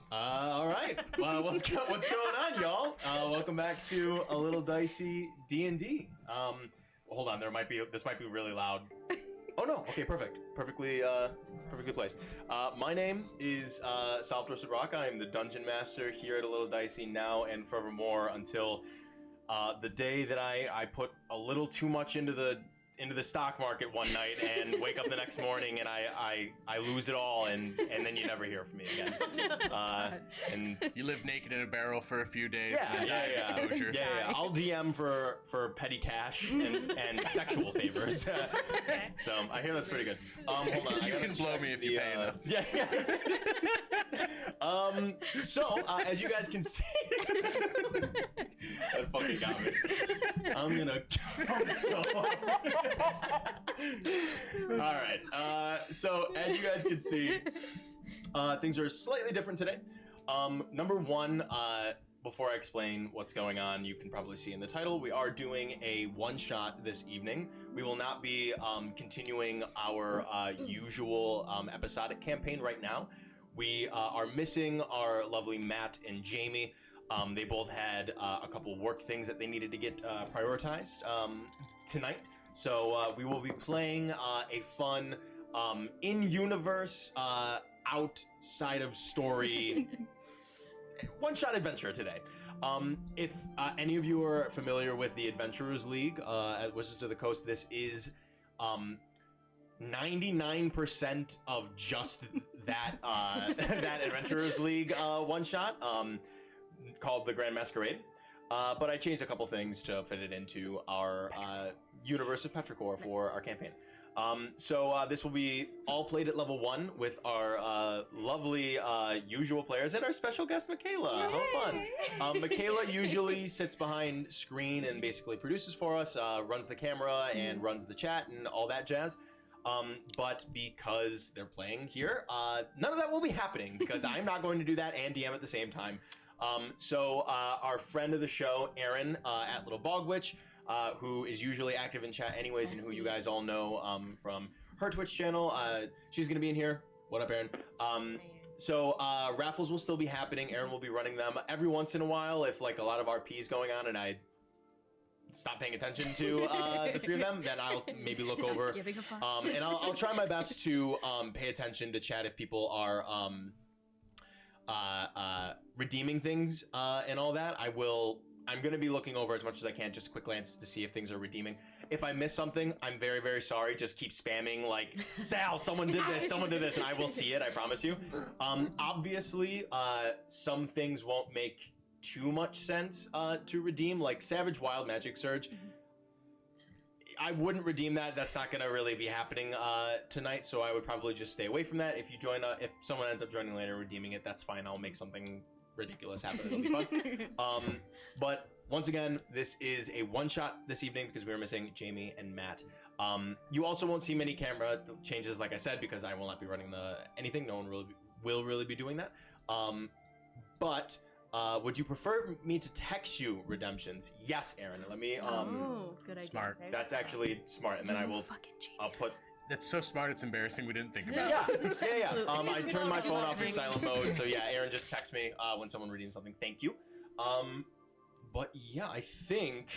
All right. Well, what's going on, y'all? Welcome back to a little dicey D&D. Hold on. This might be really loud. Oh no. Okay. Perfect. Perfectly placed. My name is Salvatore Sabrak. I am the dungeon master here at a little dicey now and forevermore until the day that I put a little too much into the stock market one night and wake up the next morning and I lose it all and then you never hear from me again. And you live naked in a barrel for a few days. Yeah. Exposure. Yeah. I'll DM for petty cash and sexual favors. So I hear that's pretty good. Hold on. You can blow me if you pay enough. Yeah. So as you guys can see, that fucking got me. I'm gonna come so hard. All right. So as you guys can see, things are slightly different today. Number one, before I explain what's going on, you can probably see in the title, we are doing a one-shot this evening. We will not be continuing our usual episodic campaign right now. We are missing our lovely Matt and Jamie. They both had a couple work things that they needed to get prioritized tonight. So we will be playing a fun in-universe, outside of story one-shot adventure today. If any of you are familiar with the Adventurers League at Wizards of the Coast, this is 99% of just that that Adventurers League one-shot called the Grand Masquerade. But I changed a couple things to fit it into our universe of Petrichor for our campaign. So this will be all played at level 1 with our lovely usual players and our special guest, Michaela. Yay! How fun. Michaela usually sits behind screen and basically produces for us, runs the camera and runs the chat and all that jazz. But because they're playing here, none of that will be happening because I'm not going to do that and DM at the same time. So our friend of the show, Erin, at Little Bogwitch, who is usually active in chat anyways, and who you guys all know from her Twitch channel, she's going to be in here. What up, Erin? So raffles will still be happening. Erin will be running them every once in a while if like a lot of RP's going on and I stop paying attention to the three of them, then I'll maybe look over. And I'll try my best to pay attention to chat if people are redeeming things and all that. I'm going to be looking over as much as I can, just quick glance to see if things are redeeming. If I miss something, I'm very, very sorry. Just keep spamming like, Sal, someone did this, and I will see it, I promise you. Obviously, some things won't make too much sense to redeem, like Savage Wild Magic Surge. I wouldn't redeem that. That's not going to really be happening tonight, so I would probably just stay away from that. If you join, if someone ends up joining later and redeeming it, that's fine. I'll make something ridiculous happen. It'll be fun. But once again, this is a one-shot this evening because we are missing Jamie and Matt. You also won't see many camera changes, like I said, because I will not be running anything. No one will really be doing that. But would you prefer me to text you redemptions? Yes, Erin. Let me. Good idea. Smart. That's actually smart, and then I'll put. That's so smart, it's embarrassing we didn't think about it. Yeah. I turned my phone off for silent mode, so yeah, Erin, just text me when someone redeems something. Thank you. But yeah, I think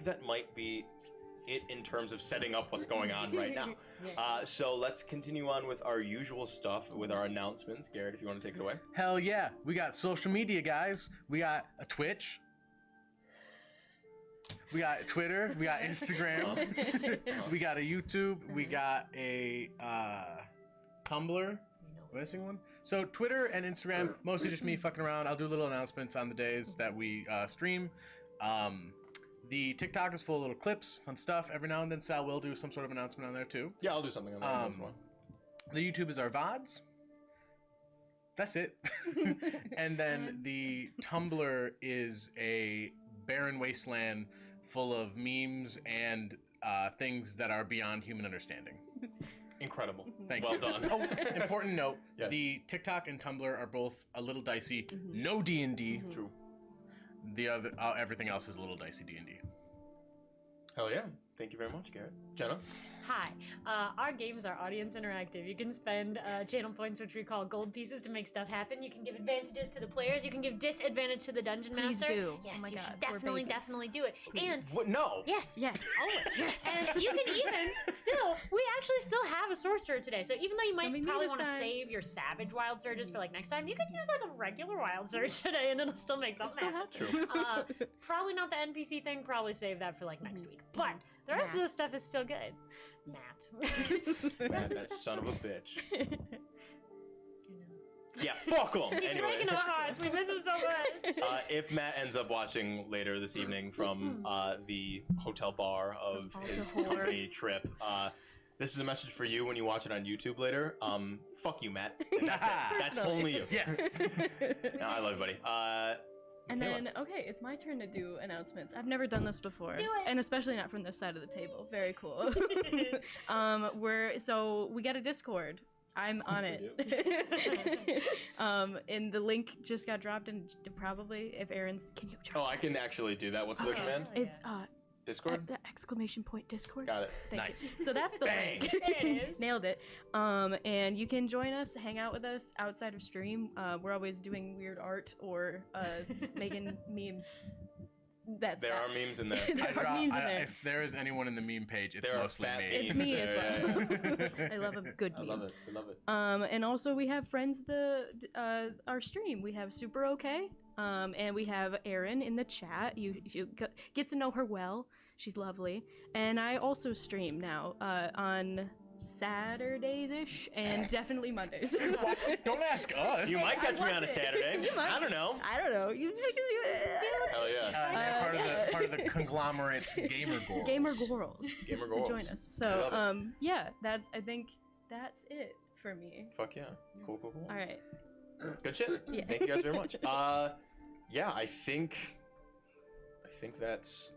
that might be it in terms of setting up what's going on right now. So let's continue on with our usual stuff, with our announcements. Garrett, if you want to take it away. Hell yeah. We got social media, guys. We got a Twitch. We got Twitter, we got Instagram, we got a YouTube, we got a Tumblr. Missing one? So Twitter and Instagram, mostly just me fucking around. I'll do little announcements on the days that we stream. The TikTok is full of little clips, fun stuff. Every now and then Sal will do some sort of announcement on there too. Yeah, I'll do something on there once in a while. The YouTube is our VODs. That's it. And then the Tumblr is a barren wasteland full of memes and things that are beyond human understanding. Incredible. Thank you. Well done. Oh, important note. Yes. The TikTok and Tumblr are both a little dicey. No D&D. True. The other everything else is a little dicey D&D. Hell yeah. Thank you very much, Garrett. Jenna? Hi. Our games are audience interactive. You can spend channel points, which we call gold pieces, to make stuff happen. You can give advantages to the players. You can give disadvantage to the dungeon Please master. do. Yes, Oh my you God, should we're definitely, babies. definitely do it. Please. And What? No. yes, Yes. always. Yes. And you can even we actually still have a sorcerer today. So even though you might Coming me probably this want to time. save your savage wild surges for like next time, you could use like a regular wild surge today, and it'll still make something Still happen. happen. Probably not the NPC thing. Probably save that for like next week. But the rest of Matt. the stuff is still good. Matt. Man, Rest of that stuff's son of still- a bitch. Yeah, fuck him. He's Anyway. breaking our hearts. We miss him so much. If Matt ends up watching later this evening from the hotel bar of From his Alta Whore. company trip, this is a message for you when you watch it on YouTube later. Fuck you, Matt. And that's it. That's Personally. only you. Yes. No, I love you, buddy. And Kayla. then, okay, it's my turn to do announcements. I've never done this before. Do it. And especially not from this side of the table. Very cool. So we got a Discord. I'm on it. And the link just got dropped in probably if Aaron's, can you drop Oh, I can actually do that. What's the Okay. command? It's Discord? the exclamation point Discord. Got it. Thank Nice. you. So that's the Bang. link. There it is. Nailed it. And you can join us, hang out with us outside of stream. We're always doing weird art or making memes. That's There that. are memes in there. There are memes in there. If there is anyone in the meme page, it's There are mostly fat me. It's memes me as there, well. yeah. I love a good I meme. love it. I love it. And also we have friends our stream. We have Super Okay, and we have Erin in the chat. You get to know her well. She's lovely. And I also stream now on Saturdays-ish and definitely Mondays. Don't ask us. You might catch me on a wasn't. Saturday. You might. I don't know. I don't know. You Hell yeah. You're part of the conglomerate Gamer Girls. Gamer Girls Gamer to Girls. join us. I love So yeah, I think that's it for me. Fuck yeah. Cool. All right. Good shit. Yeah. Thank you guys very much. Yeah, I think that's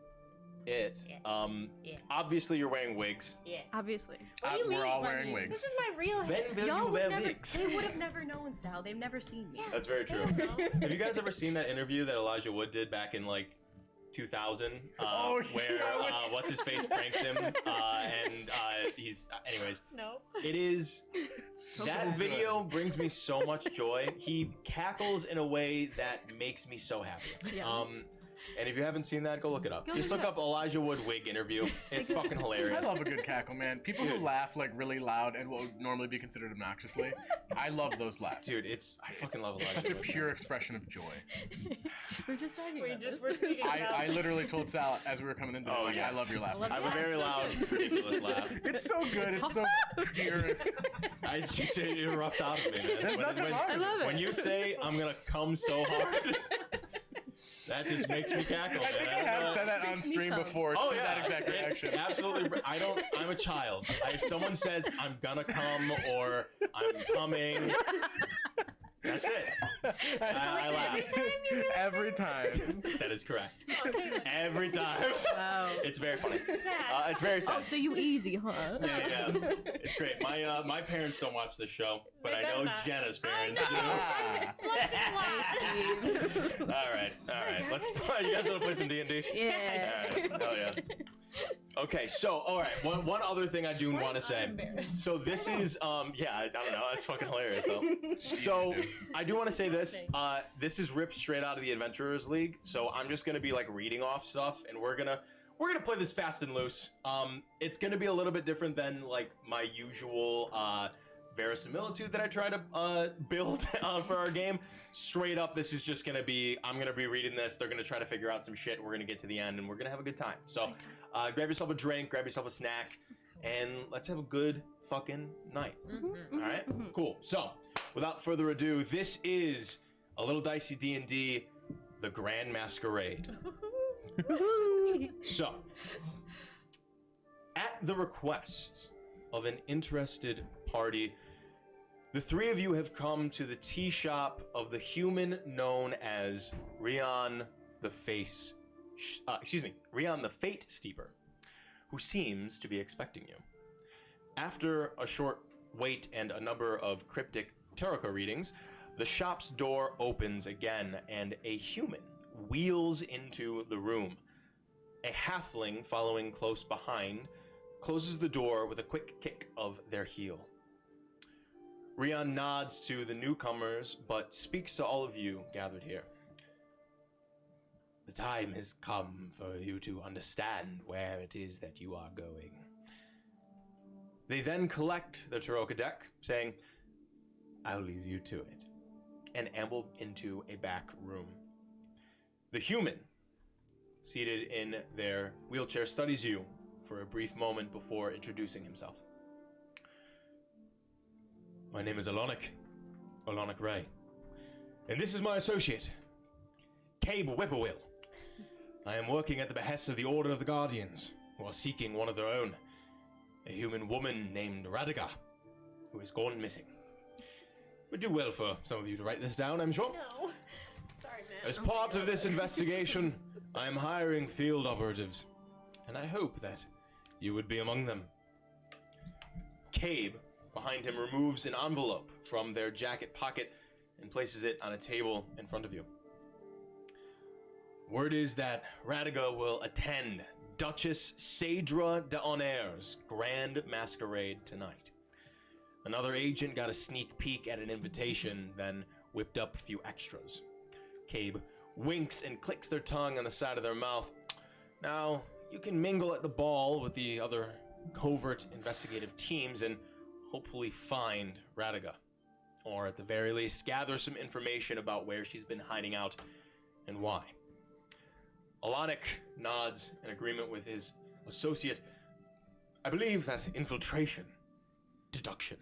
it. Yeah. Yeah. Obviously you're wearing wigs. Yeah. Obviously. What do you mean? We're all Like, wearing wigs. This is my real hair. When will Y'all you would wear never, wigs? they would have never known, Sal. They've never seen me. Yeah. That's very They true. don't know. Have you guys ever seen that interview that Elijah Wood did back in like 2000, Oh, yeah. where what's his face pranks him, and he's anyways. No. It is So that good. video brings me so much joy. He cackles in a way that makes me so happy. Yeah. And if you haven't seen that, go look it up. Go Just look look it up Elijah Wood wig interview. It's fucking hilarious. I love a good cackle, man. People who Dude. laugh like really loud and will normally be considered obnoxiously. I love those laughs. Dude, I fucking love Elijah It's such a Wood. pure expression of joy. We're just talking about this. We're speaking about. I literally told Sal as we were coming into the Oh, like, yes. I love your laugh. love I have a very loud, ridiculous laugh. It's so good. It's so pure. It erupts out of me, man. There's nothing wrong with I love it. When you say I'm gonna come so hard, that just makes me cackle, I think man. I don't have know. said that on Makes me stream come. before Oh to yeah, that exact reaction. Absolutely. I'm a child. If someone says I'm gonna come or I'm coming, that's it. I laugh. Every time. That is correct. Okay. Every time. Wow. It's very funny. Sad. It's very sad. Oh, so you easy, huh? Yeah. It's great. My parents don't watch this show, but They I know better not. Jenna's parents do. Ah. All right. Let's play. You guys want to play some D&D? Yeah. All right. Oh yeah. Okay, so all right. One other thing I do want to say. embarrassed. So this is yeah. I don't know. That's fucking hilarious though. So I do want to say this. This is ripped straight out of the Adventurers League. So I'm just gonna be like reading off stuff, and we're gonna play this fast and loose. It's gonna be a little bit different than like my usual verisimilitude that I try to build for our game. Straight up, this is just gonna be, I'm gonna be reading this, they're gonna try to figure out some shit, we're gonna get to the end, and we're gonna have a good time. So grab yourself a drink, grab yourself a snack, and let's have a good fucking night. All right? Cool. So, without further ado, this is a little dicey D&D, the Grand Masquerade. So, at the request of an interested party, the three of you have come to the tea shop of the human known as Rion the Rion the Fate Steeper, who seems to be expecting you. After a short wait and a number of cryptic tarot readings, the shop's door opens again and a human wheels into the room. A halfling following close behind, closes the door with a quick kick of their heel. Rion nods to the newcomers, but speaks to all of you gathered here. The time has come for you to understand where it is that you are going. They then collect the Taroka deck, saying, I'll leave you to it, and amble into a back room. The human, seated in their wheelchair, studies you for a brief moment before introducing himself. My name is Alonic Ray, and this is my associate, Cabe Whippoorwill. I am working at the behest of the Order of the Guardians, who are seeking one of their own, a human woman named Radiga, who has gone missing. Would do well for some of you to write this down, I'm sure. No. Sorry, man. As part of this investigation, I am hiring field operatives, and I hope that you would be among them. Cabe, behind him, removes an envelope from their jacket pocket and places it on a table in front of you. Word is that Radiga will attend Duchess Sadra de Honaire's Grand Masquerade tonight. Another agent got a sneak peek at an invitation, then whipped up a few extras. Cabe winks and clicks their tongue on the side of their mouth. Now, you can mingle at the ball with the other covert investigative teams and hopefully find Radiga. Or at the very least, gather some information about where she's been hiding out and why. Alonic nods in agreement with his associate. I believe that infiltration, deduction,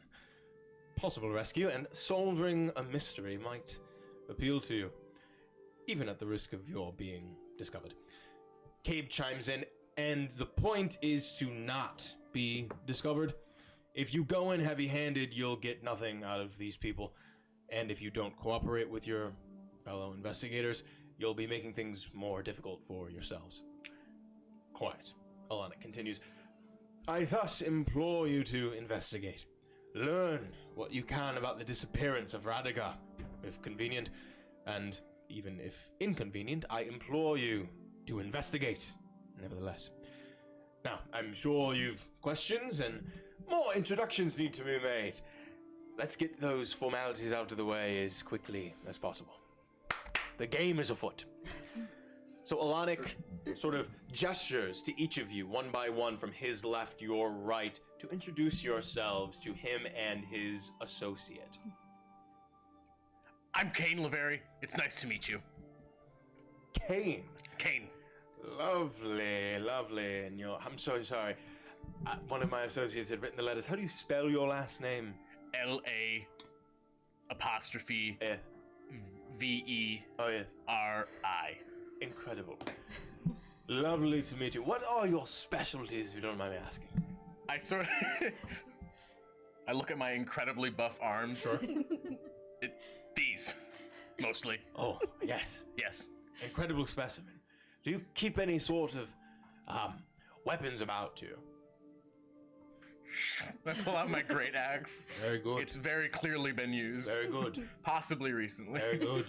possible rescue, and solving a mystery might appeal to you, even at the risk of your being discovered. Cabe chimes in, and the point is to not be discovered. If you go in heavy-handed, you'll get nothing out of these people, and if you don't cooperate with your fellow investigators, you'll be making things more difficult for yourselves. Quiet. Alana continues. I thus implore you to investigate. Learn what you can about the disappearance of Radiga, if convenient, and even if inconvenient, I implore you to investigate, nevertheless. Now, I'm sure you've questions, and more introductions need to be made. Let's get those formalities out of the way as quickly as possible. The game is afoot. So Alonic sort of gestures to each of you, one by one, from his left, your right, to introduce yourselves to him and his associate. I'm Kane Lavery. It's nice to meet you. Kane. Kane. Lovely, lovely. And I'm so sorry. One of my associates had written the letters. How do you spell your last name? L-A apostrophe Yes. V-E Oh, yes. R-I. Incredible. Lovely to meet you. What are your specialties, if you don't mind me asking? I sort of... I look at my incredibly buff arms. Sure. These, mostly. Oh, yes. Yes. Incredible specimen. Do you keep any sort of weapons about you? I pull out my great axe. Very good. It's very clearly been used. Very good. Possibly recently. Very good.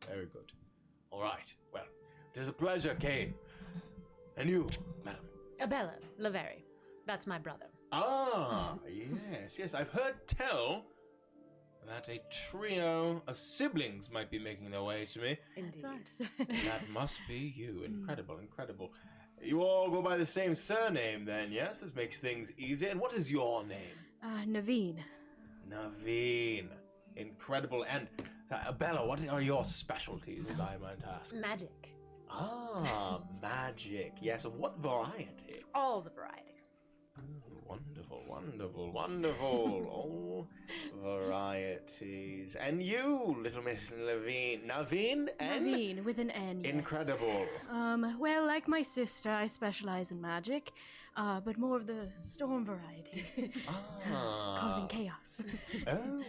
Very good. All right. Well, it is a pleasure, Kane. And you, madam? Abella Laveri. That's my brother. Ah, yes, yes. I've heard tell that a trio of siblings might be making their way to me. Indeed. That must be you. Incredible, incredible. You all go by the same surname then, yes? This makes things easier. And what is your name? Naveen. Naveen. Incredible. And Bella, what are your specialties, if I might ask? Magic. Ah, magic. Yes, of what variety? All the varieties. Wonderful, wonderful, wonderful. All varieties. And you, little Miss Naveen. Naveen? N? Naveen, with an N, yes. Incredible. Well, like my sister, I specialize in magic, but more of the storm variety. Causing chaos. Oh,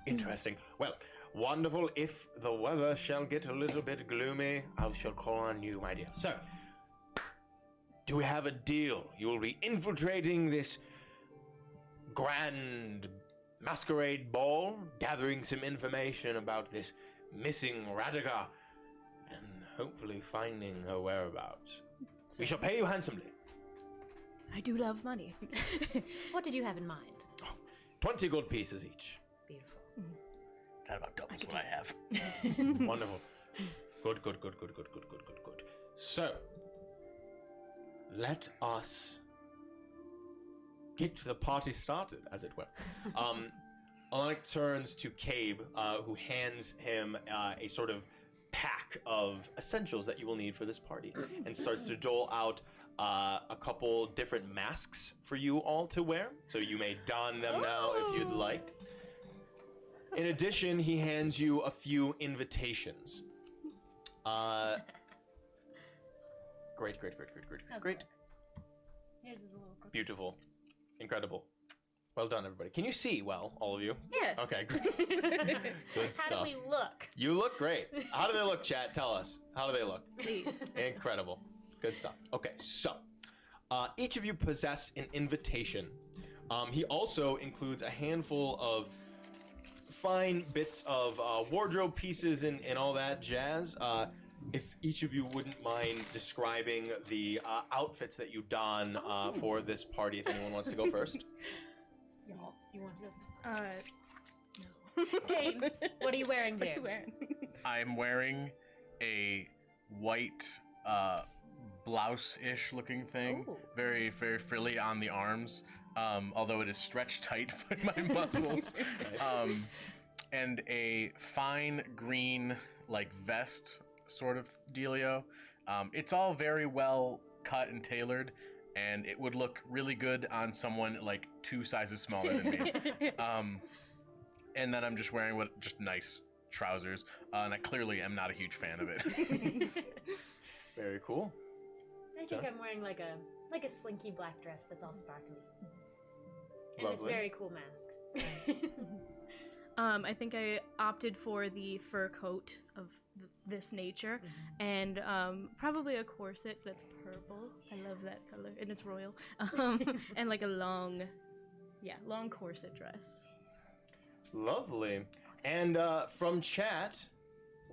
interesting. Well, wonderful. If the weather shall get a little bit gloomy, I shall call on you, my dear. So, do we have a deal? You will be infiltrating this grand masquerade ball, gathering some information about this missing Radiga, and hopefully finding her whereabouts. We shall pay you handsomely. I do love money. What did you have in mind? 20 gold pieces each. Beautiful. That about doubles what I have. Wonderful. Good. So, let us get the party started, as it were. Alanic turns to Cabe, who hands him a sort of pack of essentials that you will need for this party, and starts to dole out a couple different masks for you all to wear. So you may don them now if you'd like. In addition, he hands you a few invitations. Great. Here's his little crook. Beautiful. Incredible. Well done, everybody. Can you see well, all of you? Yes. Okay, great. Good How stuff. do we look? You look great. How do they look, chat? Tell us. How do they look? Please. Incredible. Good stuff. Okay, so each of you possess an invitation. He also includes a handful of fine bits of wardrobe pieces and all that jazz. If each of you wouldn't mind describing the outfits that you don for this party, if anyone wants to go first. Y'all, you want to go first? No. Kane, what are you wearing, What are dear? you wearing? I'm wearing a white blouse-ish looking thing, Ooh. very frilly on the arms, although it is stretched tight by my muscles. And a fine green like vest sort of dealio. It's all very well cut and tailored, and it would look really good on someone like 2 sizes smaller than me. And then I'm just wearing just nice trousers, and I clearly am not a huge fan of it. Very cool. I think I'm wearing like a slinky black dress that's all sparkly. And this Lovely. very cool mask. I think I opted for the fur coat of this nature, and probably a corset that's purple. I love that color, and it's royal. And like a long corset dress. Lovely. And from chat,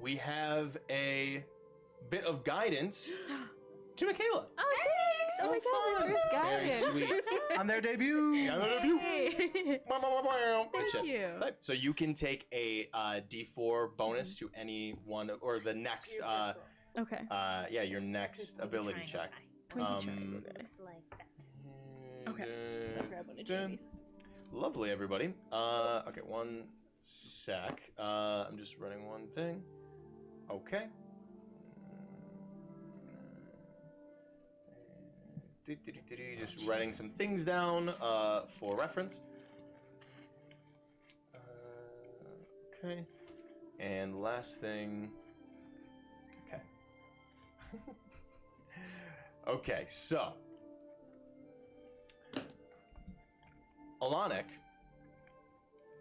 we have a bit of guidance to Michaela. Oh, thanks! Oh my god, there's guidance. Very sweet. On their debut. Hey. Good shit. you. Type. So you can take a D4 bonus to any one, or the next, Okay. your next ability check. 20 triangle, guys. Looks like that. Okay. So I'll grab one of dun. Jamie's. Lovely, everybody. Okay, one sec. I'm just running one thing. Okay. Just writing some things down for reference. Okay. And last thing. Okay. Okay, so. Alanic,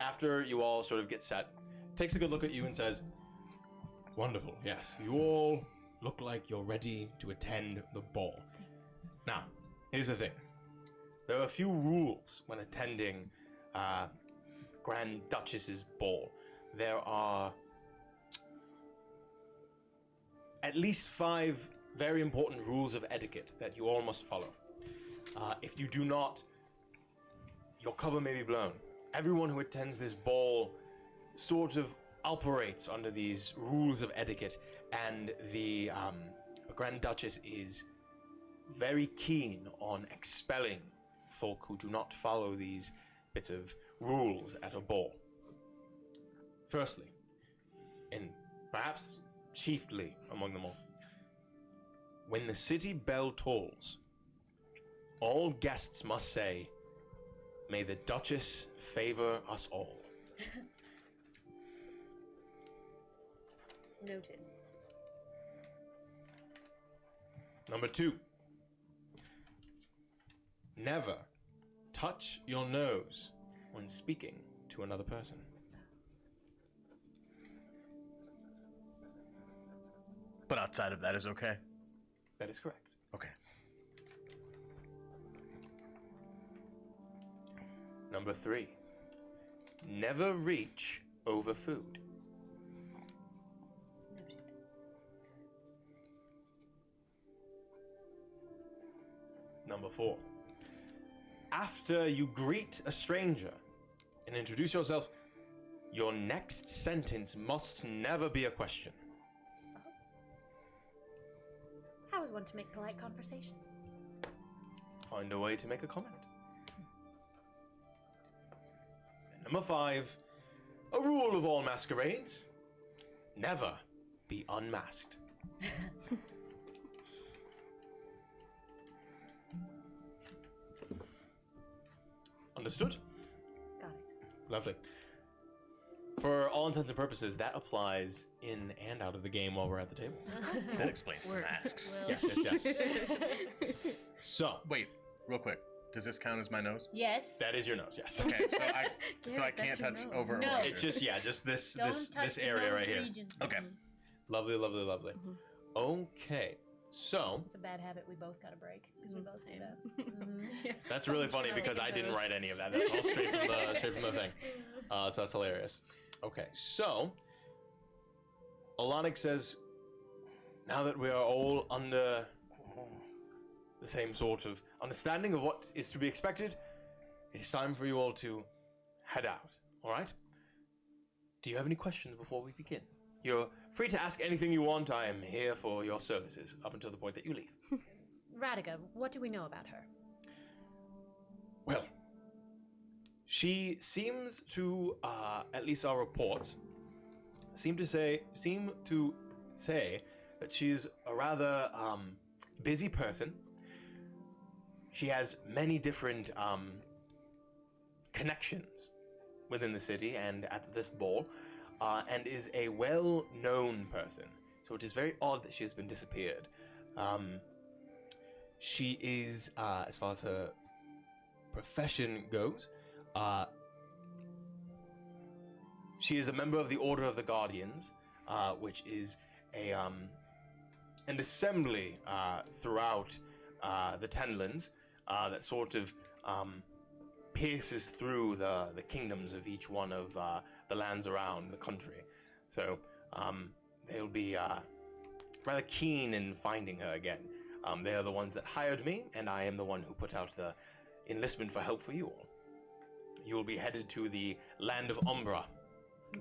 after you all sort of get set, takes a good look at you and says, "Wonderful, yes. You all look like you're ready to attend the ball. Now, here's the thing. There are a few rules when attending Grand Duchess's ball. There are at least 5 very important rules of etiquette that you all must follow. If you do not, your cover may be blown. Everyone who attends this ball sort of operates under these rules of etiquette, and the Grand Duchess is very keen on expelling folk who do not follow these bits of rules at a ball. Firstly, and perhaps chiefly among them all, when the city bell tolls, all guests must say, 'May the Duchess favor us all.'" Noted. Number 2, never touch your nose when speaking to another person. But outside of that is okay. That is correct. Okay. Number 3, never reach over food. Noted. Number 4, after you greet a stranger and introduce yourself, your next sentence must never be a question. How is one to make polite conversation? Find a way to make a comment. And number 5, a rule of all masquerades: never be unmasked. Understood? Got it. Lovely. For all intents and purposes, that applies in and out of the game while we're at the table. That explains the masks. Well- Yes. So, Wait, real quick. Does this count as my nose? Yes. that is your nose, yes. Okay, so I Garrett, can't that's your touch nose. over. or No. under. It's just this Don't this touch this the area nose right here. region. Okay. Lovely. Okay, so It's a bad habit we both got to break because we both do that. that's really funny Functionality because I didn't goes. write any of that. That's all straight from the thing. So that's hilarious. Okay, so Alanic says, now that we are all under the same sort of understanding of what is to be expected, it is time for you all to head out. All right? Do you have any questions before we begin? You're free to ask anything you want. I am here for your services up until the point that you leave. Radica, what do we know about her? Well, she seems to, at least our reports, seem to say that she's a rather busy person. She has many different connections within the city and at this ball, and is a well-known person. So it is very odd that she has been disappeared. She is, as far as her profession goes, she is a member of the Order of the Guardians, which is an assembly throughout the Tenlands that sort of pierces through the kingdoms of each one of the lands around the country. So they'll be rather keen in finding her again. They are the ones that hired me, and I am the one who put out the enlistment for help for you all. You will be headed to the land of Umbra,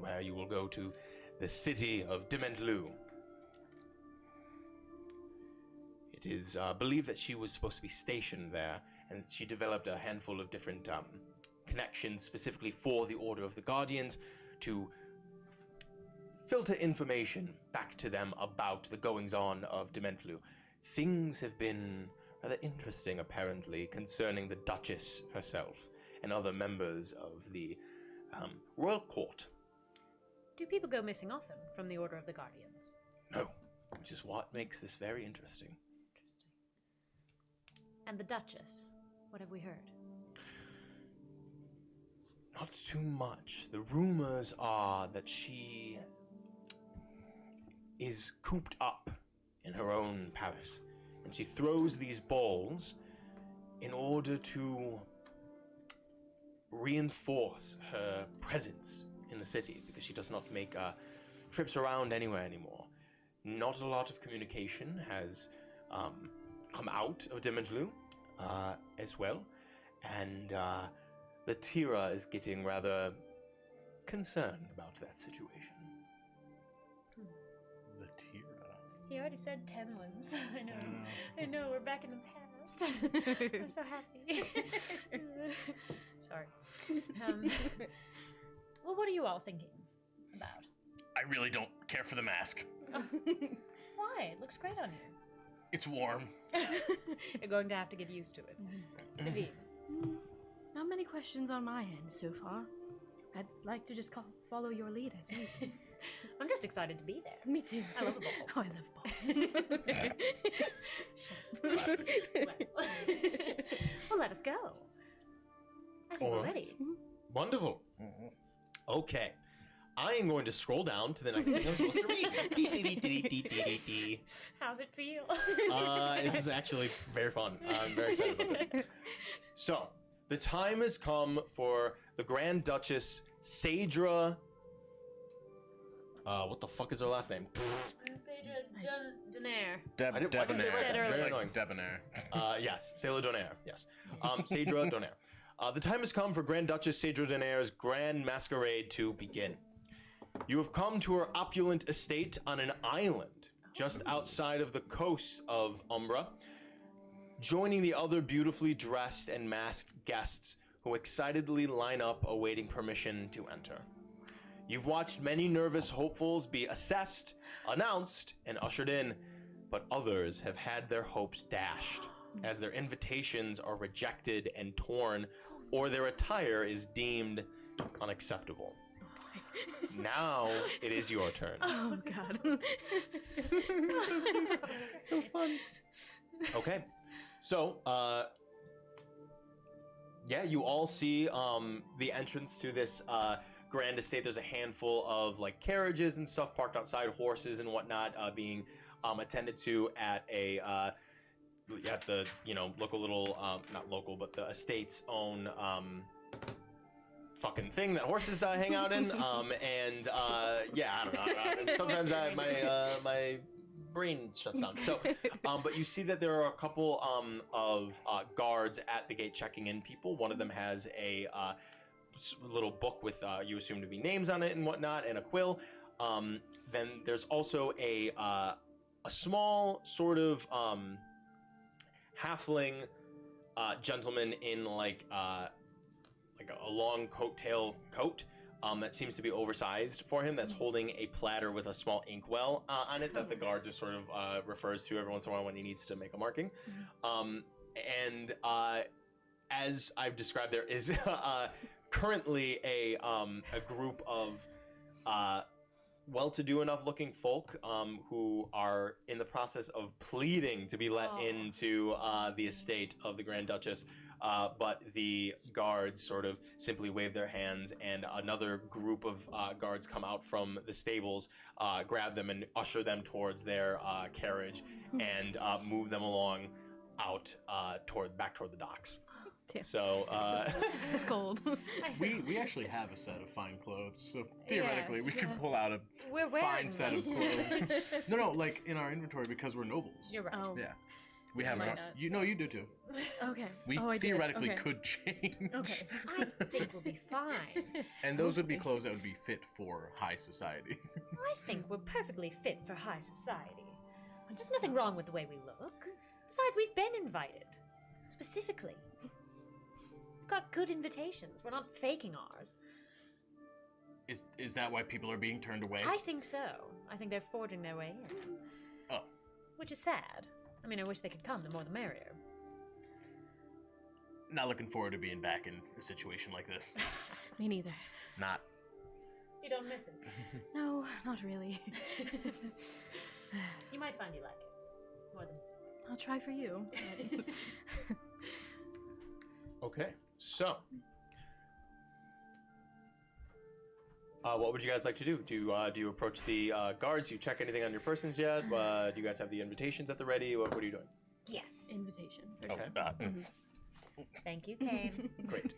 where you will go to the city of Dimentlu. It is believed that she was supposed to be stationed there, and she developed a handful of different connections specifically for the Order of the Guardians to filter information back to them about the goings-on of Dimentlu. Things have been rather interesting, apparently, concerning the Duchess herself and other members of the royal court. Do people go missing often from the Order of the Guardians? No, which is what makes this very interesting. Interesting. And the Duchess, what have we heard? Not too much. The rumors are that she is cooped up in her own palace, and she throws these balls in order to reinforce her presence in the city, because she does not make trips around anywhere anymore. Not a lot of communication has come out of Dimentlu as well, and the Tira is getting rather concerned about that situation. The Tira. He already said Tenlands. I know, we're back in the past. I'm so happy. Sorry. Well, what are you all thinking about? I really don't care for the mask. Why? It looks great on you. It's warm. You're going to have to get used to it. David. Not many questions on my end so far. I'd like to just follow your lead, I think. I'm just excited to be there. Me too. I love a ball. Oh, I love balls. Well, let us go. I think we're Alright. ready. Wonderful. Okay. I am going to scroll down to the next thing I'm supposed to read. How's it feel? This is actually very fun. I'm very excited about this. So, the time has come for the Grand Duchess Sadra. What the fuck is her last name? Sadra Donaire. I didn't said write that. earlier. Very It's annoying. like debonair. Yes, Sailor Donaire. Yes, Sadra Donaire. The time has come for Grand Duchess Cedra Daenerys' Grand Masquerade to begin. You have come to her opulent estate on an island just outside of the coast of Umbra, joining the other beautifully dressed and masked guests who excitedly line up awaiting permission to enter. You've watched many nervous hopefuls be assessed, announced, and ushered in, but others have had their hopes dashed as their invitations are rejected and torn, or their attire is deemed unacceptable. Now it is your turn. Oh god. So fun. Okay, so yeah, you all see the entrance to this grand estate. There's a handful of like carriages and stuff parked outside, horses and whatnot being attended to at a at the local little not local but the estate's own fucking thing that horses hang out in. And yeah, I don't know. Sometimes my brain shuts down. So, but you see that there are a couple of guards at the gate checking in people. One of them has a little book with you assume to be names on it and whatnot, and a quill. Then there's also a small sort of halfling gentleman in like a long coattail coat that seems to be oversized for him, that's holding a platter with a small inkwell on it that the guard just sort of refers to every once in a while when he needs to make a marking. And as I've described, there is currently a group of well-to-do enough looking folk who are in the process of pleading to be let into the estate of the Grand Duchess. But the guards sort of simply wave their hands, and another group of guards come out from the stables, grab them and usher them towards their carriage, and move them along out back toward the docks. Yeah. So It's cold. We actually have a set of fine clothes, so theoretically Yes, we could pull out a We're fine wearing set of them. clothes. No, like in our inventory because we're nobles. You're right. Oh. Yeah, we have. might Our, not, you know, you do too. Okay. We I did. theoretically Okay. could change. Okay. I think we'll be fine. And those would be clothes that would be fit for high society. I think we're perfectly fit for high society. There's nothing wrong with the way we look. Besides, we've been invited. Specifically. We've got good invitations. We're not faking ours. Is that why people are being turned away? I think so. I think they're forging their way in. Oh. Which is sad. I mean, I wish they could come. The more the merrier. Not looking forward to being back in a situation like this. Me neither. Not. You don't miss it. No, not really. You might find you like it. More than... I'll try for you. okay, so what would you guys like to do? Do you approach the guards? Do you check anything on your persons yet? Do you guys have the invitations at the ready? What are you doing? Yes. Invitation. Okay. Thank you, Kane. Great.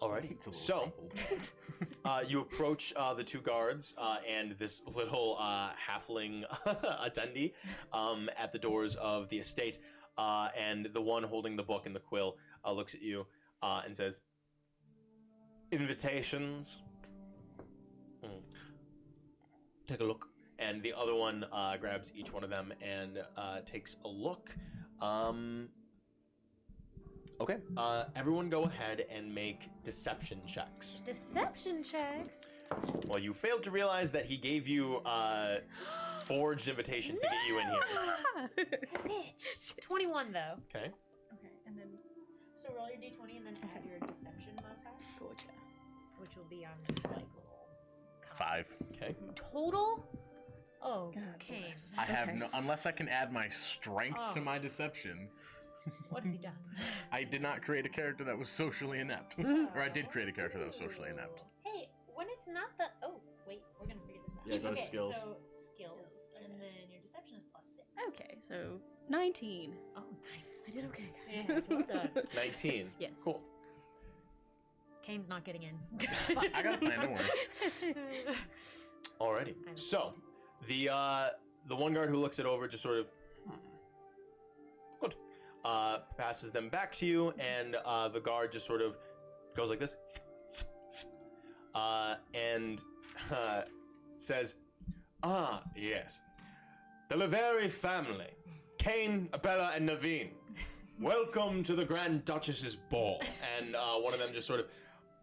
Alrighty. It's a little So, crumpled. you approach the two guards and this little halfling attendee at the doors of the estate, and the one holding the book and the quill looks at you and says, "Invitations." Take a look. And the other one grabs each one of them and takes a look. Okay, everyone go ahead and make deception checks. Deception checks? Well, you failed to realize that he gave you forged invitations to get you in here. Bitch. 21, though. Okay. Okay, and then So roll your d20 and then add your deception modifier, gotcha. which will be on the cycle. 5. Okay. Total? Oh, God Kane. bless. I have Okay. no, unless I can add my strength to Oh. my deception. What have you done? I did not create a character that was socially inept. Or I did create a character that was socially inept. Hey, when it's not the... Oh, wait, we're gonna figure this out. Yeah, go to okay, skills. so skills, and then your deception is +6. Okay, so 19. Oh, nice. I did okay, guys. Yeah, it's well done. 19. Yes. Cool. Kane's not getting in. I got a plan, don't worry. Alrighty. So, the one guard who looks it over just sort of, good. passes them back to you, and the guard just sort of goes like this, and says, "Ah, yes. The Laveri family, Kane, Abella, and Naveen. Welcome to the Grand Duchess's ball." And one of them just sort of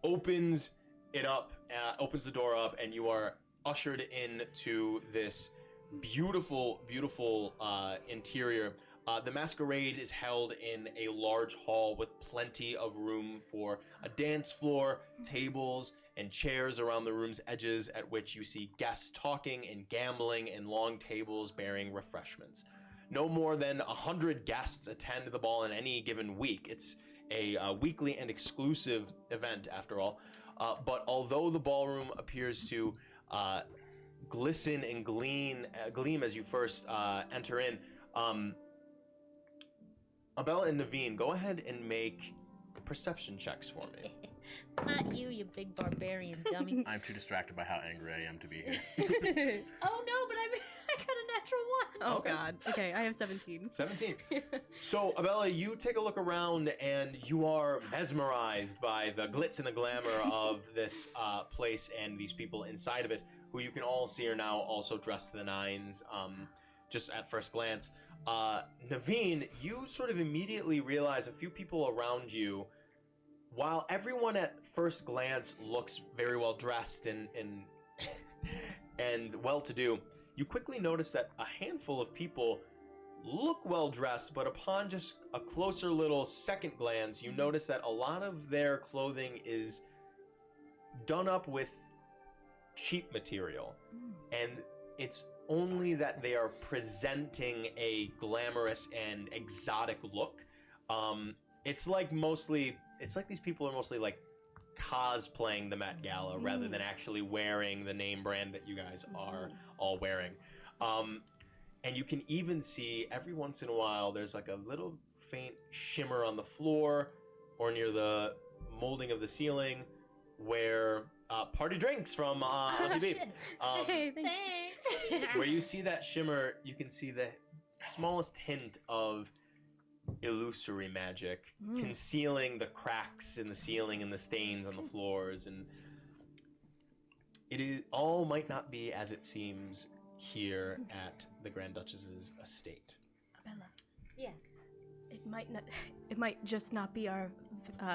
opens it up, opens the door up, and you are ushered into this beautiful, beautiful interior. The masquerade is held in a large hall with plenty of room for a dance floor, tables, and chairs around the room's edges, at which you see guests talking and gambling and long tables bearing refreshments. No more than 100 guests attend the ball in any given week. It's a weekly and exclusive event, after all. But although the ballroom appears to glisten and gleam as you first enter in, Abella and Naveen, go ahead and make perception checks for me. Not you big barbarian dummy. I'm too distracted by how angry I am to be here. Oh no, but I got a natural one. Oh Okay. God. Okay, I have 17. 17. So, Abella, you take a look around and you are mesmerized by the glitz and the glamour of this place and these people inside of it, who you can all see are now also dressed to the nines, just at first glance. Naveen, you sort of immediately realize a few people around you, while everyone at first glance looks very well dressed and well-to-do, you quickly notice that a handful of people look well dressed, but upon just a closer little second glance, you notice that a lot of their clothing is done up with cheap material, and it's only that they are presenting a glamorous and exotic look. It's like these people are mostly like cosplaying the Met Gala rather than actually wearing the name brand that you guys are all wearing. And you can even see every once in a while there's like a little faint shimmer on the floor or near the molding of the ceiling where party drinks from Auntie B. Hey, thanks. Thanks. Where you see that shimmer, you can see the smallest hint of illusory magic concealing the cracks in the ceiling and the stains on the floors, and all might not be as it seems here at the Grand Duchess's estate. Abella, Yes. it might just not be our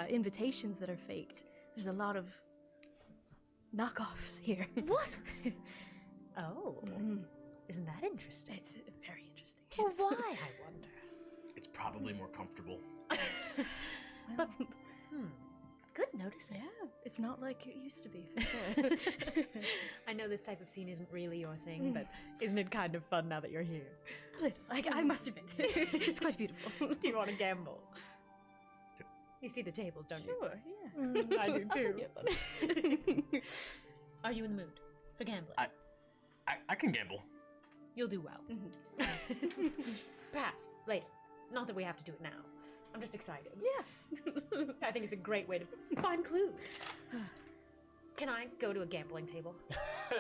invitations that are faked. There's a lot of knockoffs here. What? Oh. Isn't that interesting? It's very interesting. Well, Yes. why, I wonder? It's probably more comfortable. But, good noticing. Yeah, it's not like it used to be. For sure. I know this type of scene isn't really your thing, but isn't it kind of fun now that you're here? A little, I must admit, it's quite beautiful. Do you want to gamble? You see the tables, don't you? Sure, yeah. I do I'll too. take it. Are you in the mood for gambling? I can gamble. You'll do well. Perhaps later. Not that we have to do it now. I'm just excited. Yeah. I think it's a great way to find clues. Can I go to a gambling table?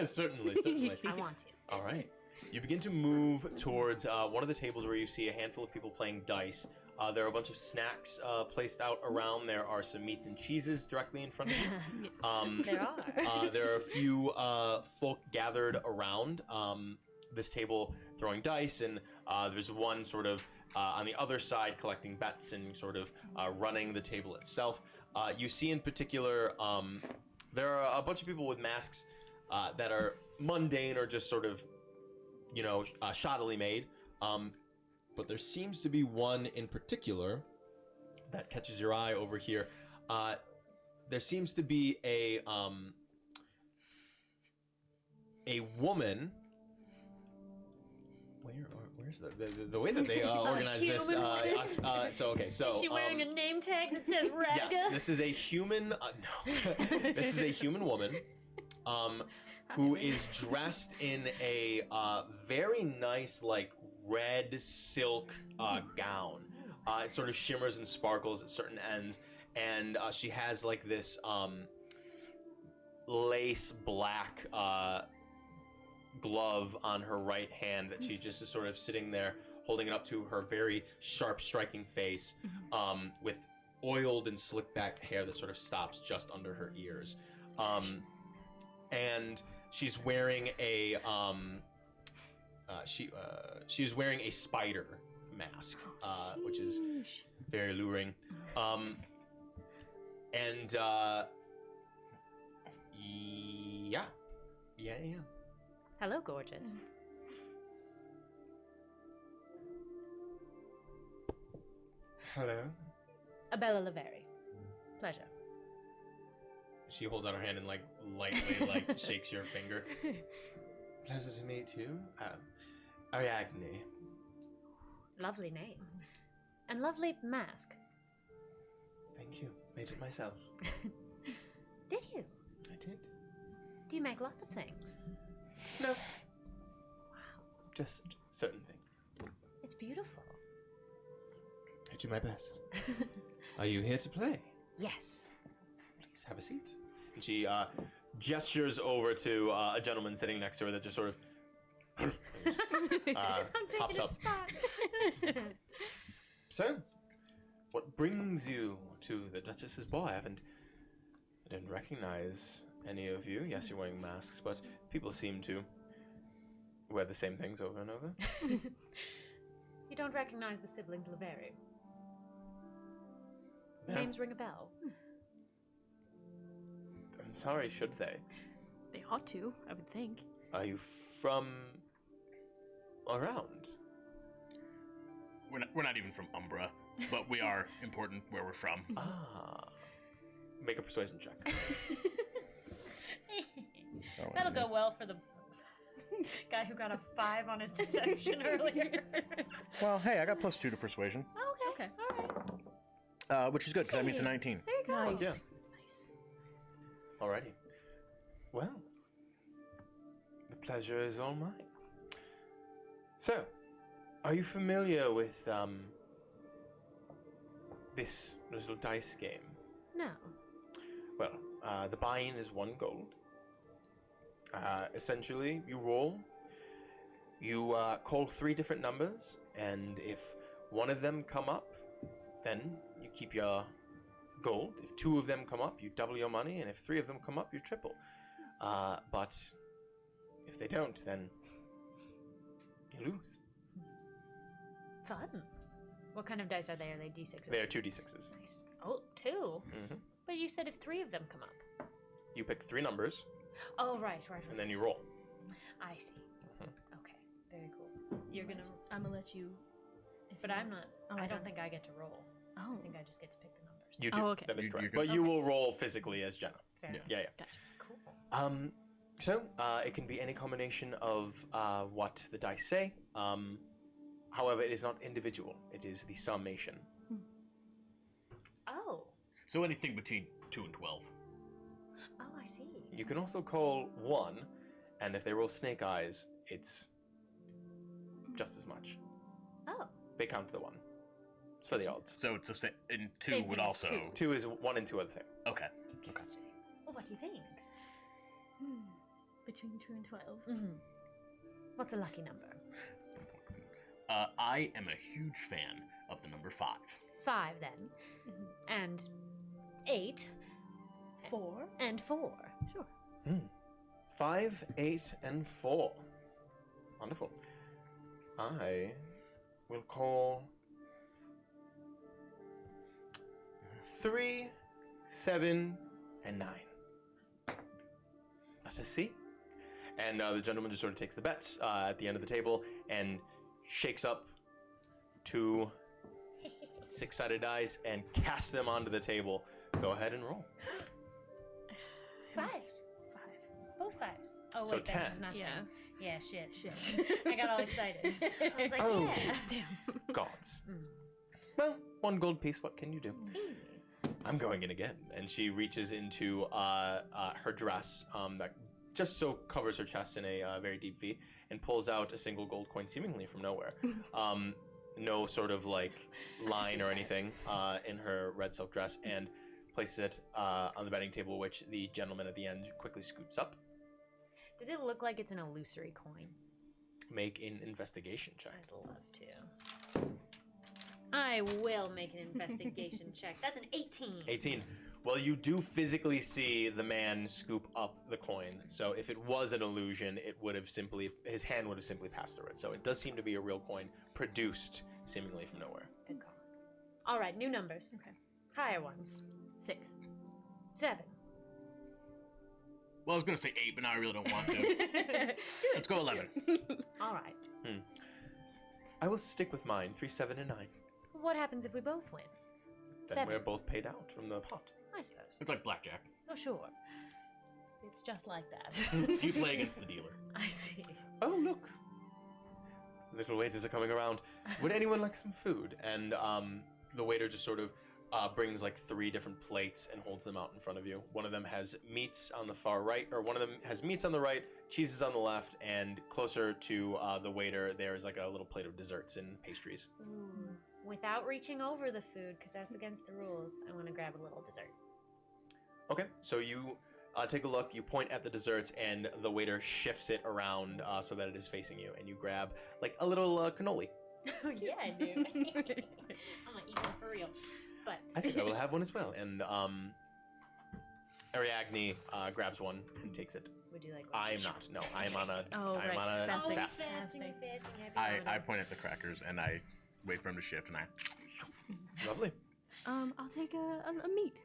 Certainly, certainly. I want to. All right. You begin to move towards one of the tables where you see a handful of people playing dice. There are a bunch of snacks placed out around. There are some meats and cheeses directly in front of you. Yes. There are. There are a few folk gathered around this table throwing dice, and there's one sort of on the other side collecting bets and sort of running the table itself. You see in particular, there are a bunch of people with masks that are mundane or just sort of, shoddily made. But there seems to be one in particular that catches your eye over here. There seems to be a woman. Where's the way that they organize this? So Is she wearing a name tag that says Raga? Yes, this is a human. No, this is a human woman, who is dressed in a very nice, like red silk gown. It sort of shimmers and sparkles at certain ends, and she has like this lace black glove on her right hand that she just is sort of sitting there holding it up to her very sharp, striking face, with oiled and slick back hair that sort of stops just under her ears. And she's wearing a she's wearing a spider mask, which is very alluring. Yeah. Hello, gorgeous. Hello. Abella Laveri. Pleasure. She holds out her hand and like lightly like shakes your finger. Pleasure to meet you. Ariadne. Lovely name. And lovely mask. Thank you. Made it myself. Did you? I did. Do you make lots of things? No. Wow. Just certain things. It's beautiful. I do my best. Are you here to play? Yes. Please have a seat. And she gestures over to a gentleman sitting next to her that just sort of I'm pops taking a up. spot. So, what brings you to the Duchess's ball? I didn't recognize any of you. Yes, you're wearing masks, but people seem to wear the same things over and over. You don't recognize the siblings Laveri. Yeah. Names ring a bell. I'm sorry, should they? They ought to, I would think. Are you from around? We're not even from Umbra, but we are important where we're from. Ah. Make a persuasion check. That'll go well for the guy who got a 5 on his deception earlier. Well, hey, I got +2 to persuasion, Okay. All right. which is good because that means a 19. There you go. Nice. Yeah. Nice. Alrighty. Well, the pleasure is all mine. So, are you familiar with this little dice game? No. Well, the buy-in is 1 gold. Essentially, you roll. You call 3 different numbers, and if one of them come up, then you keep your gold. If 2 of them come up, you double your money, and if 3 of them come up, you triple. But if they don't, then you lose. Fun. What kind of dice are they? Are they D6s? They are 2 d6s. Nice. Oh, 2? Mm-hmm. But you said if 3 of them come up. You pick 3 numbers, Oh, right. and then you roll. I see. Mhm. Okay. Very cool. You're gonna... I'm gonna let you. But I'm not... Oh, I okay. don't think I get to roll. Oh. I think I just get to pick the numbers. You do. Oh, okay. That is You- correct. you're good. But you will roll physically as Jenna. Fair enough. Yeah. Gotcha. Cool. So, it can be any combination of what the dice say. However, it is not individual. It is the summation. Oh. So anything between 2 and 12. Oh, I see. You can also call 1, and if they roll snake eyes, it's just as much. Oh. They count the 1. It's for the odds. So it's the same. And 2 Same would thing as also. 2. 2 is 1 and 2 are the same. Okay. Interesting. Well, what do you think? Between 2 and 12. Mm-hmm. What's a lucky number? I am a huge fan of the number 5. 5, then. And 8. 4. And 4. Sure. 5, 8, and 4. Wonderful. I will call 3, 7, and 9. Let us see. And the gentleman just sort of takes the bets at the end of the table and shakes up 2 6-sided dice and casts them onto the table. Go ahead and roll. 5s. 5. Both 5s. Oh, So wait, 10. that means nothing. Yeah. Yeah, shit. I got all excited. I was like, Oh. yeah. Damn. Gods. Mm. Well, 1 gold piece. What can you do? Easy. I'm going in again. And she reaches into her dress that just so covers her chest in a very deep V and pulls out a single gold coin seemingly from nowhere. No sort of like line or anything in her red silk dress, and places it on the betting table, which the gentleman at the end quickly scoops up. Does it look like it's an illusory coin? make an investigation check. I'd love to. I will make an investigation check. That's an 18. 18. Well, you do physically see the man scoop up the coin. So if it was an illusion, it would have simply, his hand would have simply passed through it. So it does seem to be a real coin produced seemingly from nowhere. Good call. All right, new numbers. Okay. Higher ones. 6. 7. Well, I was gonna say 8, but now I really don't want to. Let's go 11. All right. I will stick with mine, 3, 7, and 9. What happens if we both win? Then 7. we're both paid out from the pot. I suppose. It's like blackjack. Oh, sure. It's just like that. You play against the dealer. I see. Oh, look. Little waiters are coming around. Would anyone like some food? And the waiter just sort of brings like 3 different plates and holds them out in front of you. One of them has meats on the far right, or one of them has meats on the right, cheeses on the left, and closer to the waiter, there's like a little plate of desserts and pastries. Ooh. Without reaching over the food, because that's against the rules, I want to grab a little dessert. Okay, so you take a look, you point at the desserts, and the waiter shifts it around so that it is facing you, and you grab like a little cannoli. Oh, yeah, I do. I'm going to eat one for real. But I think I will have one as well. And Ariadne grabs one and takes it. would you like? I am not. No, I am on a. Oh, I am right. on a Fasting. fast. Fasting. I point at the crackers and I wait for him to shift and I. Lovely. I'll take a meat.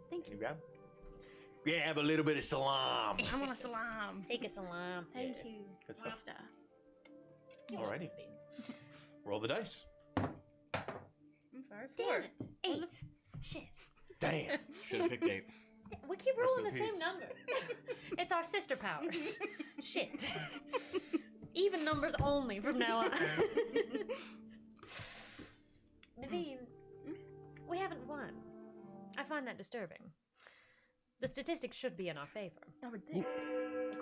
Thank Can you. you grab? Grab a little bit of salam. I want a salam. Take a salam. Thank you. Good stuff. Master. Alrighty. Roll the dice. I'm sorry. Damn it. 8. Shit. Damn. Should have picked 8. We keep Rest rolling in the peace. same number. It's our sister powers. Shit. Even numbers only from now on. Naveen, we haven't won. I find that disturbing. The statistics should be in our favor. I would think.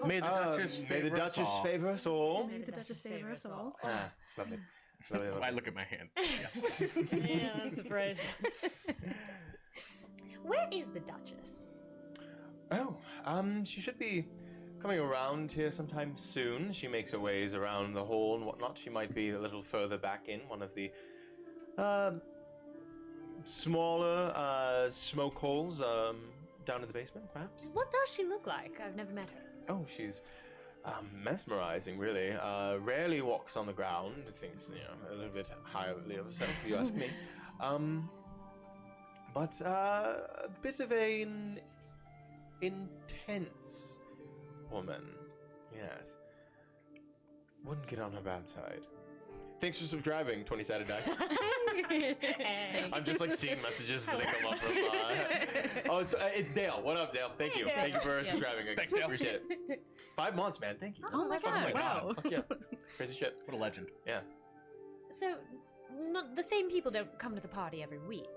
May the Duchess May the favor us Duchess all. favor us all. May the Duchess favor us all. Ah, lovely. Lovely, lovely. I look at my hand. Yeah, that's the phrase. Where is the Duchess? Oh, she should be coming around here sometime soon. She makes her ways around the hall and whatnot. She might be a little further back in one of the smaller smoke holes down in the basement, perhaps. What does she look like? I've never met her. Oh, she's mesmerizing, really. Rarely walks on the ground. Thinks, a little bit highly of herself, if you ask me. But a bit of an intense woman. Yes. Wouldn't get on her bad side. Thanks for subscribing, 20-sided die. I'm just like seeing messages as they come up from. It's Dale. What up, Dale? Thank you. Dale. Thank you for subscribing. Thanks, Dale. Appreciate it. 5 months, man. Thank you. Oh my Fucking god! Wow. Fuck yeah. Crazy shit. What a legend. Yeah. So, not, the same people don't come to the party every week.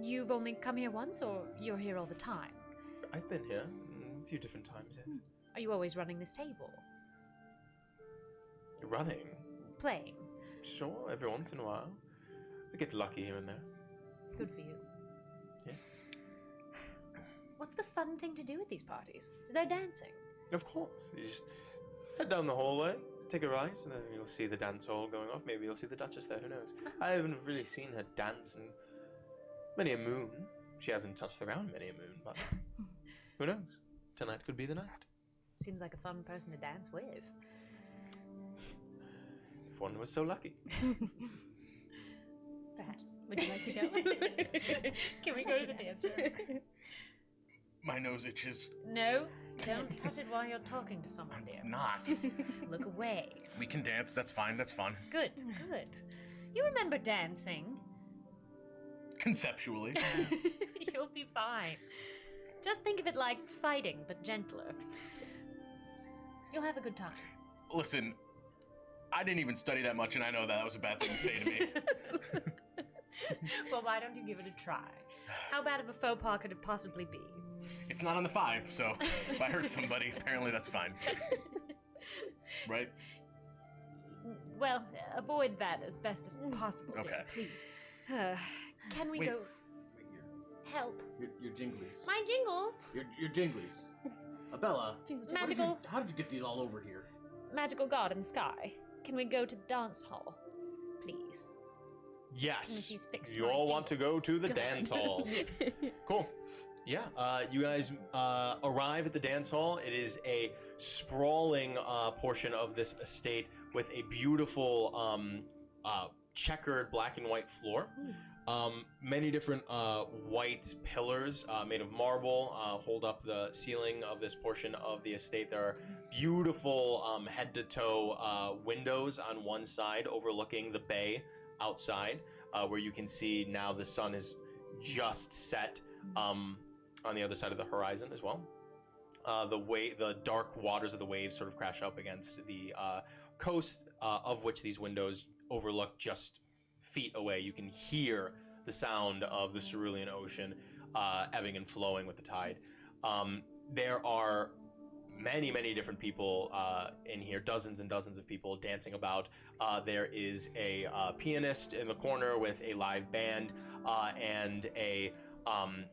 You've only come here once, or you're here all the time? I've been here a few different times, yes. Are you always running this table? Running? Playing? Sure, every once in a while. I get lucky here and there. Good for you. Yes. What's the fun thing to do at these parties? Is there dancing? Of course. You just head down the hallway, take a right, and then you'll see the dance hall going off. Maybe you'll see the Duchess there, who knows? I haven't really seen her dance in many a moon. She hasn't touched the ground many a moon, but who knows? Tonight could be the night. Seems like a fun person to dance with. If one was so lucky. Perhaps. Would you like to go? Can we go to the dance room? My nose itches. No, don't touch it while you're talking to someone, dear. Not. Look away. We can dance. That's fine. That's fun. Good, good. You remember dancing. Conceptually. You'll be fine. Just think of it like fighting, but gentler. You'll have a good time. Listen, I didn't even study that much, and I know that was a bad thing to say to me. Well, why don't you give it a try? How bad of a faux pas could it possibly be? It's not on the 5, so if I hurt somebody, apparently that's fine. Right? Well, avoid that as best as possible, dear, Okay. please. Can we Wait. go help? Your jinglies. My jingles. Your jinglies. Abella. Jingle, jingle. Magical. How did you get these all over here? magical god in the sky, can we go to the dance hall, please? As soon as Yes. he's fixed You my all want to go jingles. to the dance hall. Yes. Cool. Yeah, you guys arrive at the dance hall. It is a sprawling portion of this estate with a beautiful checkered black and white floor. Many different white pillars made of marble hold up the ceiling of this portion of the estate. There are beautiful head to toe windows on one side overlooking the bay outside, where you can see now the sun is just set on the other side of the horizon as well. The dark waters of the waves sort of crash up against the coast, of which these windows overlook just feet away. You can hear the sound of the Cerulean Ocean ebbing and flowing with the tide. There are many, many different people in here, dozens and dozens of people dancing about. There is a pianist in the corner with a live band and a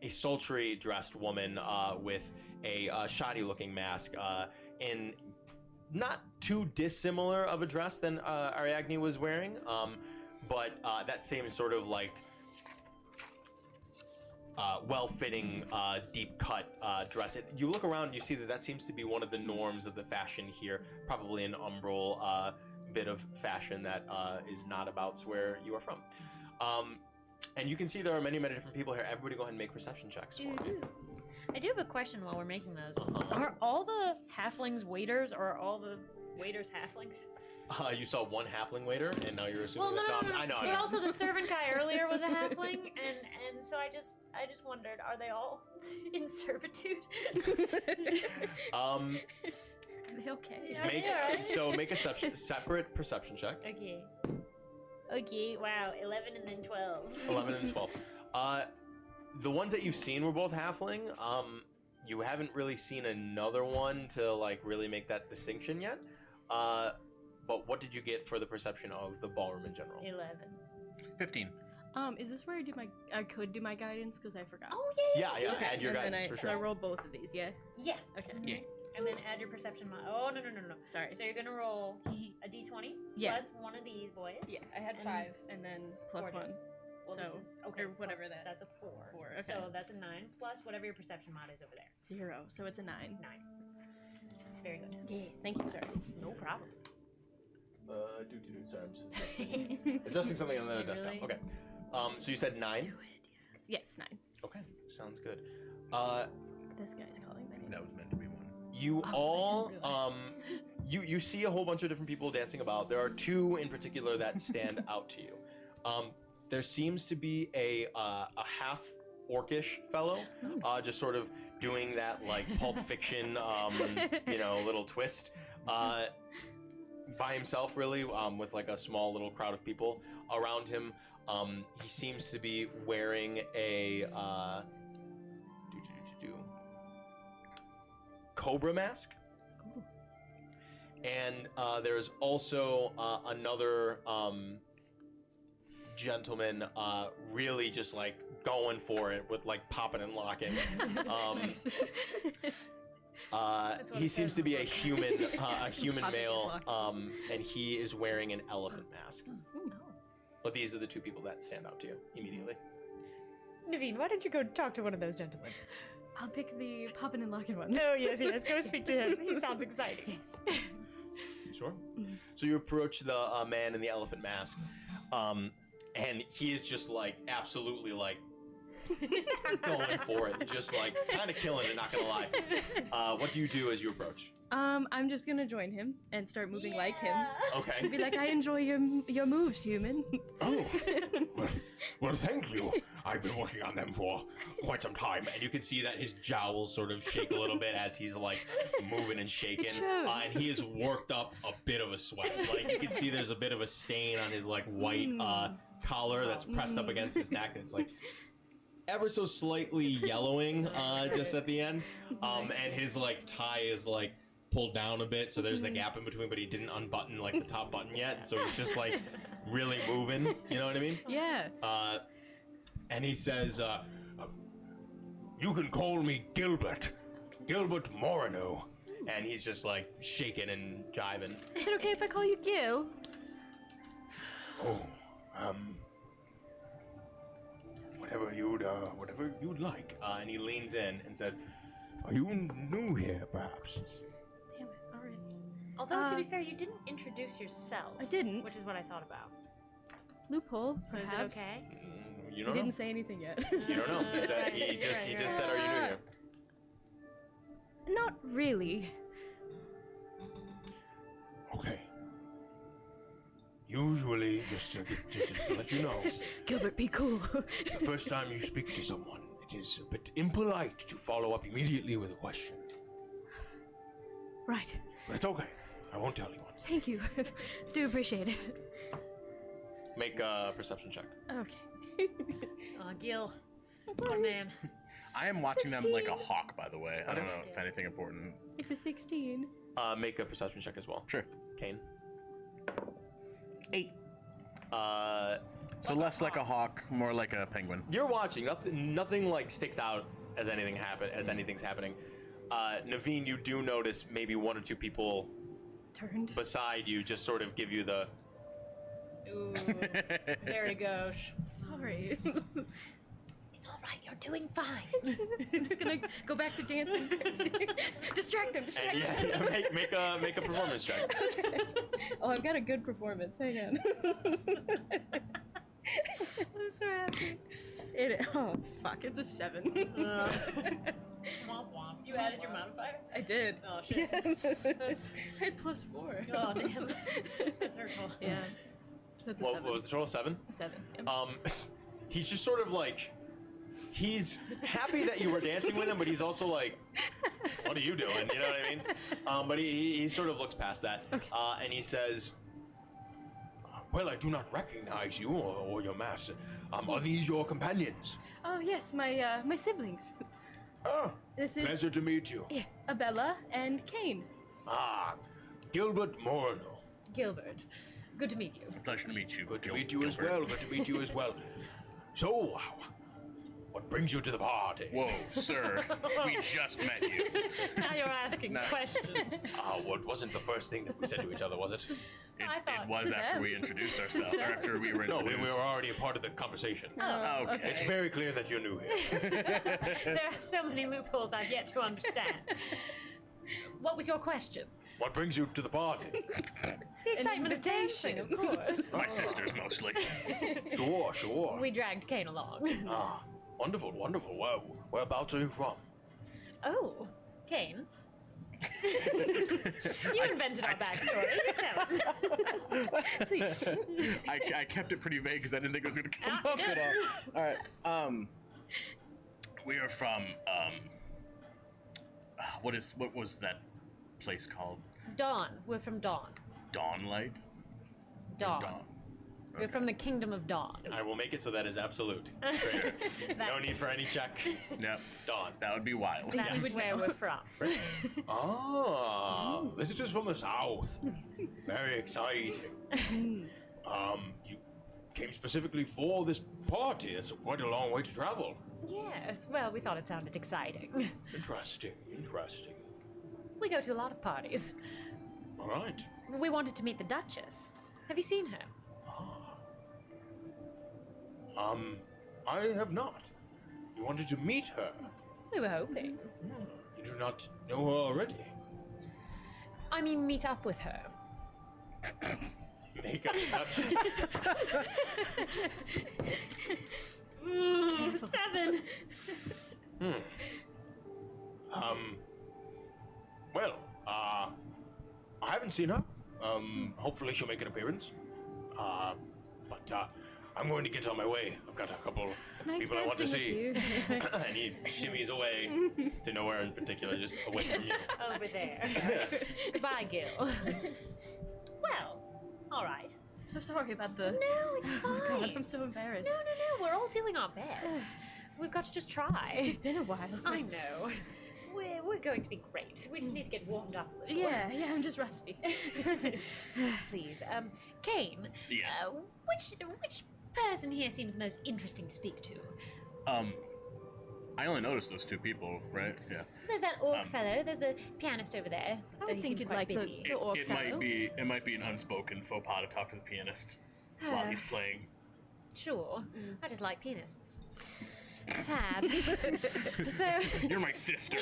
sultry dressed woman with a shoddy-looking mask in not too dissimilar of a dress than Ariadne was wearing, but that same sort of like well-fitting, deep-cut dress. You look around, you see that seems to be one of the norms of the fashion here, probably an umbral bit of fashion that is not about where you are from. And you can see there are many, many different people here. Everybody go ahead and make perception checks for me. I do have a question while we're making those. Uh-huh. Are all the halflings waiters, or are all the waiters halflings? You saw one halfling waiter, and now you're assuming Well, no, that. I know. But also the servant guy earlier was a halfling, and so I just wondered, are they all in servitude? Are they okay? Yeah, they are. Make a separate perception check. Okay. Okay. Wow. 11 and then 12. 11 and 12. The ones that you've seen were both halfling. You haven't really seen another one to like really make that distinction yet. But what did you get for the perception of the ballroom in general? 11. 15. Is this where I could do my guidance because I forgot? Oh Yeah, okay. add your and then guidance for so I sure. roll both of these, yeah? Yeah. Okay. Yeah. And then add your perception. Oh no. Sorry. So you're gonna roll a d20 Yeah. plus one of these boys. Yeah, I had And 5 and then plus gorgeous. 1. Well, this So, is okay. or whatever plus- that- That's a 4. 4, okay. So that's a 9 plus whatever your perception mod is over there. 0, so it's a 9. 9. Very good. Yeah, thank you, sorry. No problem. Sorry, I'm just adjusting something on the You desktop. really? Okay. So you said 9. Do it, yes. Yes, 9. Okay, sounds good. This guy's calling my name. That was meant to be one. You I all, didn't realize. you see a whole bunch of different people dancing about. There are two in particular that stand out to you. There seems to be a half orcish fellow, just sort of doing that like Pulp Fiction, little twist, by himself really, with like a small little crowd of people around him. He seems to be wearing a cobra mask. And there's also another gentleman really just like going for it with like popping and locking. That's what He it seems says to on be the a book. human Popping and male, locking. and he is wearing an elephant mask. But these are the two people that stand out to you immediately. Naveen, why don't you go talk to one of those gentlemen? I'll pick the poppin' and lockin' one. Oh yes. Go speak to him. He sounds exciting. Yes. Sure. So you approach the man in the elephant mask, and he is just like absolutely like going for it, just like kind of killing it. Not gonna lie. What do you do as you approach? I'm just gonna join him and start moving like him. Okay. Be like, I enjoy your moves, human. Oh, well, thank you. I've been working on them for quite some time, and you can see that his jowls sort of shake a little bit as he's like moving and shaking, It shows. and he has worked up a bit of a sweat. Like you can see, there's a bit of a stain on his like white collar that's pressed up against his neck, and it's like ever so slightly yellowing just at the end. And his like tie is like pulled down a bit, so there's the gap in between, but he didn't unbutton like the top button yet, so it's just like really moving, you know what I mean? Yeah. And he says, you can call me Gilbert Moreno, and he's just like shaking and jiving. Is it okay if I call you Gil? Oh, whatever you'd like. And he leans in and says, "Are you new here, perhaps?" Damn it, already. Although, to be fair, you didn't introduce yourself. I didn't. Which is what I thought about. Loophole, So is it perhaps. okay? You He don't didn't know. say anything yet. You don't know. He just said, "Are you new here?" Not really. Okay. Usually, just to let you know, Gilbert, be cool. the first time you speak to someone, it is a bit impolite to follow up immediately with a question. Right. But it's okay. I won't tell anyone. Thank you. Do appreciate it. Make a perception check. Okay. Aw, Gil. Poor man. I am watching them like a 16. hawk, by the way. I don't know if anything important. It's a 16. Make a perception check as well. Sure. Kane. 8. So less like a hawk, more like a penguin. You're watching. Nothing like sticks out as anything's happening. Naveen, you do notice maybe one or two people Turned. beside you just sort of give you the. Ooh. There he goes. Sorry. It's all right. You're doing fine. I'm just gonna go back to dancing. Distract them. Distract And them. yeah, make a performance check. Okay. Oh, I've got a good performance. Hang on. I'm so happy. Oh, fuck. It's a 7. Womp womp. You added your modifier? I did. Oh, shit. Yeah. I had +4. Oh, damn. That's hurtful. Yeah. That's a What 7. was the total? 7? A 7. Yeah. He's just sort of like. He's happy that you were dancing with him, but he's also like, "What are you doing?" You know what I mean? But he sort of looks past that, and he says, "Well, I do not recognize you or your master. Are these your companions?" Oh yes, my siblings. Oh, This is pleasure to meet you. yeah, Abella and Kane. Ah, Gilbert Morno. Gilbert. Good to meet you. Pleasure to meet you. Good to meet you as well. Good to meet you as well. So, what brings you to the party? Whoa, sir. We just met you. Now you're asking questions. What wasn't the first thing that we said to each other, was it? I thought It was after we introduced ourselves, or after we were No, introduced. we were already a part of the conversation. Oh, Okay. It's very clear that you're new here. there are so many loopholes I've yet to understand. What was your question? What brings you to the party? The excitement of dancing, of course. My sisters, mostly. Sure. We dragged Kane along. Ah, wonderful. Well, whereabouts are you from? Oh, Kane. You invented our backstory. You tell him. Please. I kept it pretty vague because I didn't think it was going to come Ah, up at all. All right. We are from, what was that place called? Dawn. We're from Dawn. Dawnlight? Dawn. Dawn. We're from the kingdom of Dawn. I will make it so that is absolute. Great. No That's- need for any check. Yep. Dawn. That would be wild. That's where we're from. Ah, visitors from the south. Very exciting. You came specifically for this party. It's quite a long way to travel. Yes, well, we thought it sounded exciting. Interesting. We go to a lot of parties. All right. We wanted to meet the Duchess. Have you seen her? I have not. You wanted to meet her. We were hoping. You do not know her already. I mean, meet up with her. Make a perception. 7. Well, I haven't seen her. Hopefully she'll make an appearance. But I'm going to get on my way. I've got a couple Nice people I want to dancing see. with you. And he shimmies away to nowhere in particular, just away from you. Over there. Goodbye, Gil. Well, all right. So sorry about the. No, it's Oh fine. my god, I'm so embarrassed. No. We're all doing our best. We've got to just try. It's been a while. I know. We're going to be great. We just need to get warmed up a little. Yeah, I'm just rusty. Please, Kane. Yes. Which person here seems most interesting to speak to? I only noticed those 2 people, right? Yeah. There's that orc fellow. There's the pianist over there. I Though would he think seems you'd quite like busy. the orc It fellow. might be an unspoken faux pas to talk to the pianist while he's playing. Sure. I just like pianists. Sad. So, You're my sister.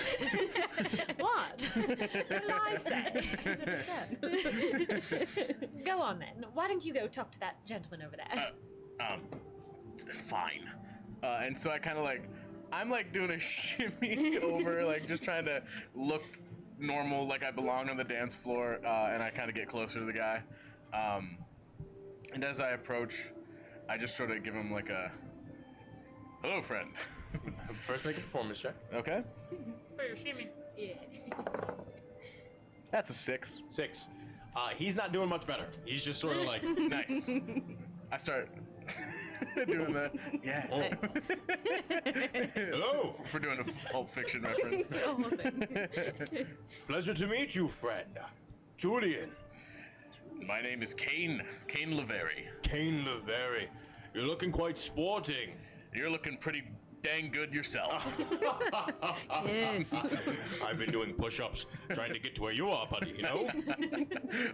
what? What did I say? Go on then. Why don't you go talk to that gentleman over there? Fine. And so I kind of I'm doing a shimmy over, just trying to look normal, like I belong on the dance floor, and I kind of get closer to the guy. And as I approach, I just sort of give him a, hello, friend. First, make a performance check. Okay. For your shimmy. Yeah. That's a 6. 6. He's not doing much better. He's just sort of like, Nice. I start doing that. Yeah. oh. Hello. For doing a Pulp Fiction reference. The whole thing. Pleasure to meet you, friend. Julian. My name is Kane Lavery. Kane Lavery. You're looking quite sporting. You're looking pretty dang good yourself. Yes. I've been doing push-ups, trying to get to where you are, buddy, you know?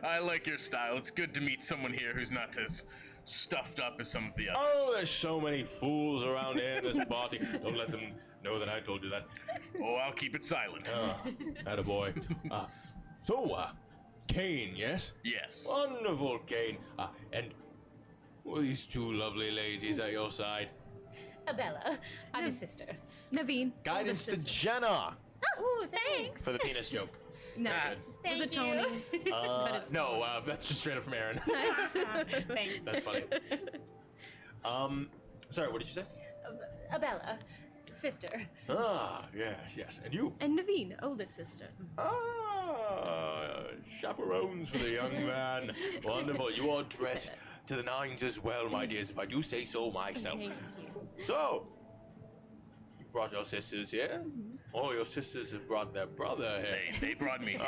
I like your style. It's good to meet someone here who's not as stuffed up as some of the others. Oh, there's so many fools around here in this party. Don't let them know that I told you that. Oh, I'll keep it silent. Attaboy. Kane, yes? Yes. Wonderful, Kane. And these 2 lovely ladies at your side. Abella. I'm his sister. Naveen. Guidance to oldest sister. Jenna Oh, thanks. for the penis joke. Nice. Thank Was it you. Tony? But it's No, that's just straight up from Aaron. Thanks. That's funny. Sorry, what did you say? Abella. Sister. Yes. And you? And Naveen, oldest sister. Chaperones for the young man. Wonderful. You are dressed to the nines as well, my dears, if I do say so myself. Thanks. So, you brought your sisters here? Oh, your sisters have brought their brother here. They brought me here.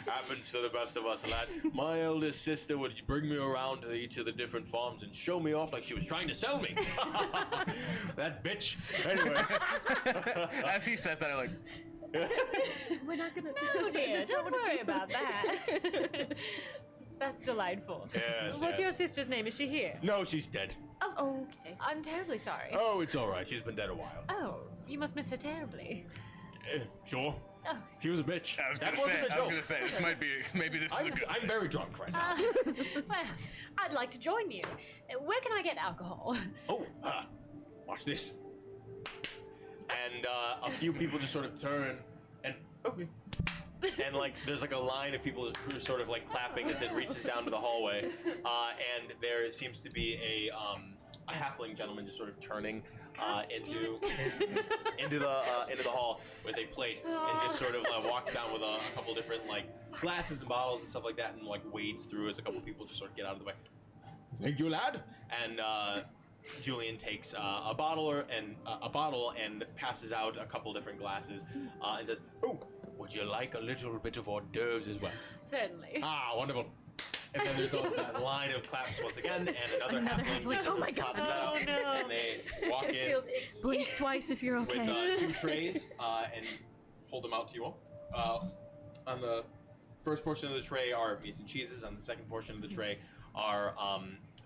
Happens to the best of us, lad. My eldest sister would bring me around to each of the different farms and show me off like she was trying to sell me. That bitch. Anyways. As he says that, I'm like, We're not gonna. Oh dear, don't worry about that. That's delightful. Yes, What's yes. your sister's name? Is she here? No, she's dead. Oh, okay. I'm terribly sorry. Oh, it's all right. She's been dead a while. Oh, you must miss her terribly. Sure. Oh. She was a bitch. I was That gonna wasn't a joke. say this might be maybe this is a good. I'm very drunk right now. Well, I'd like to join you. Where can I get alcohol? Oh, watch this. And a few people just sort of turn and and there's a line of people who are sort of clapping as it reaches down to the hallway, and there seems to be a halfling gentleman just sort of turning into the hall with a plate and just sort of walks down with a couple different glasses and bottles and stuff like that and wades through as a couple people just sort of get out of the way. Thank you, lad. And Julian takes a bottle and passes out a couple different glasses and says, "Oh, would you like a little bit of hors d'oeuvres as well?" Certainly. Wonderful. And then there's that line of claps once again, and another halfling. Oh my God. pops out, Oh, no. And they walk This in feels icky. Blink twice if you're with okay. 2 trays and hold them out to you all. On the first portion of the tray are meats and cheeses. On the second portion of the tray are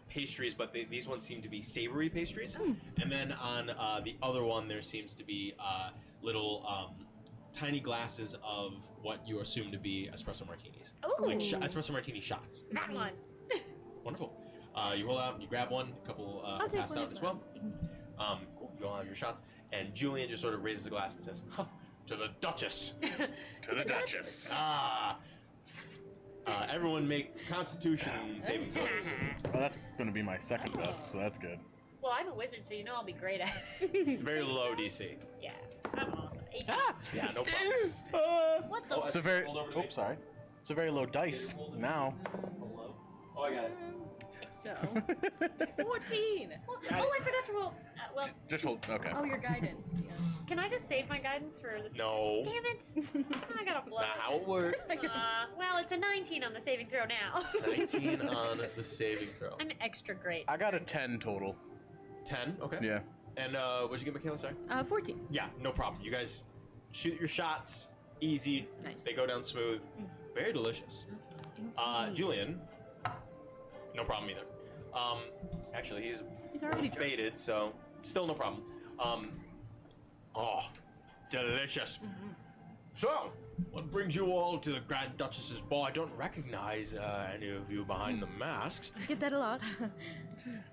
pastries, but these ones seem to be savory pastries. And then on the other one, there seems to be little tiny glasses of what you assume to be espresso martinis. Ooh. Espresso martini shots. That one. Wonderful. You roll out, you grab one, a couple I'll take passed one out as as well. Cool. You all have your shots. And Julian just sort of raises a glass and says, "To the Duchess." To the Duchess. Everyone make Constitution saving throws. Well, that's gonna be my second best, so that's good. Well, I'm a wizard, so you know I'll be great at it. It's very low DC. Yeah, I'm awesome. 18. Yeah, no problem. What the? It's a very. Rolled over to me. Oops, sorry. It's a very low dice now. Oh, I got it. So, 14. Oh, I forgot to roll. Well, Just hold. Okay. oh, your guidance. Yeah. can I just save my guidance for the? No. Damn it! I got a blow. Not how it works. Well, it's a 19 on the saving throw now. 19 on the saving throw. I'm extra great. I got a 10 total. 10, okay. Yeah. And what'd you get, Michaela? Sorry. 14. Yeah, no problem. You guys shoot your shots, easy. Nice. They go down smooth. Very delicious. Julian, no problem either. Actually, he's already drunk. faded, so still no problem. Oh, delicious. So, what brings you all to the Grand Duchess's ball? I don't recognize any of you behind the masks. I get that a lot.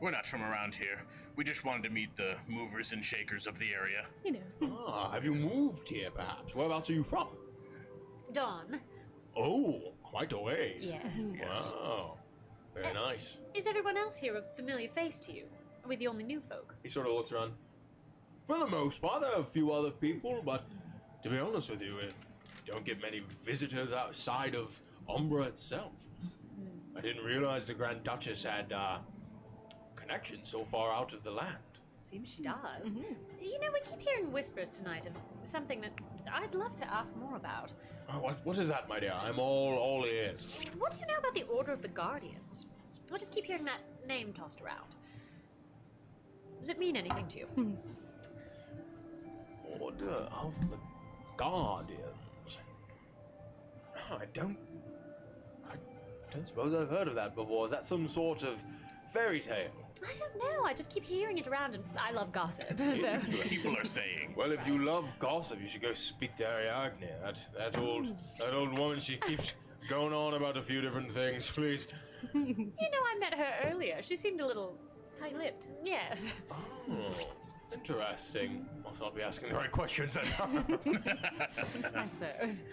We're not from around here. We just wanted to meet the movers and shakers of the area. You know. Ah, have you moved here, perhaps? Whereabouts are you from? Dawn. Oh, quite a ways. Yes. Yes. Wow, very nice. Is everyone else here a familiar face to you? Are we the only new folk? He sort of looks around. For the most part, there are a few other people, but to be honest with you, don't get many visitors outside of Umbra itself. I didn't realize the Grand Duchess had connections so far out of the land. Seems she does. You know, we keep hearing whispers tonight of something that I'd love to ask more about. What is that, my dear? I'm all ears. What do you know about the Order of the Guardians? I just keep hearing that name tossed around. Does it mean anything to you? Order of the Guardians. Oh, I don't suppose I've heard of that before. Is that some sort of fairy tale? I don't know. I just keep hearing it around, and I love gossip. So. People are saying. Well, if you love gossip, you should go speak to Ariadne. That old woman. She keeps going on about a few different things. Please. You know, I met her earlier. She seemed a little tight-lipped. Yes. Oh, interesting. Must not be asking the right questions then. I suppose.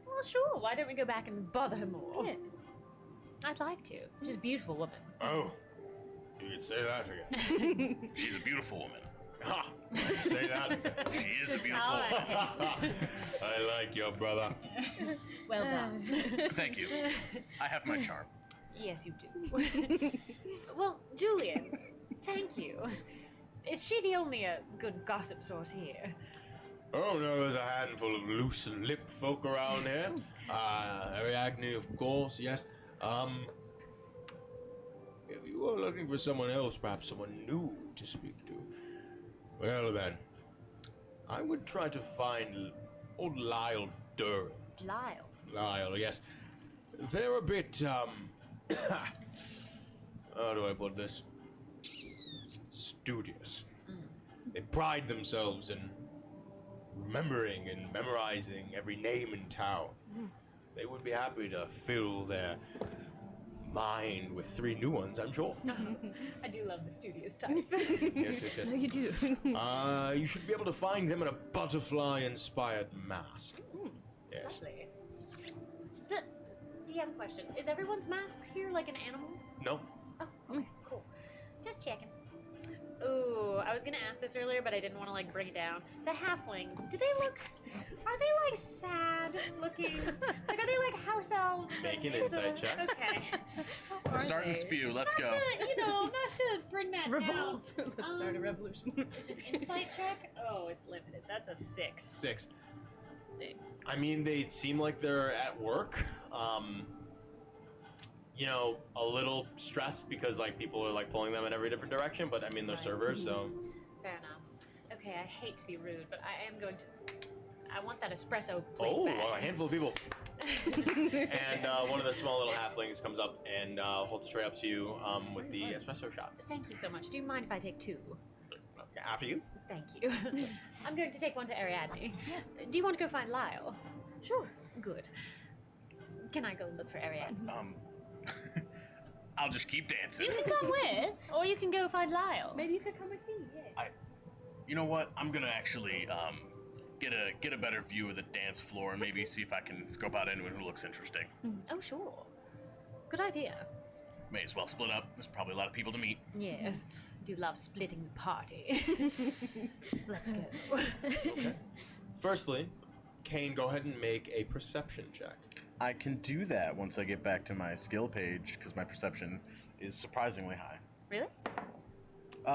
Well, sure. Why don't we go back and bother her more? Yeah. I'd like to. She's a beautiful woman. Oh, you could say that again. She's a beautiful woman. Ha! Say that. She is a beautiful All woman. right. I like your brother. Well done. Thank you. I have my charm. Yes, you do. Well, Julian, thank you. Is she the only good gossip source here? Oh no, there's a handful of loose-lipped folk around here. Ariadne, of course, yes. If you were looking for someone else, perhaps someone new to speak to, well then, I would try to find old Lyle Durham. Lyle. Lyle, yes. They're a bit, how do I put this? Studious. They pride themselves in remembering and memorizing every name in town. They would be happy to fill their mind with 3 new ones, I'm sure. I do love the studious type. Yes. No, you do. You should be able to find them in a butterfly-inspired mask. Yes. Lovely. DM question. Is everyone's masks here like an animal? No. Oh, okay, cool. Just checking. Ooh, I was gonna ask this earlier, but I didn't want to like bring it down. The halflings, are they like sad looking? Like, are they like house elves? Make an insight check. Okay. We're starting to spew. Let's go. Not to bring that Revolt. down. Let's start a revolution. It's an insight check? Oh, it's limited. That's a 6. 6. I mean, they seem like they're at work. A little stressed because like people are like pulling them in every different direction, but I mean they're Right. servers, so Fair enough. Okay, I hate to be rude, but I am going to. I want that espresso plate oh, back. a handful of people. And one of the small little halflings comes up and holds a tray up to you with the espresso shots. Thank you so much. Do you mind if I take 2? Okay, after you. Thank you. I'm going to take one to Ariadne. Do you want to go find Lyle? Sure. Good. Can I go look for Ariadne? I'll just keep dancing. You can come with, or you can go find Lyle. Maybe you could come with me. Yeah. You know what? I'm gonna actually get a better view of the dance floor and maybe see if I can scope out anyone who looks interesting. Oh, sure. Good idea. May as well split up. There's probably a lot of people to meet. Yes. Do love splitting the party. Let's go. Firstly, Kane, go ahead and make a perception check. I can do that once I get back to my skill page because my perception is surprisingly high. Really?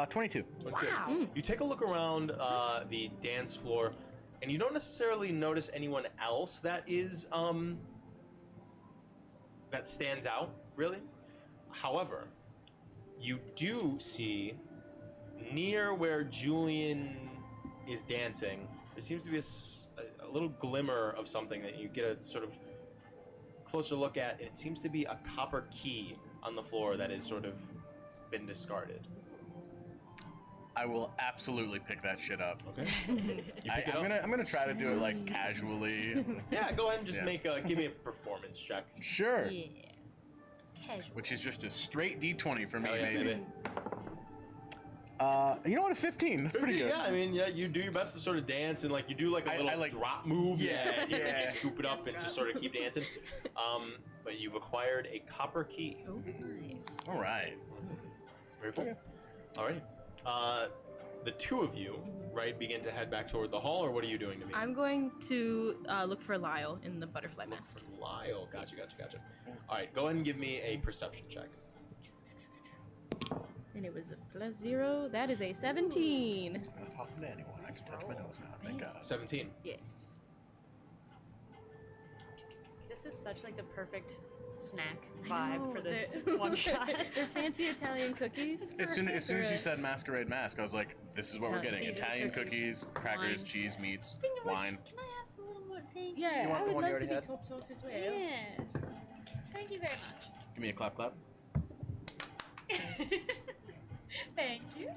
22. Wow. You take a look around the dance floor, and you don't necessarily notice anyone else that is that stands out, really. However, you do see near where Julian is dancing, there seems to be a little glimmer of something that you get a sort of closer look at, and it seems to be a copper key on the floor that has sort of been discarded. I will absolutely pick that shit up. Okay. I'm gonna try to do it like casually. Yeah, go ahead and just Yeah. give me a performance check. Sure. Yeah. Casual. Which is just a straight D20 for me, Hell yeah, baby. baby. You know what? A 15. That's pretty good. Yeah, I mean, yeah, you do your best to sort of dance, and like you do like a I little like- drop move. Yeah, yeah. You scoop it up and just sort of keep dancing. But you've acquired a copper key. Oh, nice. All right. Very cool. Alrighty. The two of you, right, begin to head back toward the hall, or what are you doing to me? I'm going to look for Lyle in the butterfly Look mask. for Lyle. Gotcha. All right, go ahead and give me a perception check. And it was a +0. That is a 17. I'm not talking to anyone. I can touch my nose now. Thank God. 17. Yeah. This is such like the perfect snack I vibe know, for this they're- one shot. They're fancy Italian cookies. As soon as you Perfect. said masquerade mask, I was like, this is what we're getting. These are Italian cookies, cookies, crackers, wine. cheese, meats, Speaking of which, wine. can I have a little more? Thank Yeah, You want I the would one you love to already be had? topped off as well. Yes. Thank you very much. Give me a clap. Thank you.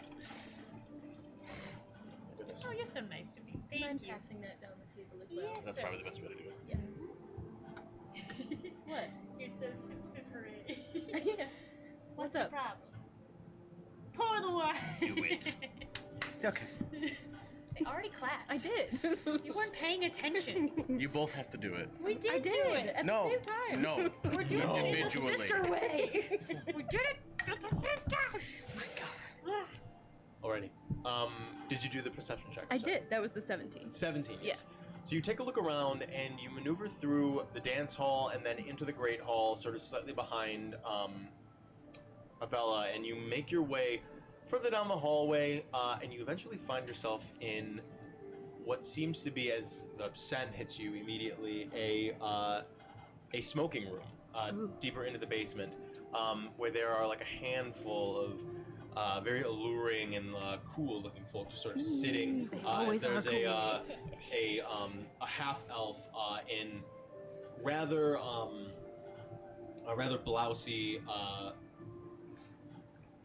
Oh, you're so nice to me. Do you Thank mind you. passing that down the table as well? Yes, That's sir. probably the best way to do it. What? You're so super hooray. Yeah. What's What's your up? problem? Pour the wine. Do it. Okay. They already clapped. I did. You weren't paying attention. You both have to do it. We did, I did do it. at No. the same time. No. We're doing it in the Individually. sister way. We did it at the same time. My God. Alrighty. Did you do the perception check? I Sorry. did. That was the 17. 17, Yeah. yes. So you take a look around and you maneuver through the dance hall and then into the great hall, sort of slightly behind Abella, and you make your way further down the hallway, and you eventually find yourself in what seems to be, as the scent hits you immediately, a smoking room Ooh. deeper into the basement, where there are like a handful of very alluring and cool-looking folk just sort of sitting. They always There's are a half elf in rather a rather blousy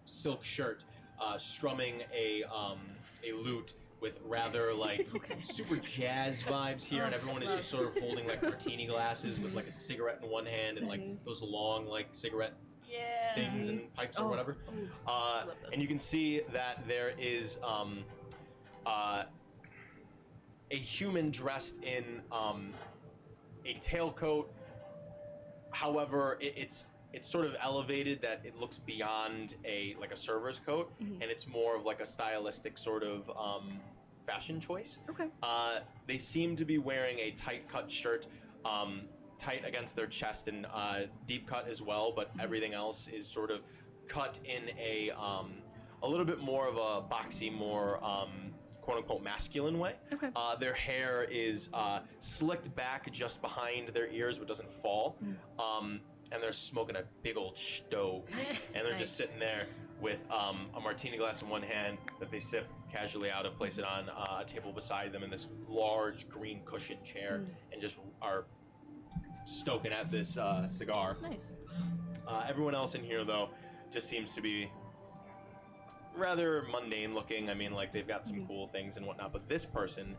silk shirt, strumming a lute with rather like super jazz vibes here, and everyone is just sort of holding like martini glasses with like a cigarette in one hand and like those long like cigarette Yeah. things and pipes or Oh. whatever. love those. And you can see that there is a human dressed in a tailcoat. However, it's sort of elevated that it looks beyond a server's coat, Mhm. and it's more of like a stylistic sort of fashion choice. Okay. They seem to be wearing a tight cut shirt, tight against their chest and deep cut as well, but everything else is sort of cut in a little bit more of a boxy, more quote unquote masculine way. Okay. Their hair is slicked back just behind their ears but doesn't fall. And they're smoking a big old stogie. Nice. And they're just sitting there with a martini glass in one hand that they sip casually out of, place it on a table beside them in this large green cushioned chair, and just are stoking at this cigar. Nice. Everyone else in here, though, just seems to be rather mundane looking. I mean, like, they've got some cool things and whatnot, but this person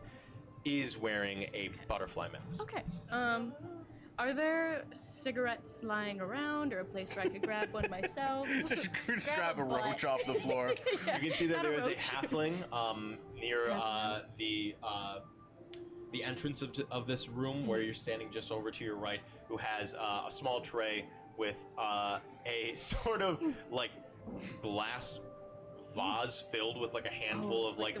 is wearing a butterfly mask. Okay. Are there cigarettes lying around or a place where I could grab one myself? Just grab a a butt. roach off the floor. You can see that Not a there is a roach. halfling near Yes, ma'am. the entrance of this room, where you're standing just over to your right, who has a small tray with a sort of like glass vase filled with like a handful of like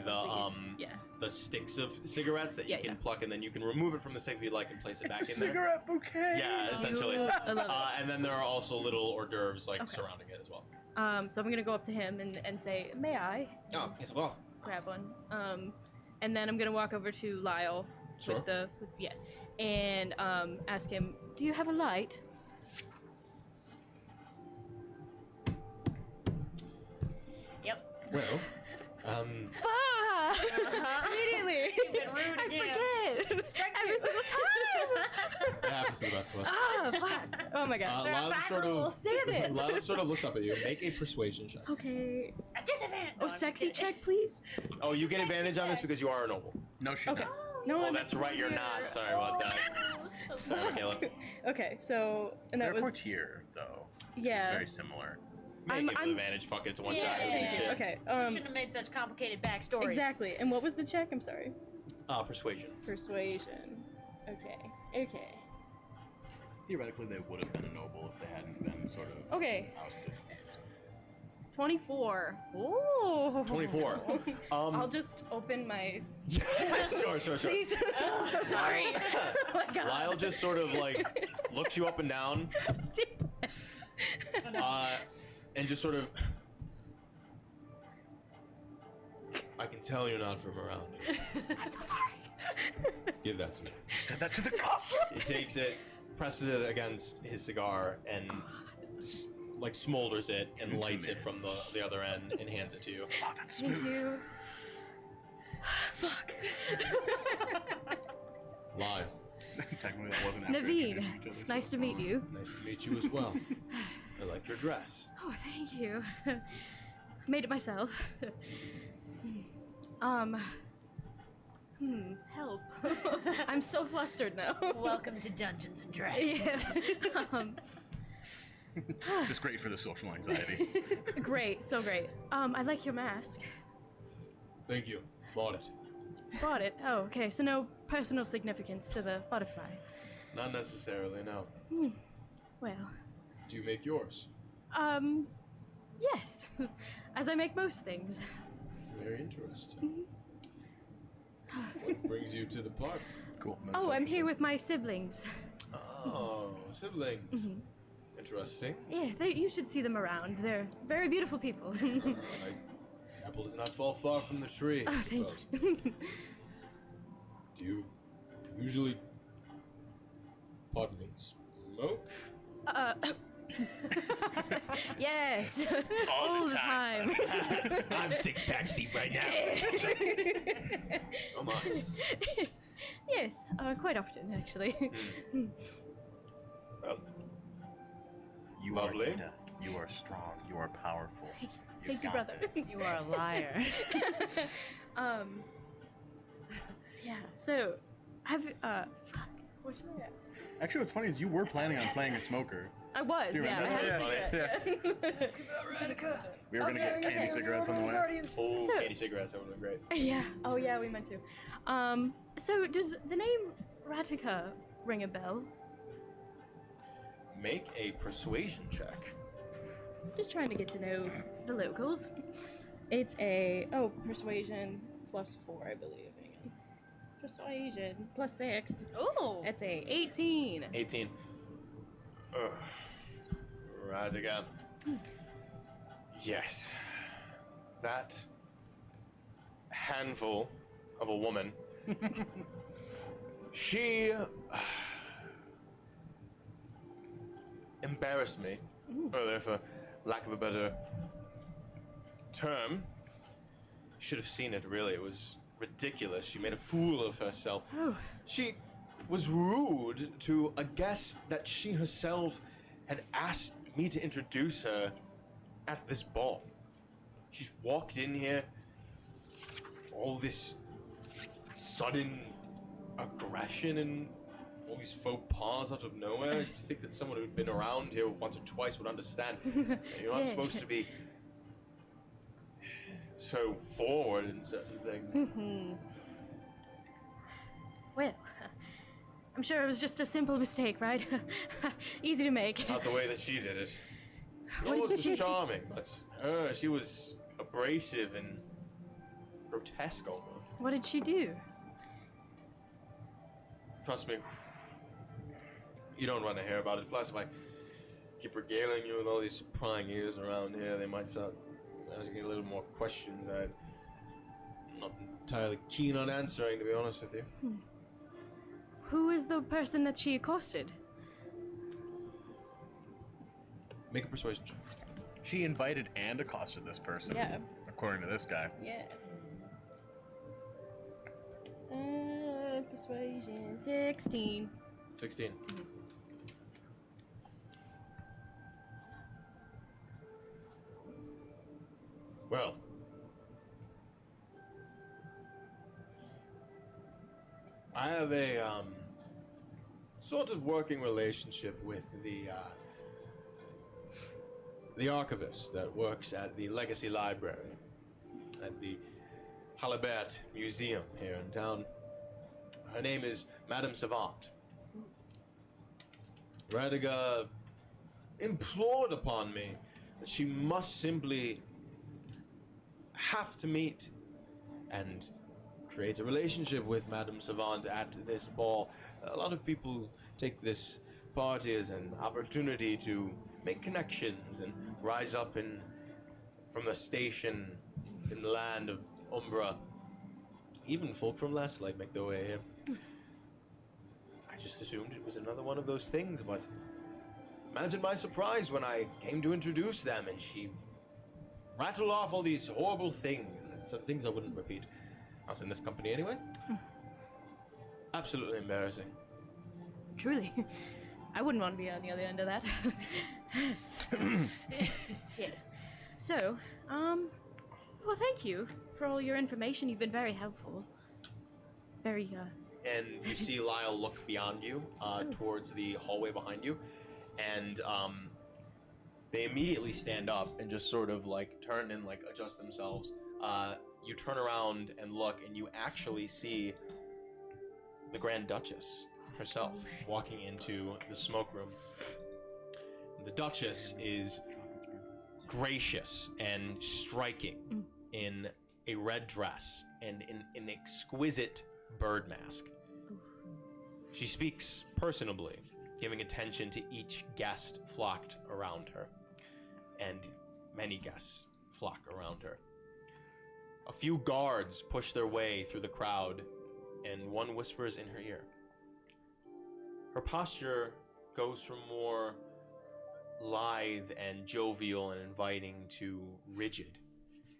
yeah. the sticks of cigarettes that you Yeah, can yeah. pluck, and then you can remove it from the stick if you'd like and place it It's back a in there. cigarette bouquet. Yeah, essentially. I love it. And then there are also little hors d'oeuvres like Okay. surrounding it as well. So I'm gonna go up to him and say, "May I Oh, yes, well. grab one?" And then I'm gonna walk over to Lyle Sure. and ask him, "Do you have a light?" Yep. Well, Ah! Immediately. been rude I again. forget. Every single time. That happens to the rest of us. Ah, fuck. Oh my god. Lila sort of, Damn it. Lila sort of looks up at you. Make a persuasion check. Okay. A disadvantage. Oh, sexy check, please. Oh, you get advantage on this because you are a noble. No, she's Okay. not. No, Oh, I'm that's right, you're not. Sorry about that. Oh, so Sorry, sorry. Michaela. Okay, so and They're that was courtier, though. yeah. It's very similar. Make it I'm- with advantage. Fuck it, it's one Yeah, shot. yeah, Holy yeah. shit. Okay. Shouldn't have made such complicated backstories. Exactly. And what was the check? I'm sorry. Persuasion. Persuasion. Okay. Okay. Theoretically, they would have been a noble if they hadn't been sort of Okay. ousted. 24. Ooh. 24. I'll just open my. Sure. Please. I'm so sorry. Oh my god. Lyle just sort of like looks you up and down, and just sort of. I can tell you're not from around here. I'm so sorry. Give that to me. Said that to the cops. He takes it, presses it against his cigar, and like smolders it and lights it from the other end and hands it to you. Oh, that's smooth. Thank you. Fuck. Lyle, Technically, that wasn't after Naveen, introducing each other, so- nice to meet you. nice to meet you as well. I like your dress. Oh, thank you. Made it myself. Help. I'm so flustered now. Welcome to Dungeons and Dragons. Yeah. This is great for the social anxiety. Great, so great. I like your mask. Thank you. Bought it. Bought it. Oh, okay. So no personal significance to the butterfly. Not necessarily, no. Well, Do you make yours? yes. As I make most things. Very interesting. What brings you to the park? Cool. no Oh, I'm social. here with my siblings. Oh, siblings. Interesting. Yeah, you should see them around. They're very beautiful people. Apple does not fall far from the tree. I Oh, thank suppose. you. Do you usually, pardon me, smoke? Yes. All the time. I'm 6 packs deep right now. Come on. Yes, quite often, actually. Well, You Lovely. are Ada. You are strong. You are powerful. Thank you, got brother. this. You are a liar. Yeah, so, fuck, what should I ask? Actually, what's funny is you were planning on playing a smoker. I was, You yeah, I remember had a that? cigarette. We were gonna get candy cigarettes on the way. Oh, So- candy cigarettes, that would have been great. Yeah, oh yeah, we meant to. So does the name Ratica ring a bell? Make a persuasion check. Just trying to get to know the locals. It's a, persuasion +4, I believe. Hang on. Persuasion +6. Ooh. It's a 18. 18. Radiga. Yes. That handful of a woman. She embarrassed me earlier, for lack of a better term. Should have seen it, really. It was ridiculous. She made a fool of herself. Oh, She was rude to a guest that she herself had asked me to introduce her at this ball. She's walked in here, all this sudden aggression and all these faux pas out of nowhere. You'd think that someone who'd been around here once or twice would understand. You're not Yeah. supposed to be so forward in certain things. well, I'm sure it was just a simple mistake, right? Easy to make. Not the way that she did it. What Yours did was she- charming, but her, she was abrasive and grotesque almost. What did she do? Trust me, you don't want to hear about it. Plus, if I keep regaling you with all these prying ears around here, they might start asking you a little more questions I'm not entirely keen on answering, to be honest with you. Who is the person that she accosted? Make a persuasion check. She invited and accosted this person. Yeah. according to this guy. Yeah. Persuasion 16. 16. Well, I have a sort of working relationship with the archivist that works at the Legacy Library at the Halibert Museum here in town. Her name is Madame Savant. Radiga implored upon me that she must simply have to meet and create a relationship with Madame Savant at this ball. A lot of people take this party as an opportunity to make connections and rise up from the station in the land of Umbra. Even folk from Last Light make their way here. I just assumed it was another one of those things, but imagine my surprise when I came to introduce them and she rattled off all these horrible things, and some things I wouldn't repeat. Not in this company anyway. Absolutely embarrassing. Truly. I wouldn't want to be on the other end of that. Yes. So, well, thank you for all your information. You've been very helpful. Very, And you see Lyle look beyond you, towards the hallway behind you, and they immediately stand up and just sort of like turn and like adjust themselves. You turn around and look, and you actually see the Grand Duchess herself walking into the smoke room. The Duchess is gracious and striking in a red dress and in an exquisite bird mask. She speaks personably, giving attention to each guest flocked around her, and many guests flock around her. A few guards push their way through the crowd, and one whispers in her ear. Her posture goes from more lithe and jovial and inviting to rigid,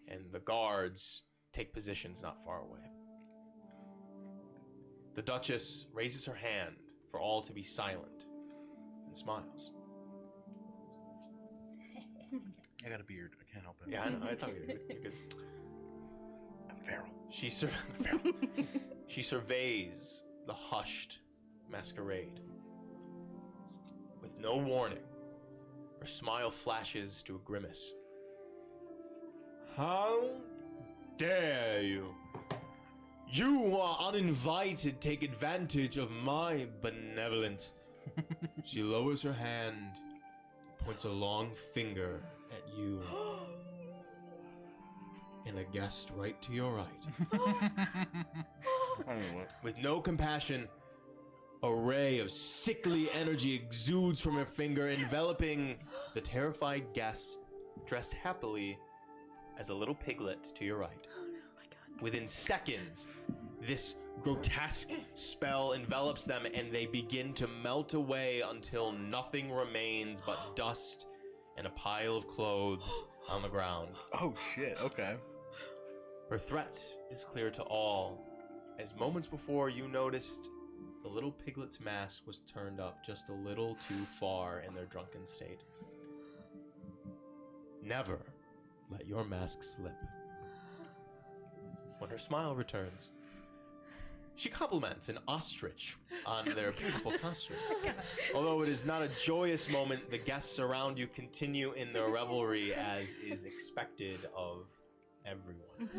and the guards take positions not far away. The Duchess raises her hand for all to be silent and smiles. I got a beard. I can't help it. Yeah, I know. It's all good. You're good. I'm feral. She surveys the hushed masquerade. With no warning, her smile flashes to a grimace. How dare you? You who are uninvited take advantage of my benevolence. She lowers her hand, points a long finger at you. And a guest right to your right. With no compassion, a ray of sickly energy exudes from her finger, enveloping the terrified guest, dressed happily as a little piglet to your right. oh no, my god. Within seconds, this grotesque spell envelops them, and they begin to melt away until nothing remains but dust and a pile of clothes on the ground. Oh shit, okay. Her threat is clear to all, as moments before you noticed the little piglet's mask was turned up just a little too far in their drunken state. Never let your mask slip. When her smile returns, she compliments an ostrich on their beautiful costume. Although it is not a joyous moment, the guests around you continue in their revelry as is expected of everyone.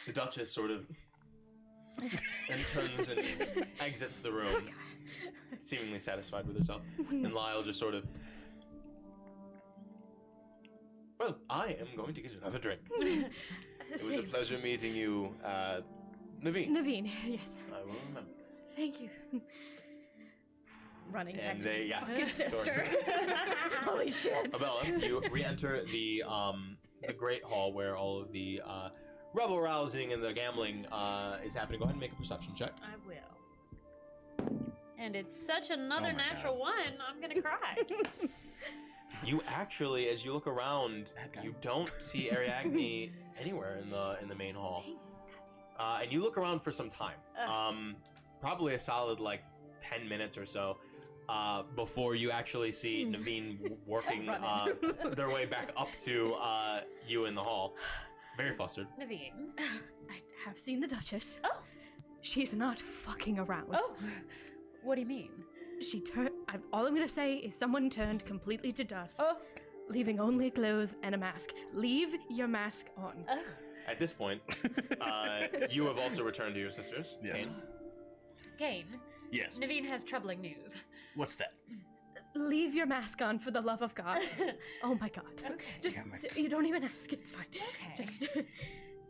The Duchess sort of then turns and exits the room, seemingly satisfied with herself. And Lyle just sort of, well, I am going to get another drink. It was a pleasure meeting you, Naveen. Naveen, yes. I will remember this. Thank you. Running back And to they, my yes. fucking sister. Holy shit. Abella, you re-enter the Great Hall where all of the rebel rousing and the gambling is happening. Go ahead and make a perception check. I will. And it's such another Oh my natural one, I'm gonna cry. You actually, as you look around, you don't see Ariadne anywhere in the main hall. And you look around for some time. Probably a solid like 10 minutes or so. Before you actually see Naveen working their way back up to you in the hall. Very flustered. Naveen. I have seen the Duchess. Oh. She's not fucking around. Oh. What do you mean? She turned. All I'm gonna say is someone turned completely to dust, Oh. leaving only clothes and a mask. Leave your mask on. Oh. At this point, you have also returned to your sisters. Yes. Kane. Kane, Yes. Naveen has troubling news. What's that? Leave your mask on for the love of God. Oh my God. Okay. Just Damn it. you don't even ask. It's fine. Okay. Just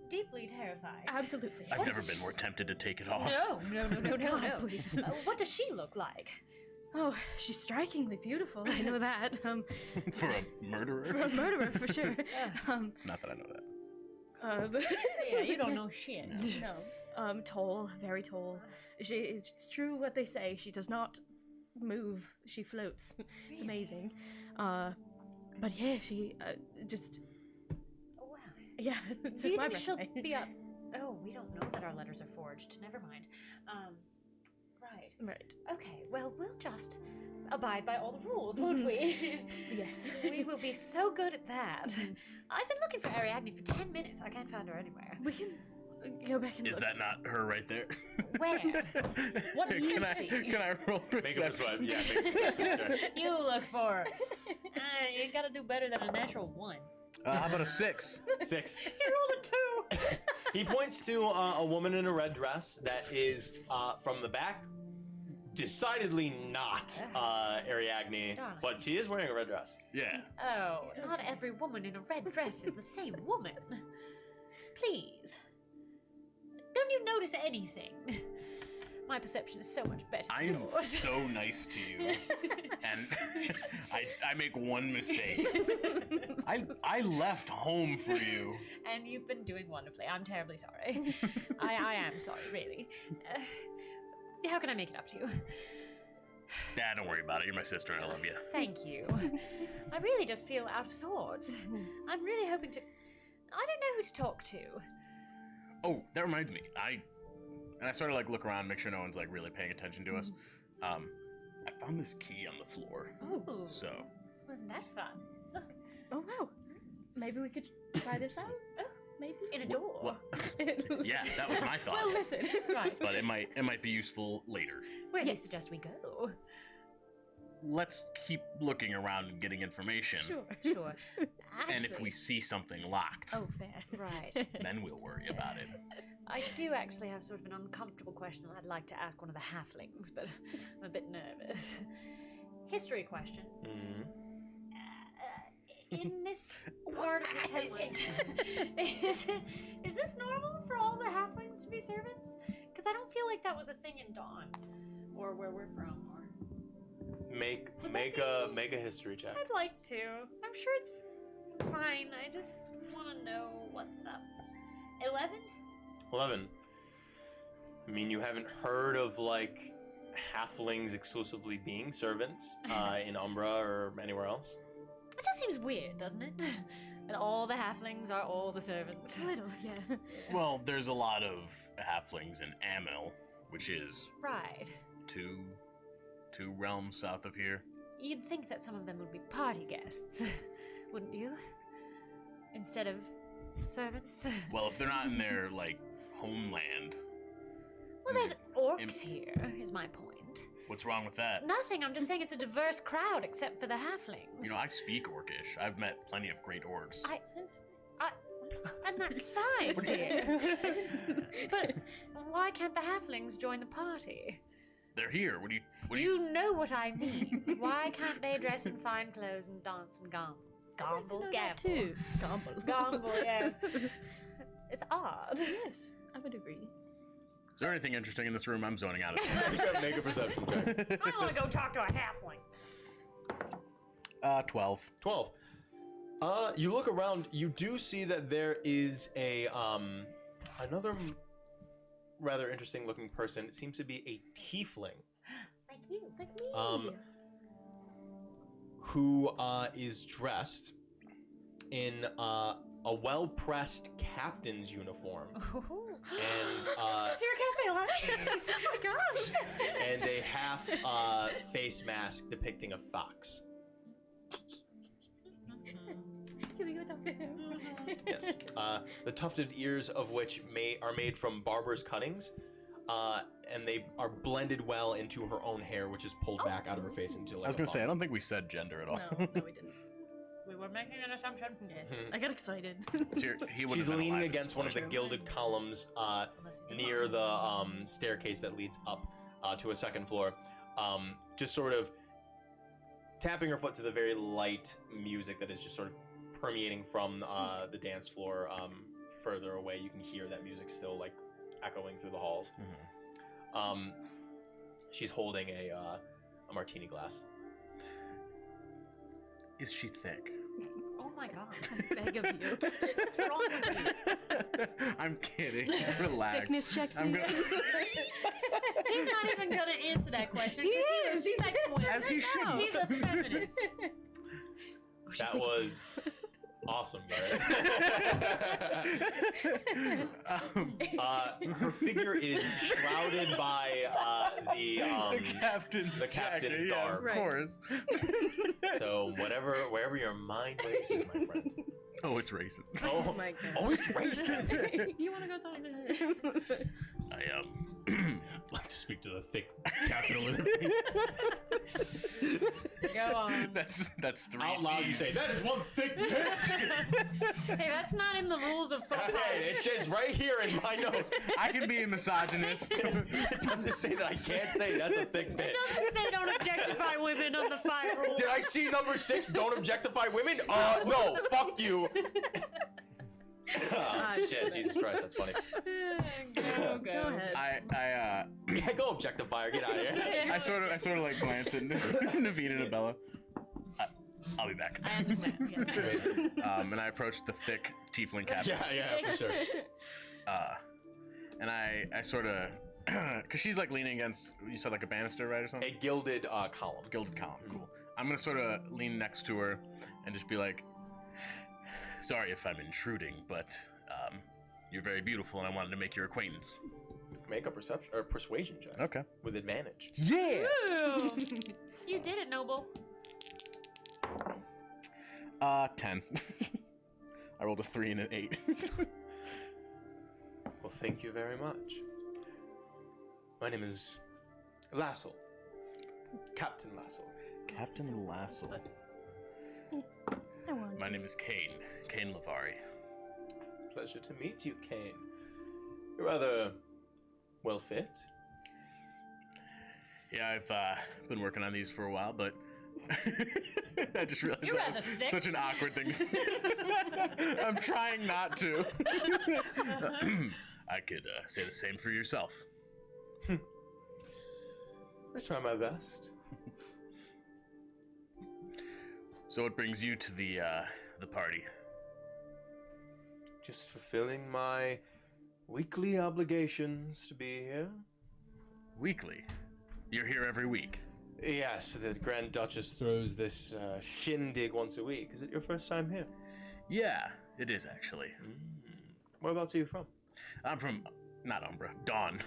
Deeply terrified. absolutely. I've never been more tempted to take it off. No, God, please. What does she look like? Oh, she's strikingly beautiful. I know that. For a murderer? For a murderer, for sure. Not that I know that. Yeah, you don't know shit. No. Tall, very tall. It's true what they say. She does not move. She floats. It's amazing. But yeah, she just Oh, wow. yeah. Do you my think she'll breath away. be up? Oh, we don't know that our letters are forged. Never mind. Right. Right. Okay, well, we'll just abide by all the rules, won't we? Yes. We will be so good at that. I've been looking for Ariadne for 10 minutes. I can't find her anywhere. We can go back and Is look. that not her right there? Where? What do you can I see? can I roll Make a perception? persuasion. Yeah, make a persuasion check. You look for her. You gotta do better than a natural 1. How about a 6? 6. You rolled a 2! He points to a woman in a red dress that is from the back. Decidedly not Ariadne, Darling. but she is wearing a red dress. Yeah. Oh, not every woman in a red dress is the same woman. Please. Don't you notice anything? My perception is so much better I than am yours. so nice to you, and I make one mistake. I left home for you. And you've been doing wonderfully. I'm terribly sorry. I am sorry, really. How can I make it up to you? Nah, don't worry about it. You're my sister, and I love you. Thank you. I really just feel out of sorts. I'm really hoping to... I don't know who to talk to. Oh, that reminds me. I sort of like look around, make sure no one's like really paying attention to us. I found this key on the floor. Oh, So wasn't that fun? Look, Oh wow. Maybe we could try this out. Maybe. in a door. what? Yeah, that was my thought. Well, listen. Right. But it might be useful later. Where do you Yes. suggest we go? Let's keep looking around and getting information. Sure. Sure. And if we see something locked, Oh, fair. Right. then we'll worry about it. I do actually have sort of an uncomfortable question I'd like to ask one of the halflings, but I'm a bit nervous. History question. Mm-hmm. In this part of the Tenlands, is this normal for all the halflings to be servants? Because I don't feel like that was a thing in Dawn, or where we're from, or... Make a history check. I'd like to. I'm sure it's fine. I just want to know what's up. 11? 11. I mean, you haven't heard of like halflings exclusively being servants in Umbra or anywhere else. It just seems weird, doesn't it? That all the halflings are all the servants. A little, yeah. Well, there's a lot of halflings in Amil, which is Right. two realms south of here. You'd think that some of them would be party guests, wouldn't you? Instead of servants. Well, if they're not in their like homeland, Well, there's orcs here, is my point. what's wrong with that? Nothing, I'm just saying it's a diverse crowd except for the halflings. You know, I speak Orcish. I've met plenty of great orcs. And that's fine, dear. But why can't the halflings join the party? They're here. What do you? You know what I mean. Why can't they dress in fine clothes and dance and gamble? Gamble, gamble. Too. Gamble. Gamble, yeah. It's odd. Yes, I would agree. Is there anything interesting in this room? I'm zoning out of it. Make a perception check. I want to go talk to a halfling. 12. 12. You look around. You do see that there is a another rather interesting looking person. It seems to be a tiefling. Thank you, like me. Who is dressed in a well-pressed captain's uniform and Is your Castellan? Oh my gosh! and a half face mask depicting a fox. Can we go talk to him? Yes. The tufted ears of which are made from barber's cuttings, and they are blended well into her own hair, which is pulled back out of her face into like I was a gonna say, I bun. don't think we said gender at all. No, we didn't. We were making an assumption. Yes, I got excited. He would've She's been leaning alive at against this one of the point. gilded columns near the staircase that leads up to a second floor, just sort of tapping her foot to the very light music that is just sort of permeating from the dance floor further away. You can hear that music still like echoing through the halls. She's holding a martini glass. Is she thick? Oh my god. I beg of you. What's wrong with you? I'm kidding. Relax. Thickness check, I'm please. He's not even gonna answer that question because he respects women. As he should. He's a feminist. That was awesome, Garrett. Her figure is shrouded by the captain's captain's jacket, yeah, garb. of Right. course. So wherever your mind races, my friend. Oh, it's racing. Oh my God. Oh, it's racing. You wanna go talk to him? I Like to speak to the thick captain over there. Go on. That's three Out loud, you C's. say that is one thick bitch. Hey, that's not in the rules of football. Hey, it says right here in my notes. I can be a misogynist. It doesn't say that I can't say that's a thick bitch. It doesn't say don't objectify women on the 5 rule. Did I see number 6? Don't objectify women? No, fuck you. Oh, shit, Jesus Christ, that's funny. Go ahead. Yeah, go objectify her, get out of here. I sort of like glance at Naveen and Bella. I'll be back. I understand. Yeah. And I approach the thick tiefling captain. Yeah, for sure. And I sort of, cause she's like leaning against, you said like a banister, right, or something? A gilded column. Gilded column, cool. I'm gonna sort of lean next to her and just be like, sorry if I'm intruding, but you're very beautiful and I wanted to make your acquaintance. Make a perception or persuasion check Okay. with advantage. Yeah! Ooh. You did it, Noble. 10. I rolled a 3 and an 8. Well, thank you very much. My name is Lassel. Captain Lassel. Captain Lassel. I want My name is Kane. Kane Lavari. Pleasure to meet you, Kane. You're rather well fit. Yeah, I've been working on these for a while, but I just realized You're that rather was thick. such an awkward thing. I'm trying not to. I could say the same for yourself. I try my best. So what brings you to the party? Just fulfilling my weekly obligations to be here. Weekly. You're here every week. Yes, the Grand Duchess throws this shindig once a week. Is it your first time here? Yeah, it is actually. Whereabouts are you from? I'm from, not Umbra, Dawn.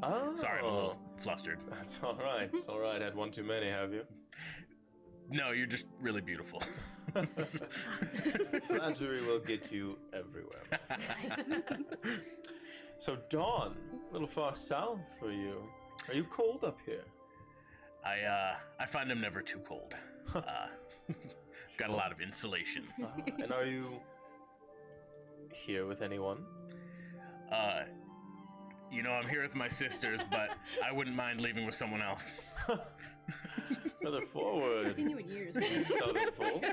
Oh. Sorry, I'm a little flustered. That's all right. It's all right. Had one too many, have you? No, you're just really beautiful. Flattery will get you everywhere. So, Dawn, a little far south for you. Are you cold up here? I find I'm never too cold. Got a lot of insulation. And are you here with anyone? You know, I'm here with my sisters, but I wouldn't mind leaving with someone else. Rather forward. I've seen you in years. Southern folk.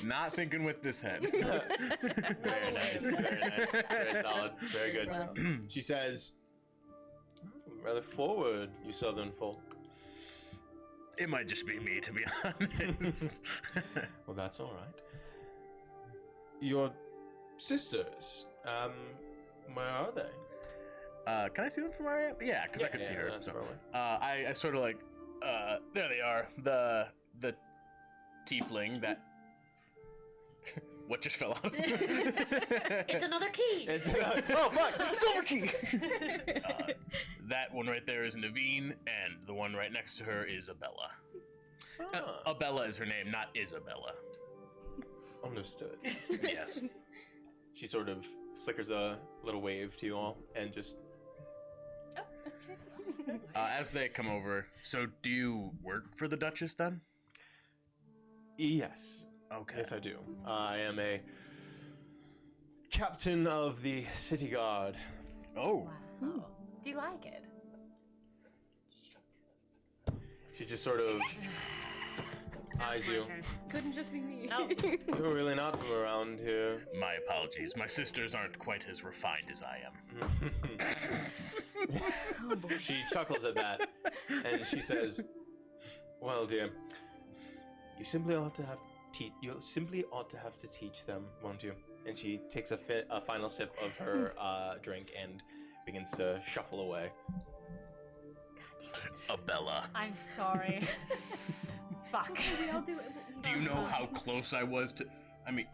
Not thinking with this head. Very nice. Very nice. Very solid. Very good. Wow. She says, rather forward, you southern folk. It might just be me, to be honest. Well, that's all right. Your sisters, where are they? Can I see them from where I am? Yeah, because I could see her. So, I sort of like, there they are. The tiefling that. What just fell out? It's another key. Oh fuck! Silver key. That one right there is Naveen, and the one right next to her is Abella. Abella is her name, not Isabella. Understood. Yes. She sort of flickers a little wave to you all, and just. Oh, okay. As they come over, so do you work for the Duchess then? Yes. Okay. Yes, I do. I am a captain of the city guard. Oh. Wow. Do you like it? She just sort of eyes you. Couldn't just be me. No. You're really not from around here. My apologies. My sisters aren't quite as refined as I am. Oh boy. She chuckles at that, and she says, "Well, dear, you simply ought to have to teach them, won't you?" And she takes a final sip of her drink and begins to shuffle away. Abella. I'm sorry. Fuck. We all do it. Do you know how close I was to? I mean,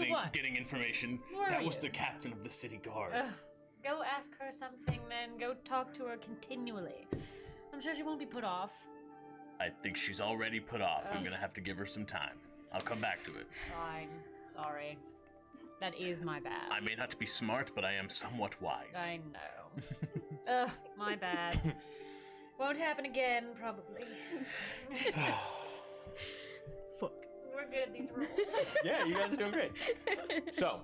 what? getting information. Who are That was you? the captain of the city guard. Go ask her something, then go talk to her continually. I'm sure she won't be put off. I think she's already put off. I'm gonna have to give her some time. I'll come back to it. Fine. Sorry. That is my bad. I may not be smart, but I am somewhat wise. I know. Ugh, my bad. Won't happen again, probably. Fuck. We're good at these rules. Yeah, you guys are doing great. So,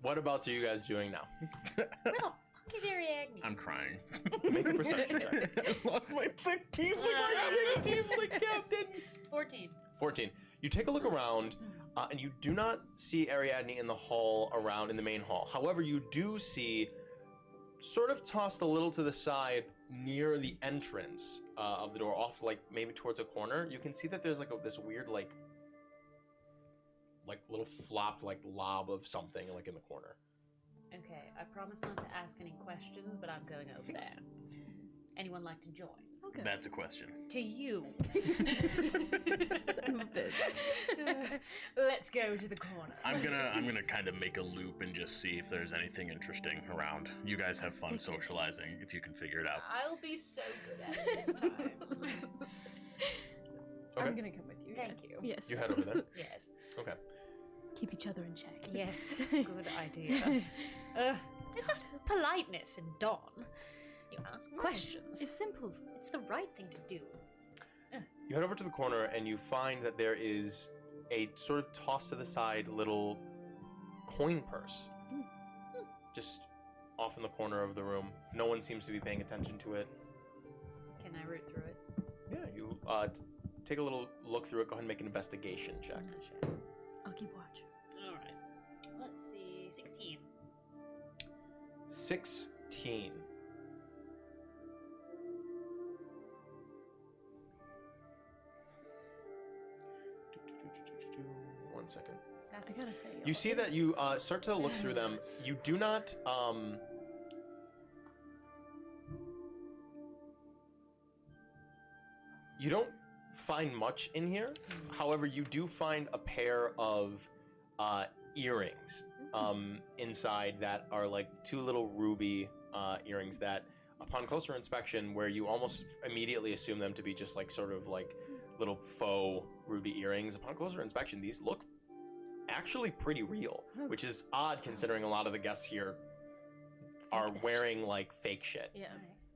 what about are you guys doing now? Where the fuck is Ariadne? I'm crying. Make a perception check. I lost my thick teeth tiefling captain. 14. 14. You take a look around, and you do not see Ariadne in the hall around in the main hall. However, you do see, sort of tossed a little to the side near the entrance of the door, off like maybe towards a corner. You can see that there's like this weird like little flopped like lob of something like in the corner. Okay, I promise not to ask any questions, but I'm going over there. Anyone like to join? Okay. That's a question. To you. Son of a bitch. Let's go to the corner. I'm gonna kind of make a loop and just see if there's anything interesting around. You guys have fun socializing if you can figure it out. I'll be so good at it this time. Okay. I'm gonna come with you. Thank you. Yes. You head over there. Yes. Okay. Keep each other in check. Yes. Good idea. It's just politeness and Dawn. You ask questions. It's simple. It's the right thing to do. You head over to the corner and you find that there is a sort of tossed to the side little coin purse. Just off in the corner of the room. No one seems to be paying attention to it. Can I root through it? Yeah, you take a little look through it. Go ahead and make an investigation check. I'm not sure. I'll keep watch. All right. Let's see. 16. 16. One second. That's I gotta say, You see that you start to look through them. You do not. You don't find much in here. However, you do find a pair of earrings inside that are like two little ruby earrings that, upon closer inspection, where you almost immediately assume them to be just like sort of like little faux ruby earrings. Upon closer inspection, these look actually pretty real, which is odd considering a lot of the guests here are wearing like fake shit. Yeah.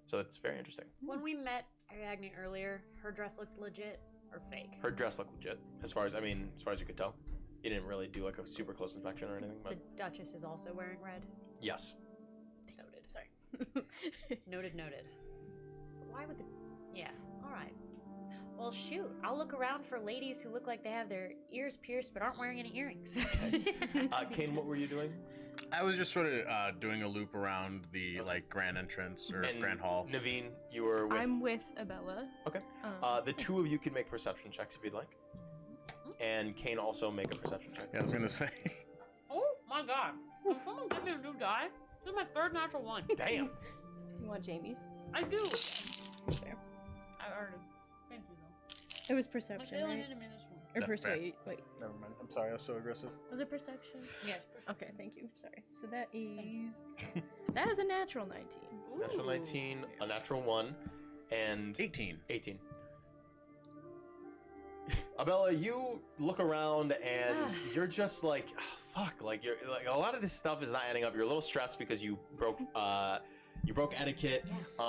So it's very interesting. When we met Ariadne earlier, her dress looked legit or fake? Her dress looked legit, as far as you could tell. You didn't really do like a super close inspection or anything, but The Duchess is also wearing red. yes. Noted. Sorry. Noted. But why would the... Yeah, alright. Well, shoot. I'll look around for ladies who look like they have their ears pierced but aren't wearing any earrings. Kane, what were you doing? I was just sort of doing a loop around the like grand entrance or And grand hall. Naveen, you were with... I'm with Abella. Okay. The two of you can make perception checks if you'd like. And Kane also make a perception check. Yeah, I was gonna say. Oh my god. Can someone give me a new die? This is my third natural one. Damn. You want Jamie's? I do. Fair. I already. Thank you, though. It was My perception, failing right? enemy this one. Or That's fair. persuade. Wait, Never mind. I'm sorry. I was so aggressive. was it perception? Yes. Okay, thank you. Sorry. So that is that is a natural 19. Natural 19, a natural 1, and 18. 18. Abella, you look around and you're just like, oh, fuck, like you're like a lot of this stuff is not adding up. You're a little stressed because you broke etiquette. Yes.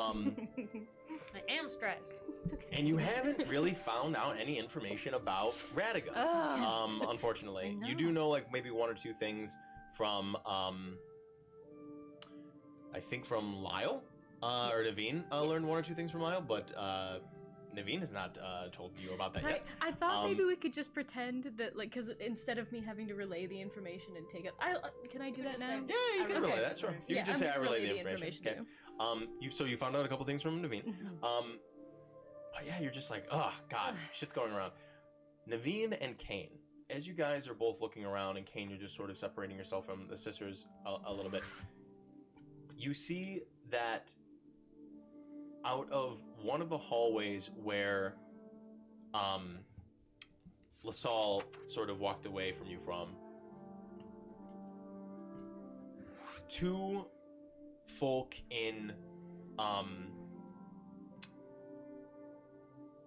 I am stressed. It's okay. And you haven't really found out any information about Radiga. Unfortunately. I You know. do know like maybe one or two things from I think from Lyle or Yes. Naveen Yes. learned one or two things from Lyle, but Naveen has not told you about that Right. yet. I thought maybe Um, we could just pretend that, like, because instead of me having to relay the information and take it, can I do You that could now? just Yeah, you I can relay relay the that, sure. You information. can just I'm say I gonna relay relay the information. Okay. to So you found out a couple things from Naveen. Mhm. But yeah, you're just like, oh god, shit's going around. Naveen and Kane, as you guys are both looking around, and Kane, you're just sort of separating yourself from the sisters a little bit. You see that out of one of the hallways where LaSalle sort of walked away from you from, two folk in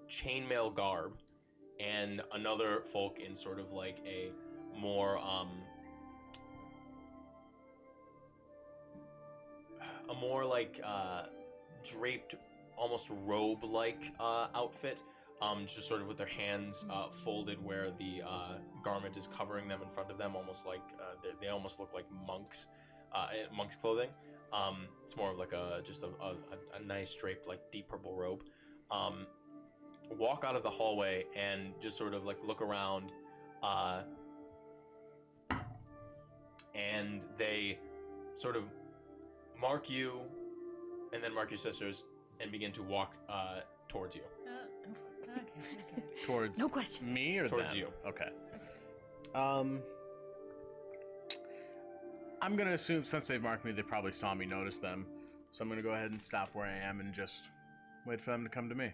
chainmail garb and another folk in sort of like a more like draped, almost robe-like outfit, just sort of with their hands folded where the garment is covering them in front of them, almost like they almost look like monks, monks clothing. It's more of like a nice draped, like deep purple robe. Walk out of the hallway and just sort of like look around, and they sort of mark you and then mark your sisters and begin to walk towards you. Okay. Towards No questions. me or Towards them? you. Okay. I'm gonna assume since they've marked me, they probably saw me notice them. So I'm gonna go ahead and stop where I am and just wait for them to come to me.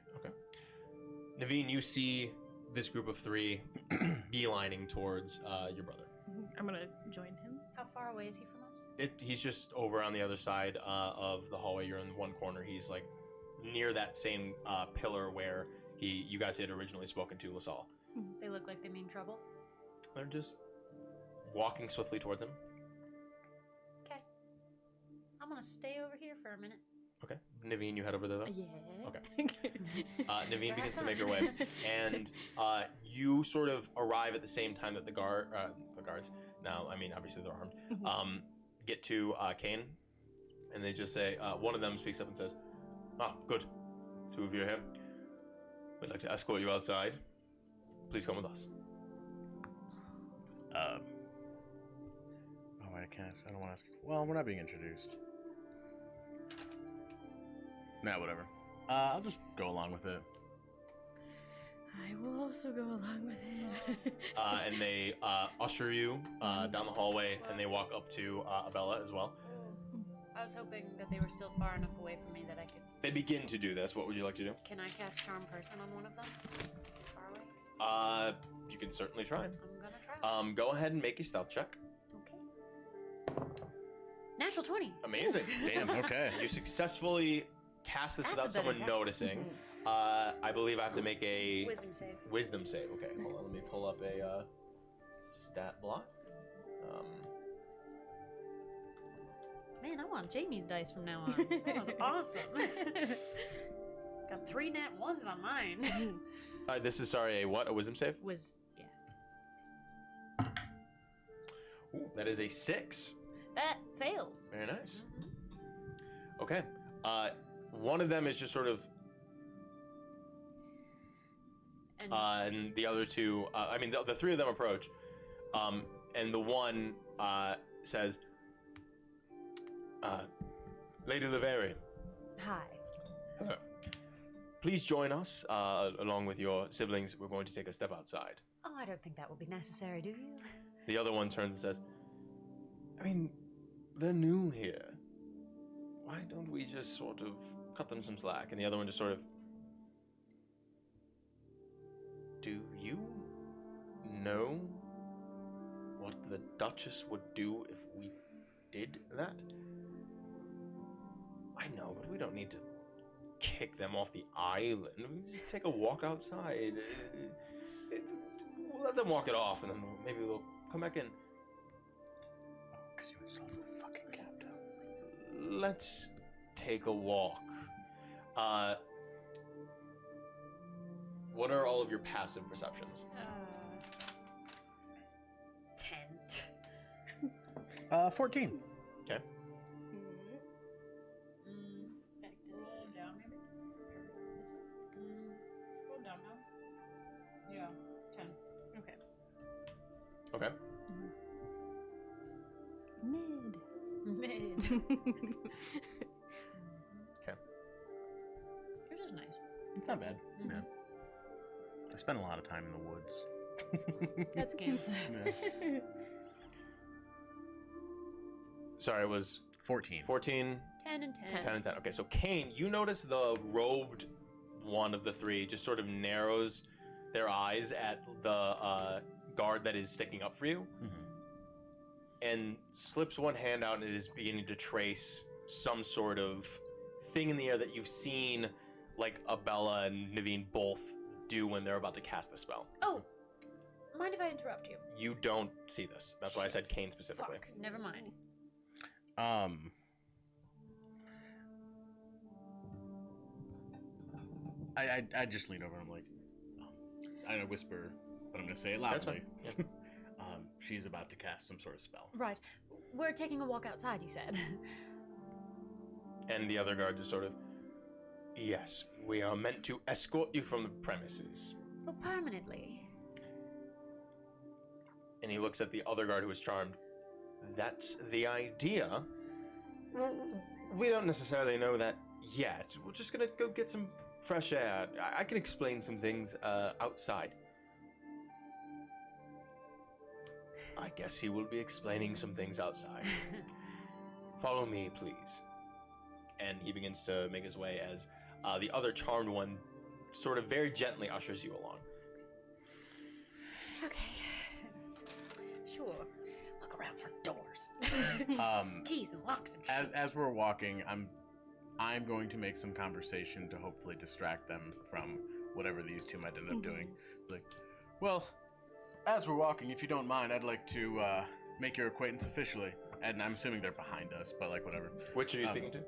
Naveen, you see this group of three beelining towards your brother. I'm gonna join him. How far away is he from us? He's just over on the other side of the hallway. You're in one corner. He's like near that same pillar where you guys had originally spoken to LaSalle. They look like they mean trouble. They're just walking swiftly towards him. Okay. I'm gonna stay over here for a minute. Okay. Naveen, you head over there though? Yeah. Okay. Naveen begins to make her way, and you sort of arrive at the same time that the guards. Now, I mean, obviously they're armed. Get to Kane, and they just say, one of them speaks up and says, "Ah, good. Two of you are here. We'd like to escort you outside. Please come with us." Oh, wait, I can't. I don't want to ask. Well, we're not being introduced. Nah, whatever. I'll just go along with it. I will also go along with it. And they usher you down the hallway, and they walk up to Abella as well. I was hoping that they were still far enough away from me that I could. They begin to do this. What would you like to do? Can I cast Charm Person on one of them? Far away? You can certainly try. I'm gonna try. Go ahead and make a stealth check. Okay. Natural 20. Amazing. Damn. Okay. You successfully cast this That's without a someone better dex. noticing. I believe I have to make a Wisdom save. wisdom save. Okay, hold on. Let me pull up a stat block. Man, I want Jamie's dice from now on. That was awesome. Got 3 nat 1s on mine. This is a what? A wisdom save? Yeah. Ooh, that is a 6. That fails. Very nice. Okay. One of them is just sort of, and the other two. I mean, the three of them approach, and the one says, "Lady Laveri, Hi. hello. Please join us along with your siblings. We're going to take a step outside." Oh, I don't think that will be necessary, do you? The other one turns and says, "I mean, they're new here. why don't we just sort of cut them some slack? And the other one just sort of, do you know what the Duchess would do if we did that? I know, but we don't need to kick them off the island. We can just take a walk outside. We'll let them walk it off, and then maybe we'll come back in. Oh, because you insulted the fucking captain. Let's take a walk. What are all of your passive perceptions? 10. 14. Okay. Back to Roll down, maybe? Roll down now. Yeah, 10. Okay. Okay. Mid. Okay. Yours is nice. It's not bad. Mhm. Yeah. I spent a lot of time in the woods. That's games. Yeah. Sorry, it was 14. 14, 10 and 10. 10 and 10. Okay, so Kane, you notice the robed one of the three just sort of narrows their eyes at the guard that is sticking up for you and slips one hand out and it is beginning to trace some sort of thing in the air that you've seen like Abella and Naveen both do when they're about to cast the spell. Oh, mind if I interrupt you? You don't see this. That's why I said Kane specifically. Fuck, never mind. I just lean over and I'm like, I don't whisper, but I'm gonna say it That's loudly. fine. Yeah. She's about to cast some sort of spell. Right. We're taking a walk outside, you said. And the other guard just sort of, yes, we are meant to escort you from the premises. Oh, permanently. And he looks at the other guard who is charmed. That's the idea. We don't necessarily know that yet. We're just gonna go get some fresh air. I can explain some things outside. I guess he will be explaining some things outside. Follow me, please. And he begins to make his way as the other charmed one sort of very gently ushers you along. Okay. Sure. Look around for doors. Keys and locks and shit. As we're walking, I'm going to make some conversation to hopefully distract them from whatever these two might end up doing. Like, well, as we're walking, if you don't mind, I'd like to make your acquaintance officially. And I'm assuming they're behind us, but like whatever. Which are you speaking to?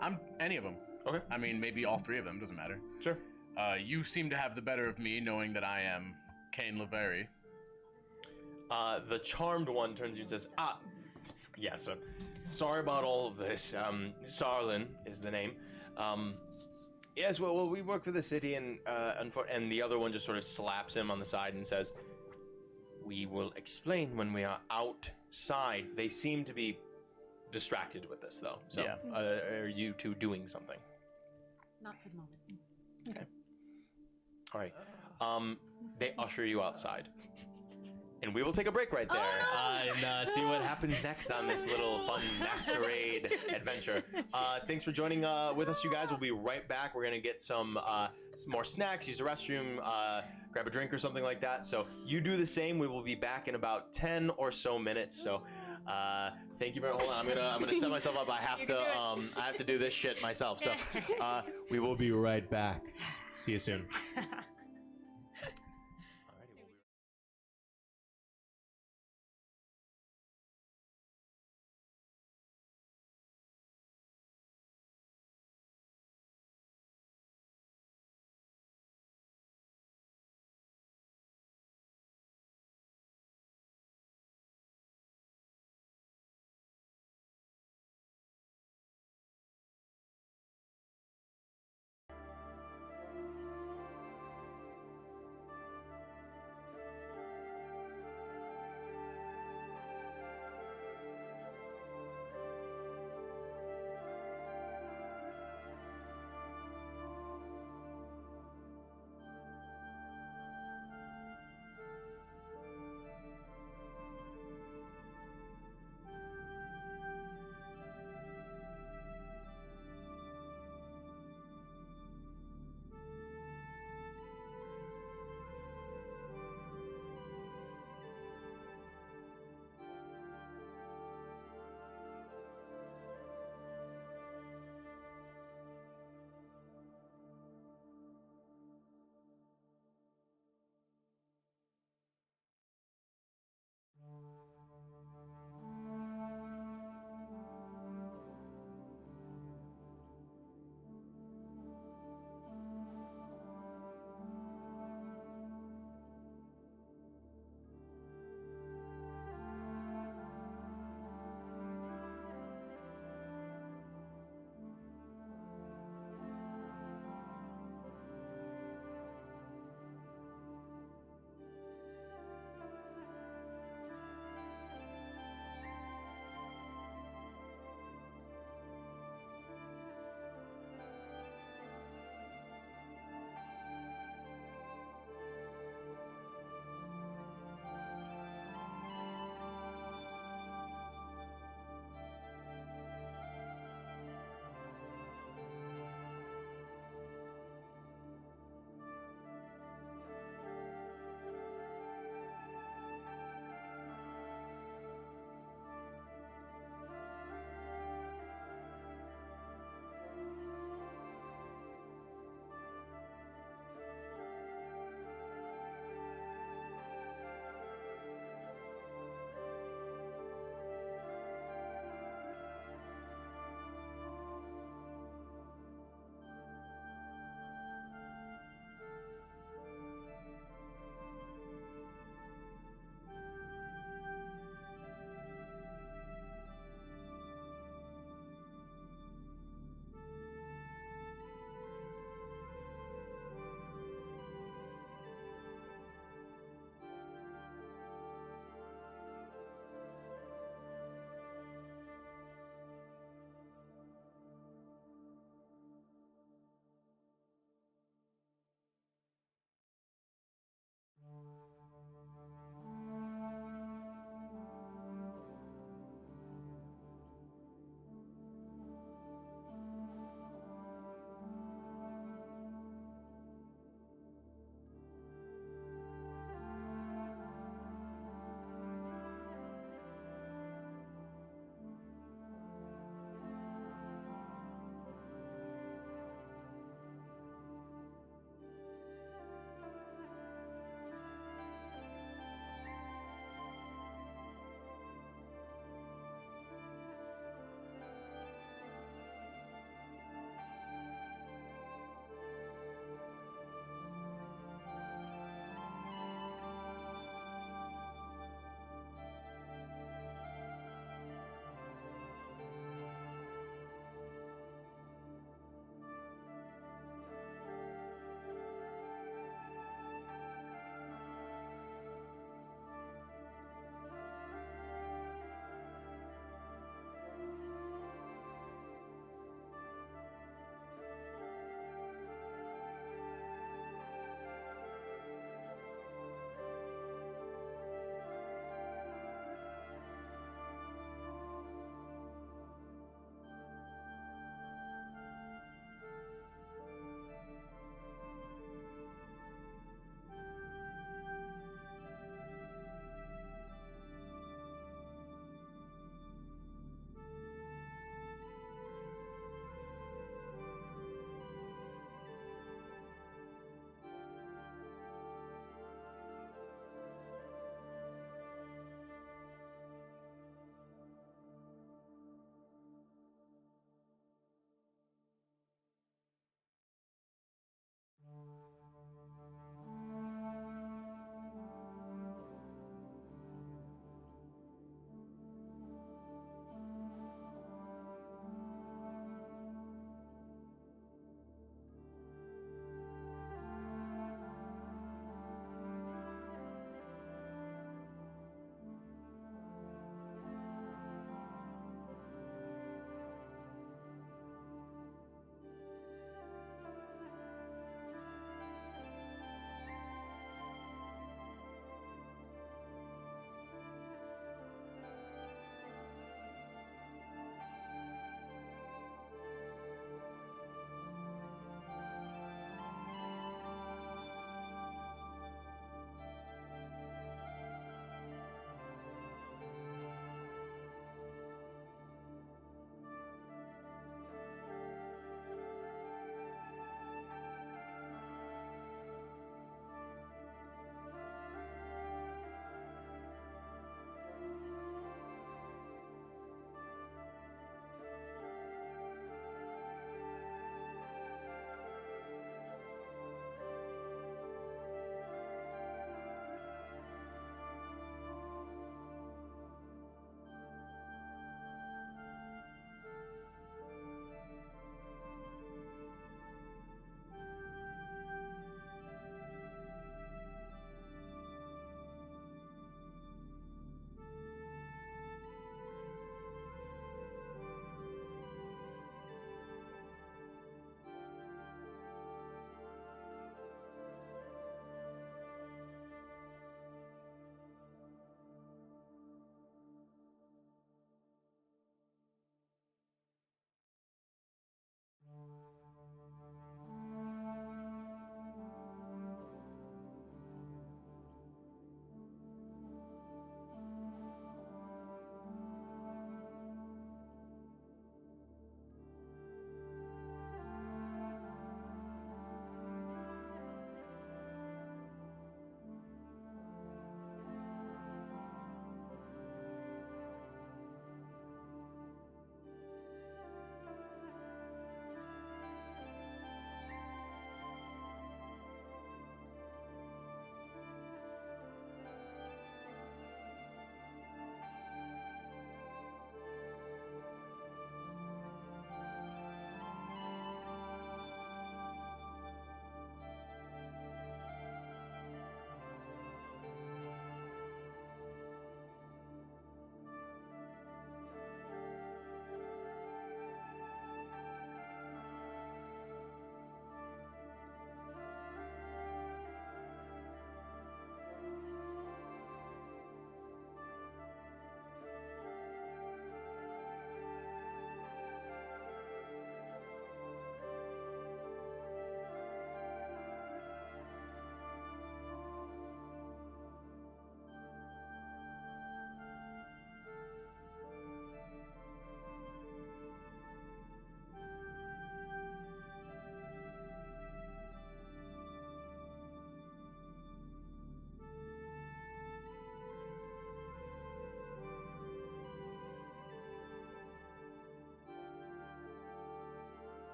I'm any of them. Okay. I mean, maybe all three of them. Doesn't matter. Sure. You seem to have the better of me, knowing that I am Kane Laveri. The charmed one turns to you and says, yes, sorry about all of this. Sarlin is the name. Yes, well, we work for the city, and the other one just sort of slaps him on the side and says, we will explain when we are outside. They seem to be distracted with this, though. So, Yeah. Are you two doing something? Not for the moment. Okay. All right. They usher you outside. And we will take a break right there and see what happens next on this little fun masquerade adventure. Thanks for joining with us, you guys. We'll be right back. We're going to get some more snacks, use the restroom, grab a drink or something like that. So you do the same. We will be back in about 10 or so minutes. So thank you very much. Hold on. I'm gonna set myself up. I have to do this shit myself. So we will be right back. See you soon.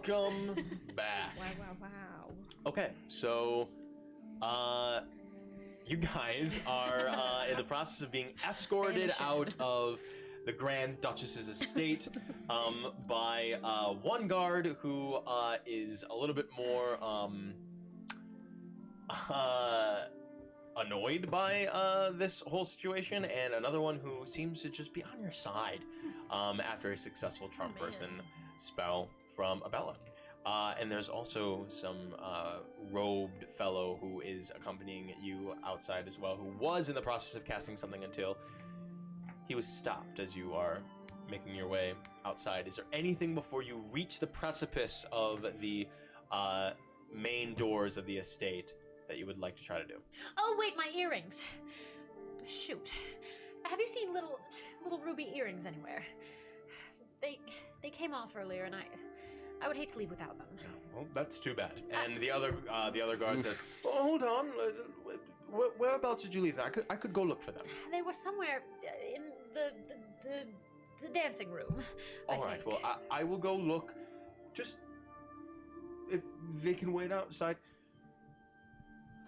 Welcome back. Wow. Okay, so you guys are in the process of being escorted out of the Grand Duchess's estate by one guard who is a little bit more annoyed by this whole situation, and another one who seems to just be on your side after a successful charm person spell from Abella. And there's also some robed fellow who is accompanying you outside as well, who was in the process of casting something until he was stopped as you are making your way outside. Is there anything before you reach the precipice of the main doors of the estate that you would like to try to do? Oh, wait, my earrings. Shoot. Have you seen little ruby earrings anywhere? They came off earlier, and I would hate to leave without them. Well, that's too bad. And the other guard says, "Oh, hold on. Whereabouts did you leave them? I could go look for them." They were somewhere in the dancing room. All right. Well, I will go look. Just if they can wait outside.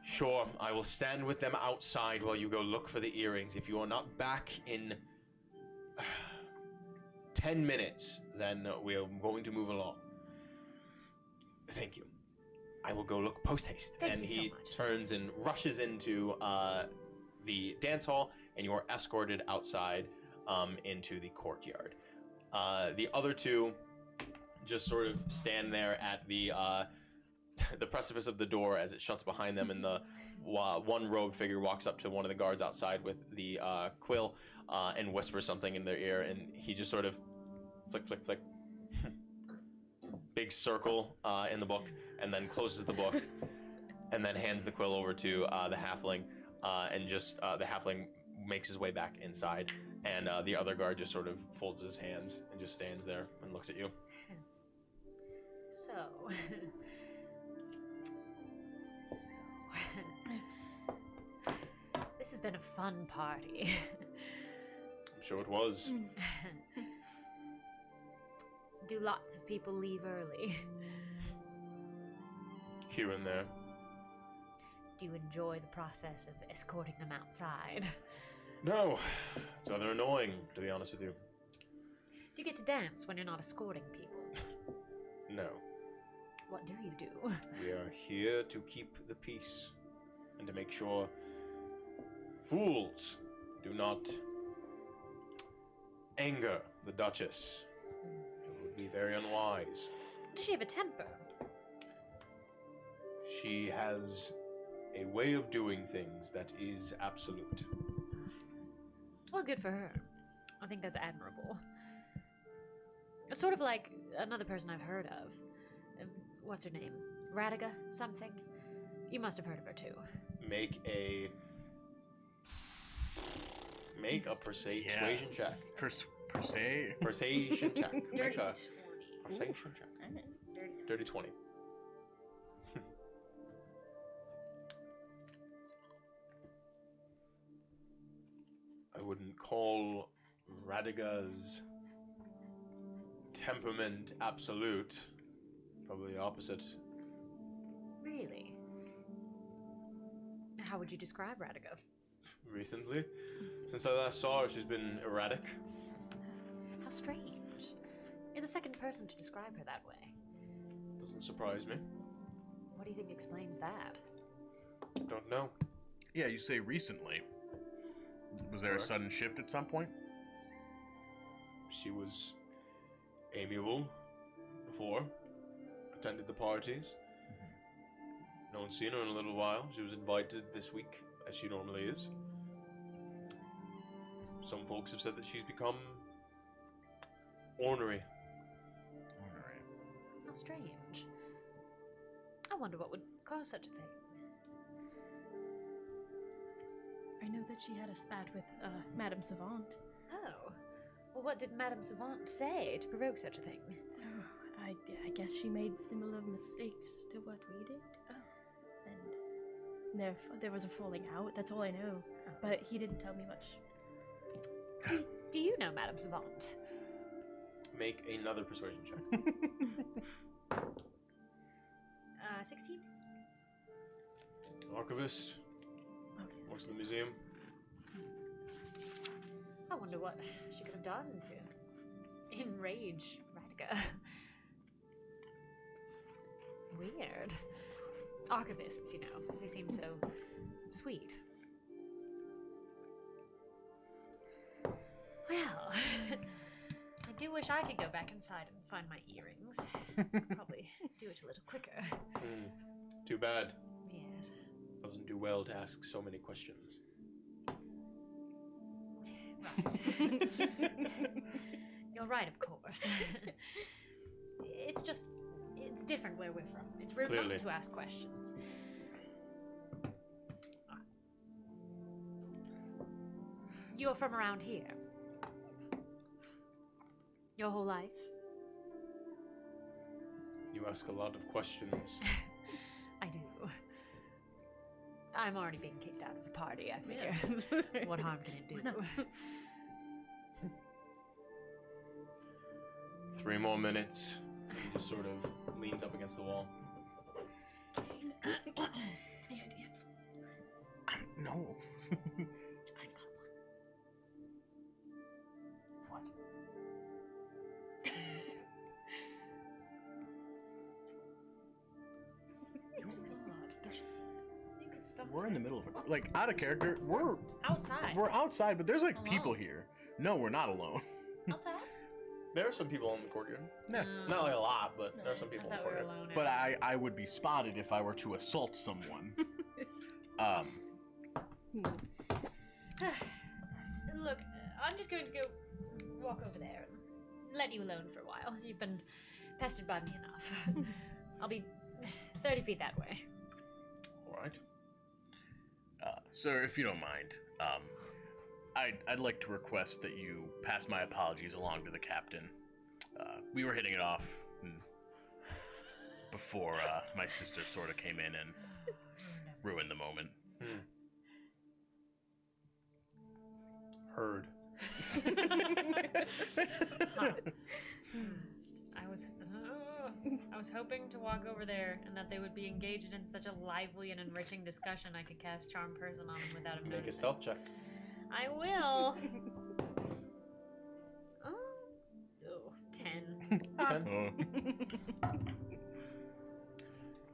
Sure, I will stand with them outside while you go look for the earrings. If you are not back in 10 minutes, then we are going to move along. Thank you. I will go look post haste. Thank you so much. He turns and rushes into the dance hall, and you are escorted outside into the courtyard. The other two just sort of stand there at the precipice of the door as it shuts behind them, and the one robed figure walks up to one of the guards outside with the quill and whispers something in their ear, and he just sort of flick, flick, flick. Big circle in the book, and then closes the book, and then hands the quill over to the halfling, and just the halfling makes his way back inside, and the other guard just sort of folds his hands and just stands there and looks at you. So, this has been a fun party. I'm sure it was. Do lots of people leave early? Here and there. Do you enjoy the process of escorting them outside? No, it's rather annoying, to be honest with you. Do you get to dance when you're not escorting people? No. What do you do? We are here to keep the peace and to make sure fools do not anger the Duchess. It would be very unwise. Does she have a temper? She has a way of doing things that is absolute. Well, good for her. I think that's admirable. Sort of like another person I've heard of. What's her name? Radiga something? You must have heard of her too. Make a persuasion check. Persuasion check. Make a persuasion check. Dirty 20. I wouldn't call Radiga's temperament absolute. Probably the opposite. Really? How would you describe Radiga? Recently? Since I last saw her, she's been erratic. How strange. You're the second person to describe her that way. Doesn't surprise me. What do you think explains that? Don't know. Yeah, you say recently. Was there Correct. a sudden shift at some point? She was amiable before. Attended the parties. No one's seen her in a little while. She was invited this week, as she normally is. Some folks have said that she's become ornery. How strange. I wonder what would cause such a thing. I know that she had a spat with Madame Savant. Oh. Well, what did Madame Savant say to provoke such a thing? Oh, I guess she made similar mistakes to what we did. Oh. And there was a falling out. That's all I know. Oh. But he didn't tell me much. Do you know Madame Savant? Make another persuasion check. 16. Archivist. Works in the museum. I wonder what she could have done to enrage Radka. Weird. Archivists, you know, they seem so sweet. Well, I do wish I could go back inside and find my earrings. Probably do it a little quicker. Too bad. Yes. Doesn't do well to ask so many questions. Right. You're right, of course. It's just, it's different where we're from. It's rude Clearly. not to ask questions. You're from around here. Your whole life? You ask a lot of questions. I do. I'm already being kicked out of the party, I figure. What harm can it do? 3 more minutes. He just sort of leans up against the wall. Any ideas? No. I've got one. What? You could stop. We're in the middle of a, like, out of character. We're Outside. outside, but there's like Alone. people here. No, we're not alone. Outside? There are some people in the courtyard. Yeah. Not like a lot, but there are some I people in the thought we were courtyard. alone. But I would be spotted if I were to assault someone. Look, I'm just going to go walk over there and let you alone for a while. You've been pestered by me enough. I'll be 30 feet that way. All right. Sir, if you don't mind, I'd like to request that you pass my apologies along to the captain. We were hitting it off before my sister sort of came in and ruined the moment. Heard. I was hoping to walk over there and that they would be engaged in such a lively and enriching discussion I could cast Charm Person on them without him Make a noticing. stealth check. I will. Oh, 10. 10.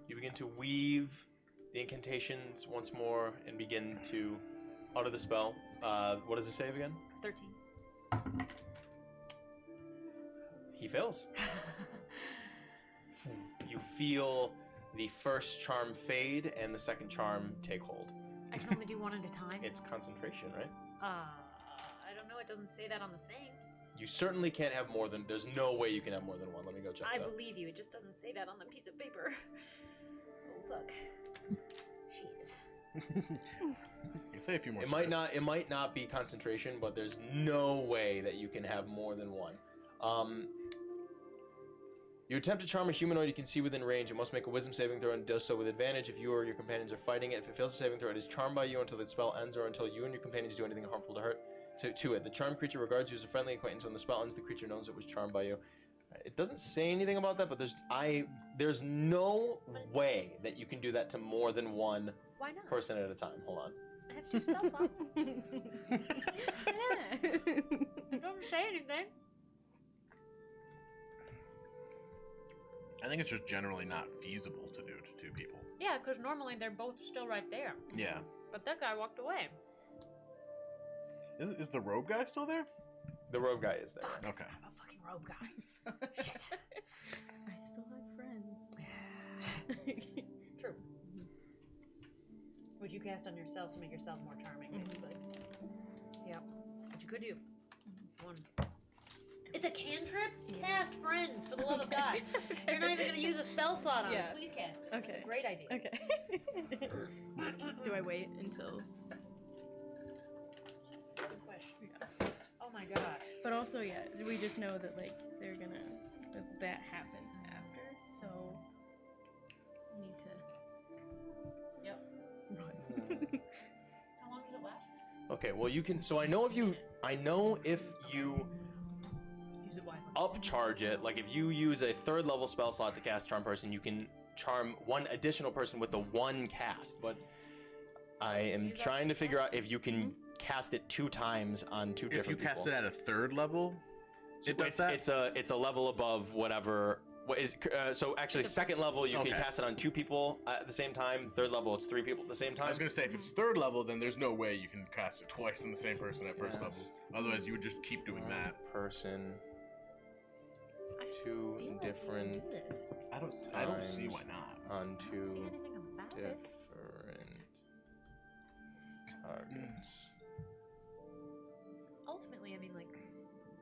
You begin to weave the incantations once more and begin to utter the spell. What does it save again? 13. He fails. You feel the first charm fade and the second charm take hold. I can only do one at a time. It's concentration, right? I don't know. It doesn't say that on the thing. You certainly can't have more than. There's no way you can have more than one. Let me go check I it out. believe you. It just doesn't say that on the piece of paper. Oh fuck. Shit. You say a few more. It might not be concentration, but there's no way that you can have more than one. You attempt to charm a humanoid you can see within range. You must make a wisdom saving throw and does so with advantage if you or your companions are fighting it. If it fails the saving throw, it is charmed by you until the spell ends or until you and your companions do anything harmful to it. The charmed creature regards you as a friendly acquaintance. When the spell ends, the creature knows it was charmed by you. It doesn't say anything about that, but there's no way that you can do that to more than one Why not? person at a time. Hold on. I have 2 spell slots. Yeah. Don't say anything. I think it's just generally not feasible to do to 2 people. Yeah, because normally they're both still right there. Yeah. But that guy walked away. Is the robe guy still there? The rogue guy is there. Okay. I'm a fucking rogue guy. Shit. I still have friends. True. Which you cast on yourself to make yourself more charming, basically. Yep. Which you could do. One. It's a cantrip? Yeah. Cast friends, for the love of God. You're not even going to use a spell slot on Yeah. it. Please cast it. Okay. It's a great idea. Okay. Do I wait until? Good question. Oh my gosh. But also, yeah, we just know that like they're gonna that happens after, so we need to. Yep. Run. How long does it last? Okay, well you can. So I know if you Use it wisely. upcharge it, like if you use a 3rd level spell slot to cast Charm Person, you can charm one additional person with the one cast, but I am trying to figure out if you can cast it 2 times on 2 different If you people. cast it at a 3rd level, it does that? It's a level above whatever. What is so actually second level you can cast it on 2 people at the same time. 3rd level it's 3 people at the same time. I was gonna say if it's 3rd level, then there's no way you can cast it twice on the same person at 1st level. Otherwise, you would just keep doing that. Person. I 2 feel like different we can do this. I don't see why not. on I 2 don't see anything about it. different targets. Ultimately, I mean, like,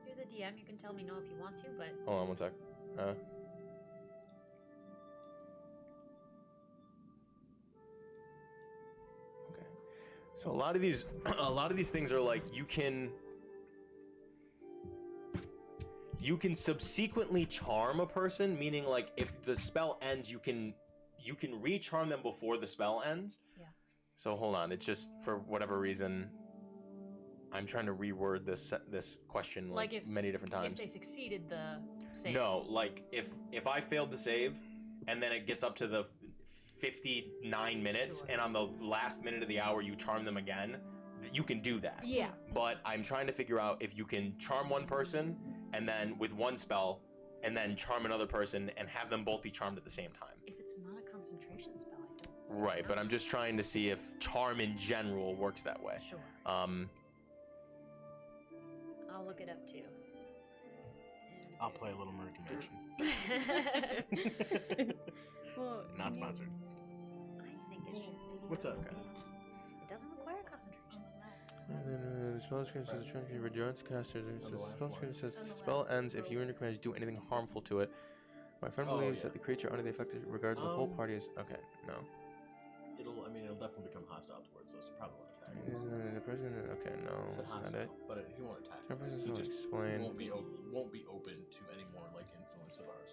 you're the DM. You can tell me no if you want to, but Hold on one sec. Okay. So a lot of these things are like you can subsequently charm a person, meaning like if the spell ends, you can re-charm them before the spell ends. Yeah. So hold on, it's just for whatever reason, I'm trying to reword this question like if many different times. if they succeeded the save. No, like if I failed the save, and then it gets up to the 59 minutes, Sure. and on the last minute of the hour you charm them again, you can do that. Yeah. But I'm trying to figure out if you can charm one person, and then with one spell, and then charm another person, and have them both be charmed at the same time. If it's not a concentration spell, I don't see Right, how. but I'm just trying to see if charm in general works that way. Sure. I'll look it up too. I'll play a little merge dimension. Well, Not can you- sponsored. I think it should be. What's up? It doesn't require concentration. The spell screen says the trinity rejoins caster. The spell screen says the spell ends if you and your commanders do anything harmful to it. My friend believes that the creature under the effect regards the whole party as okay. No. It'll definitely become hostile towards us. It probably won't attack. The president. Okay, no, It's that's not hostile, it. but he won't attack. Some persons He will just explain. won't be open to any more like influence of ours.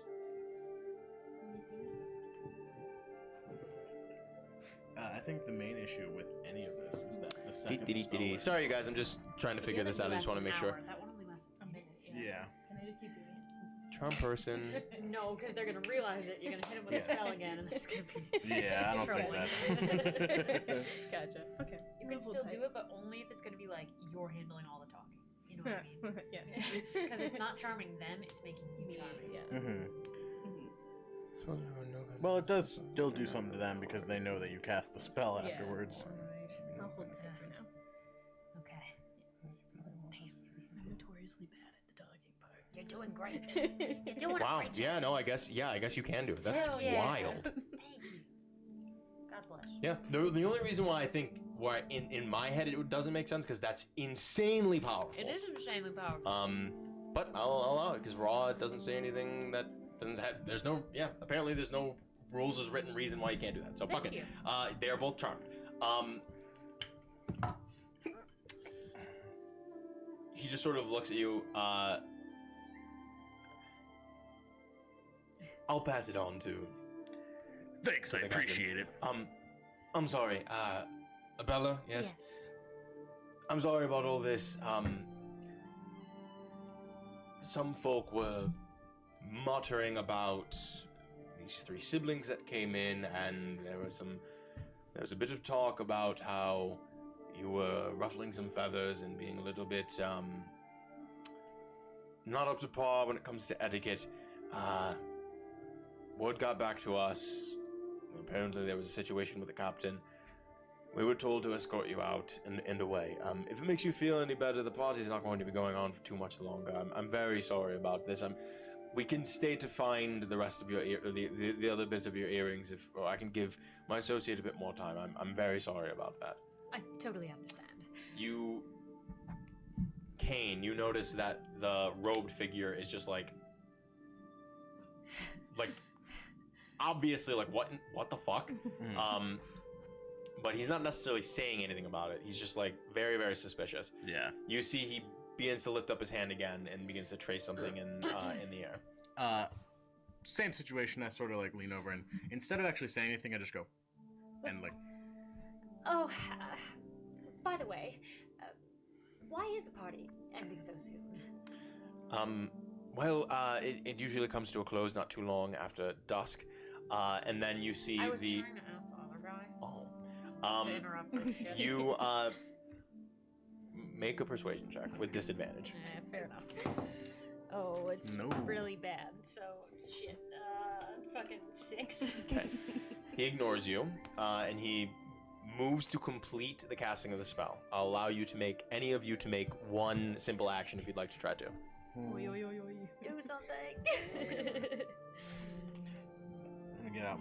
I think the main issue with any of this is that the second spell Sorry, you guys. I'm just trying to figure this out. I just want to make sure. That one only lasts a minute. Yeah. Can I just keep doing it? Since it's Charm person. No, because they're gonna realize it. You're gonna hit them with a spell again, and there's gonna be. Yeah, I don't think that's. Gotcha. Okay. You can still do it, but only if it's gonna be like you're handling all the talking. You know what I mean? Yeah. Because it's not charming them; it's making you charming. Yeah. Mm-hmm. Mhm. Well, it does still do something to them because they know that you cast the spell Yeah. afterwards. I'll hold tight for now. Okay. I'm notoriously bad at the dogging part. You're doing great. You're doing Wow. a great Yeah. No. I guess you can do it. That's Hell yeah. wild. Thank you. God bless. Yeah. The only reason why I think why in my head it doesn't make sense because that's insanely powerful. It is insanely powerful. But I'll allow it because Raw doesn't say anything that doesn't have. There's no. Yeah. Apparently there's no rules as written reason why you can't do that. So fuck Thank it. you. They are both charmed. He just sort of looks at you. I'll pass it on to. Thanks, I appreciate it. I'm sorry. Abella. Yes. I'm sorry about all this. Some folk were muttering about these 3 siblings that came in, and there was a bit of talk about how you were ruffling some feathers and being a little bit not up to par when it comes to etiquette. Word got back to us. Apparently there was a situation with the captain. We were told to escort you out and away. If it makes you feel any better, the party's not going to be going on for too much longer. I'm very sorry about this. We can stay to find the rest of your the other bits of your earrings, or I can give my associate a bit more time. I'm very sorry about that. I totally understand. You, Kane, you notice that the robed figure is just like obviously like what the fuck? But he's not necessarily saying anything about it. He's just like very, very suspicious. Yeah. You see he begins to lift up his hand again and begins to trace something in the air. Same situation. I sort of like lean over and instead of actually saying anything, I just go and like. Oh, by the way, why is the party ending so soon? Well, it usually comes to a close not too long after dusk. and then you see I was the. trying to ask the other guy. Oh. Just to interrupt her shit. You make a persuasion check with disadvantage. Fair enough. Oh, it's No. really bad. So shit. Fucking 6. Okay. He ignores you, and he moves to complete the casting of the spell. I'll allow you to make any of you to make one simple action if you'd like to try to. Oi, oi, oi, oi. Do something. Let me get out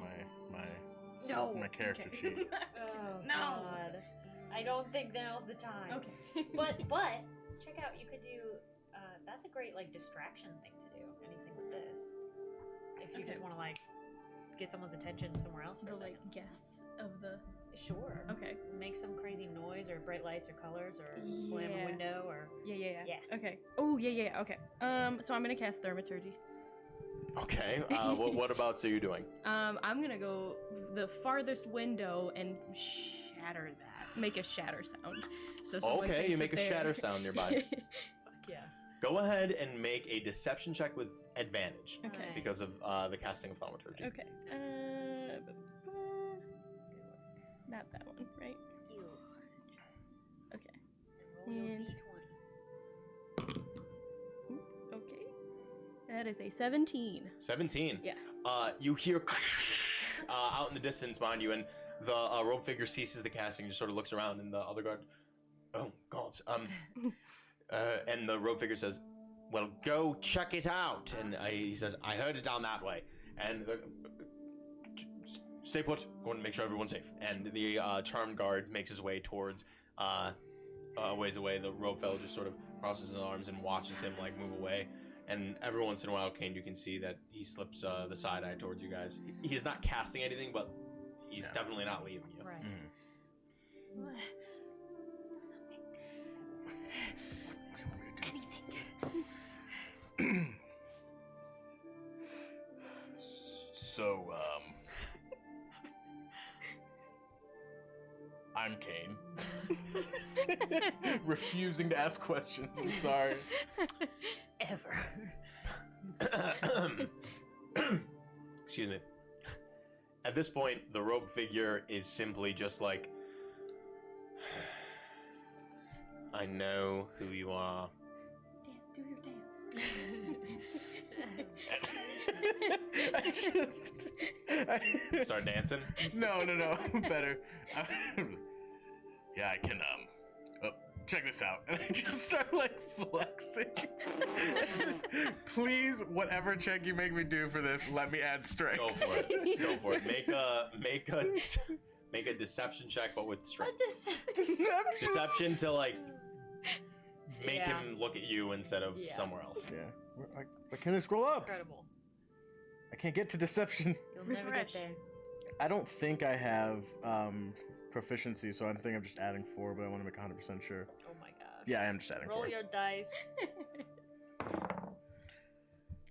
No. my character Okay. sheet. Oh, No. God. I don't think now's the time. Okay. But check out. You could do. That's a great like distraction thing to do. Anything with this. If you just Okay. want to like get someone's attention somewhere else for The a second. like guests of the. Sure. Okay. Make some crazy noise or bright lights or colors or slam a Yeah. window or. Yeah. Yeah. Okay. Oh yeah. Okay. So I'm gonna cast Thaumaturgy. Okay. What abouts are you doing? I'm gonna go the farthest window and shatter that. Make a shatter sound. So someone Okay, thinks you make that a they're- shatter sound nearby. Fuck yeah. Go ahead and make a deception check with advantage Okay. because of the casting of thaumaturgy. Okay. Not that one, right? Skills. Okay. And roll your And- d20. Okay. That is a 17. 17. Yeah. You hear out in the distance behind you, and the robe figure ceases the casting, just sort of looks around, and the other guard, oh god, and the robe figure says, "Well, go check it out." And he says, "I heard it down that way." And stay put. Go and make sure everyone's safe. And the charmed guard makes his way towards, ways away. The robe fellow just sort of crosses his arms and watches him like move away. And every once in a while, Kane, you can see that he slips the side eye towards you guys. He's not casting anything, but he's definitely not leaving you. Right. So, I'm Kane. Refusing to ask questions. I'm sorry. Ever. Excuse me. At this point, the robe figure is simply just like, I know who you are. Do your dance. Start dancing. No. Better. Yeah, I can, check this out. And I just start, like, flexing. Please, whatever check you make me do for this, let me add strength. Go for it. Go for it. Make a deception check, but with strength. Deception to like make Yeah. him look at you instead of somewhere else. Yeah. Why can't I scroll up? Incredible. I can't get to deception. You'll never get there. I don't think I have proficiency, so I think I'm just adding 4, but I want to make 100% sure. Oh my god. Yeah, I am just adding Roll 4. your dice.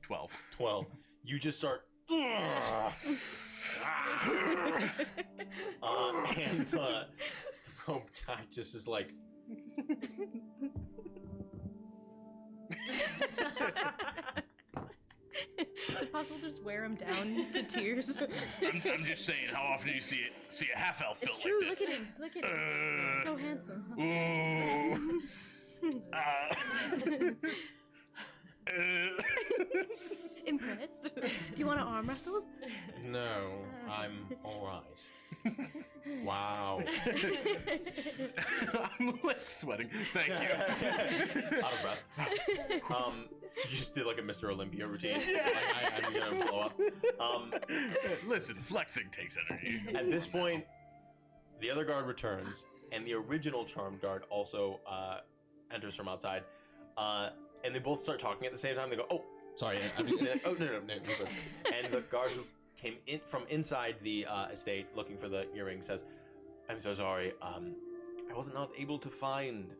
12. 12. You just start. And the robe guy just is like. Is it possible to just wear him down to tears? I'm just saying, how often do you see a half elf built It's true. like this? Look at him. Look at him. So handsome. Ooh. Impressed? Do you want to arm wrestle? No, I'm alright. Wow. I'm like sweating. Thank you. Out of breath. You just did like a Mr. Olympia routine. Like, I'm gonna blow up. Listen, flexing takes energy. At this point, the other guard returns, and the original charmed guard also enters from outside. And they both start talking at the same time. They go, "Oh, sorry." Oh, no. And the guard who came in from inside the estate looking for the earring says, "I'm so sorry. I wasn't not able to find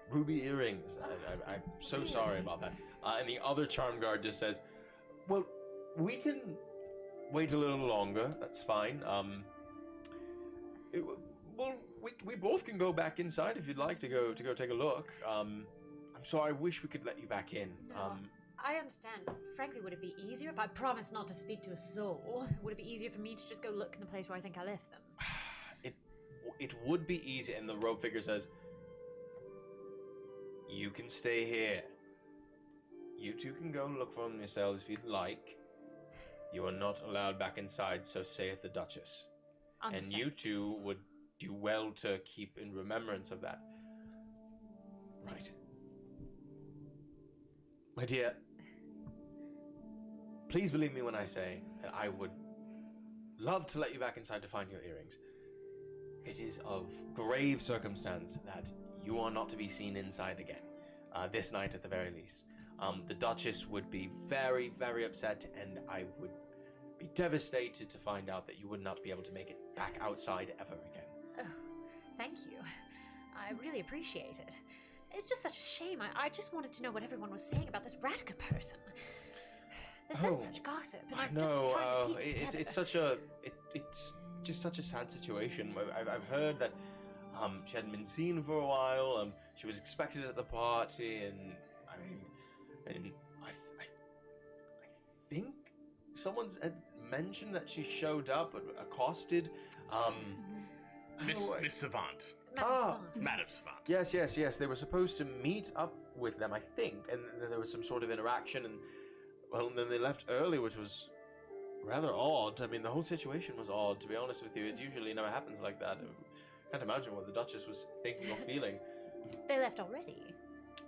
ruby earrings. I'm so sorry about that." And the other charm guard just says, "Well, we can wait a little longer. That's fine. We both can go back inside if you'd like to go take a look. I'm sorry. I wish we could let you back in. I understand. Frankly, would it be easier if I promised not to speak to a soul? Would it be easier for me to just go look in the place where I think I left them? It would be easy, and the robe figure says, "You can stay here. You two can go look for them yourselves if you'd like. You are not allowed back inside, so saith the Duchess. And Understand. you two would do well to keep in remembrance of that." Right. My dear, please believe me when I say that I would love to let you back inside to find your earrings. It is of grave circumstance that you are not to be seen inside again, this night at the very least. The Duchess would be very, very upset, and I would be devastated to find out that you would not be able to make it back outside ever again. Oh, thank you. I really appreciate it. It's just such a shame. I just wanted to know what everyone was saying about this Radica person. There's been such gossip, and I'm just trying to piece it together. It's just such a sad situation. I've heard that she hadn't been seen for a while. She was expected at the party, and I think someone's had mentioned that she showed up, accosted. Miss Savant. Madame Savant. Yes. They were supposed to meet up with them, I think, and then there was some sort of interaction, and then they left early, which was rather odd. I mean, the whole situation was odd, to be honest with you. It usually never happens like that. I can't imagine what the Duchess was thinking or feeling. They left already?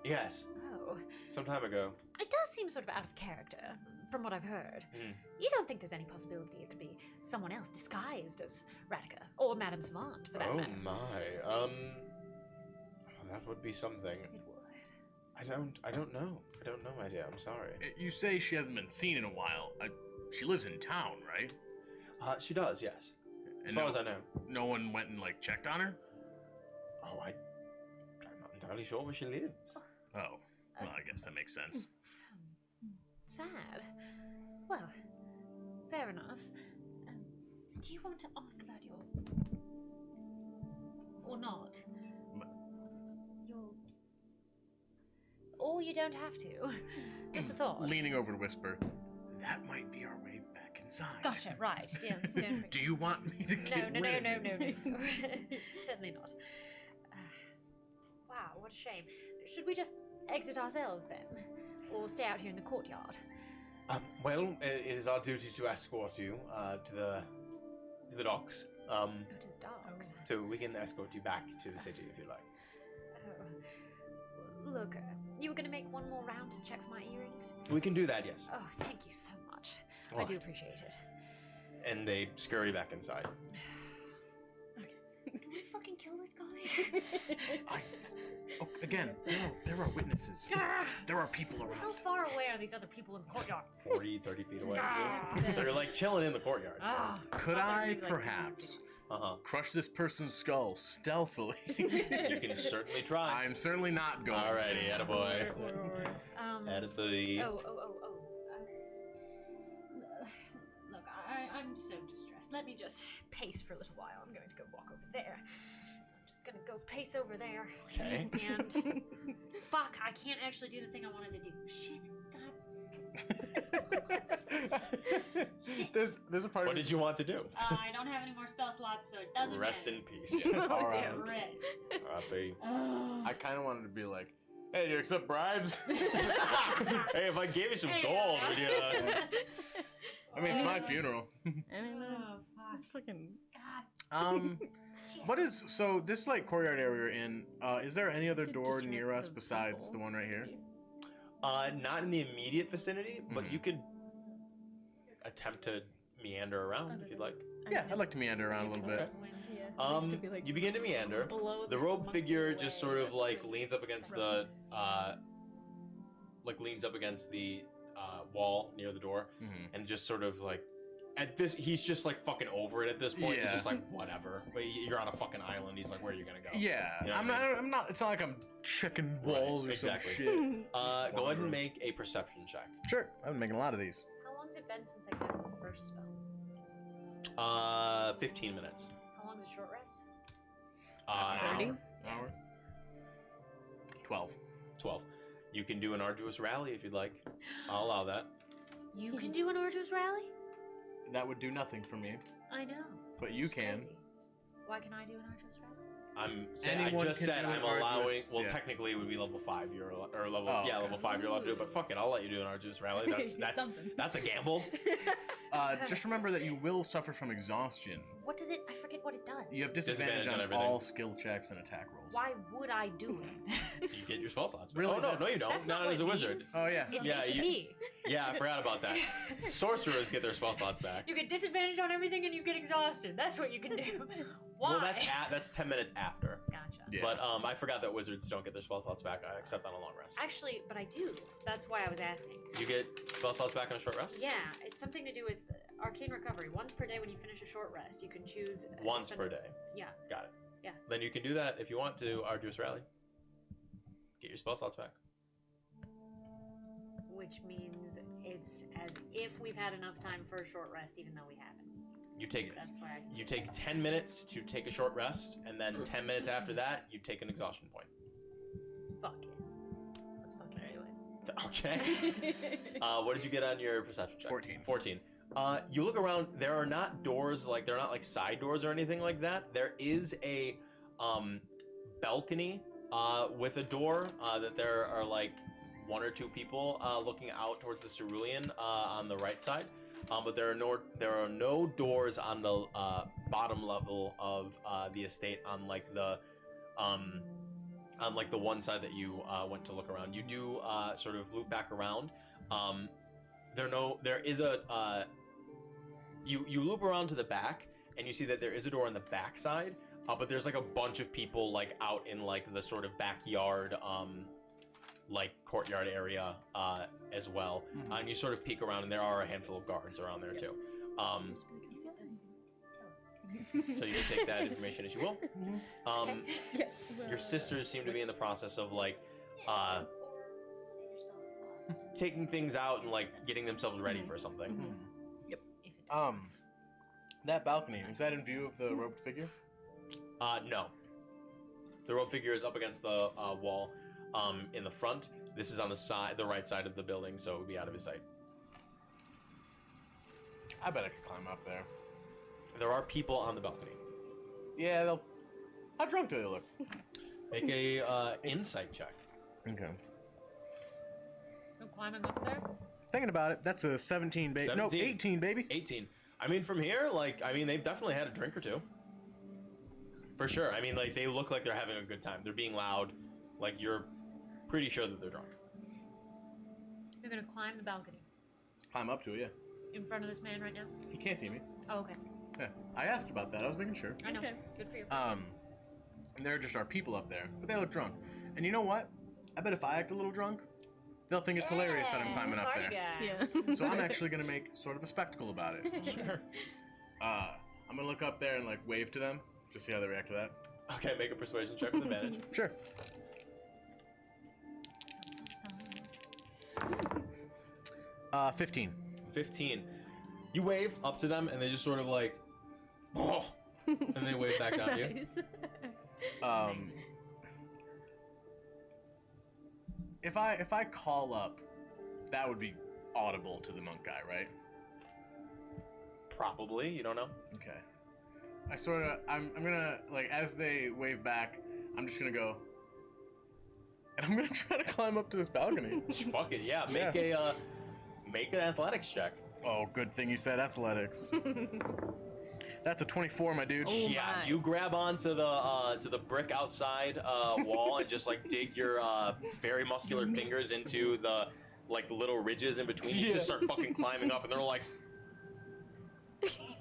Yes. Oh. Some time ago. It does seem sort of out of character, from what I've heard. You don't think there's any possibility it could be someone else disguised as Radica, or Madame Savant, for that matter? Oh my. That would be something. It would. I don't know. I don't know, my dear. I'm sorry. You say she hasn't been seen in a while. She lives in town, right? She does, yes. As far as I know. No one went and, checked on her? Oh, I'm not entirely sure where she lives. Oh, well, I guess that makes sense. Sad. Well, fair enough. Do you want to ask about your... Or not? Your... Or you don't have to. Just a thought. Leaning over to whisper, that might be our way back inside. Gotcha, right. Don't Do you want me to get No. rid of it? Certainly not. Wow, what a shame. Should we just exit ourselves then? Or stay out here in the courtyard? Well, it is our duty to escort you to the docks. To the docks? So we can escort you back to the city if you like. Oh. Look, you were going to make one more round and check for my earrings? We can do that, yes. Oh, thank you so much. All I do right. appreciate it. And they scurry back inside. Do we fucking kill this guy? Again, there are witnesses. There are people around. How far away are these other people in the courtyard? 40, 30 feet away. Ah. They're chilling in the courtyard. Could I perhaps crush this person's skull stealthily? You can certainly try. I'm certainly not going Alrighty, to. attaboy. Attaboy. Look, I'm so distressed. Let me just pace for a little while. I'm going to go walk over there. I'm just gonna go pace over there. Okay. And fuck, I can't actually do the thing I wanted to do. Shit, God. Shit. There's a part. What did you want to do? I don't have any more spell slots, so it doesn't Rest matter. in peace. All right. Red. R.I.P. I kind of wanted to be like, hey, do you accept bribes? Hey, if I gave you some gold, would you? I mean, it's my funeral. I don't know. Oh, fuck. Fucking. God. What is so this courtyard area we're in? Is there any other Could door just near make us the besides the temple. one right here? Not in the immediate vicinity, but Mhm. you could attempt to meander around if you'd like. Yeah, I'd like to meander around a little bit. Yeah. Nice to be, You begin to meander. Below The this robe monkey figure way. just sort of leans up against the wall near the door, Mhm. and just sort of at this, he's just fucking over it at this point. Yeah. He's just whatever. But you're on a fucking island. He's like, where are you gonna go? Yeah, You know I'm what I not. I'm not. It's not like I'm checking walls or exactly. some shit. Go ahead and Wandering. make a perception check. Sure, I've been making a lot of these. How long's it been since I cast the first spell? 15 minutes. How long's a short rest? Half an 30? hour. 12. 12. You can do an arduous rally if you'd like. I'll allow that. You can do an arduous rally? That would do nothing for me. I know. But you It's can. crazy. Why can I do an arduous rally? I'm saying, I Anyone just can said do I'm an arduous- allowing. Well, yeah. technically it would be level 5. Or level Oh, okay. level 5. You're allowed to do it. But fuck it, I'll let you do an arduous rally. That's Something. that's a gamble. Just remember that you will suffer from exhaustion. What does it? I forget what it does. You have disadvantage Disadvantage on on everything. all skill checks and attack rolls. Why would I do it? You get your spell slots. Back. Really? Oh no, no you don't. That's not not as what a it wizard. means. Oh yeah. It's Yeah, HP. Yeah, I forgot about that. Sorcerers get their spell slots back. You get disadvantage on everything and you get exhausted. That's what you can do. Why? Well, that's 10 minutes after. Gotcha. Yeah. But I forgot that wizards don't get their spell slots back except on a long rest. Actually, but I do. That's why I was asking. You get spell slots back on a short rest? Yeah, it's something to do with arcane recovery. Once per day when you finish a short rest, you can choose. Once per day. Yeah. Got it. Yeah. Then you can do that if you want to arduous rally. Get your spell slots back. Which means it's as if we've had enough time for a short rest, even though we haven't. You take That's why. you take 10 minutes to take a short rest, and then 10 minutes after that, you take an exhaustion point. Fuck it. Let's fucking do it. Okay. What did you get on your perception check? 14. 14. You look around. There are not doors, like they're not like side doors or anything like that. There is a balcony with a door that there are like 1 or 2 people looking out towards the cerulean on the right side. But there are no doors on the bottom level of the estate on like the one side that you went to look around. You do sort of loop back around. There is a you loop around to the back and you see that there is a door on the back side, but there's like a bunch of people like out in like the sort of backyard like courtyard area as well. And you sort of peek around and there are a handful of guards around there too. So you can take that information as you will. Your sisters seem to be in the process of like taking things out and like getting themselves ready for something. That balcony, was that in view of the robed figure? No. The robed figure is up against the wall in the front. This is on the right side of the building, so it would be out of his sight. I bet I could climb up there. There are people on the balcony. Yeah, how drunk do they look? Make a insight check. Okay. I'm climbing up there. Thinking about it, that's a 17, baby. No, 17. 18, baby. 18. I mean, from here, like, they've definitely had a drink or two. For sure. I mean, like, they look like they're having a good time. They're being loud. Like, you're pretty sure that they're drunk. You're gonna climb the balcony Climb up to it, yeah. in front of this man right now. He can't see me. Oh, okay. Yeah, I asked about that. I was making sure. I know. Okay. Good for you. And there just are people up there, but they look drunk. And you know what? I bet if I act a little drunk, they'll think it's hilarious that I'm climbing up Party there. guy. Yeah. So I'm actually gonna make sort of a spectacle about it. Sure. I'm gonna look up there and like wave to them, just see how they react to that. Okay, make a persuasion check with advantage. Sure. 15. 15. You wave up to them, and they just sort of like, oh, and they wave back down to you. Nice. If I call up, that would be audible to the monk guy, right? Probably. You don't know. Okay. I'm gonna, like, as they wave back, I'm just gonna go, and I'm gonna try to climb up to this balcony. Fuck it. Yeah. Make an athletics check. Oh, good thing you said athletics. That's a 24, my dude. Oh, Yeah, my. you grab onto the brick outside wall and just like dig your very muscular fingers into the like little ridges in between. You just start fucking climbing up, and they're like,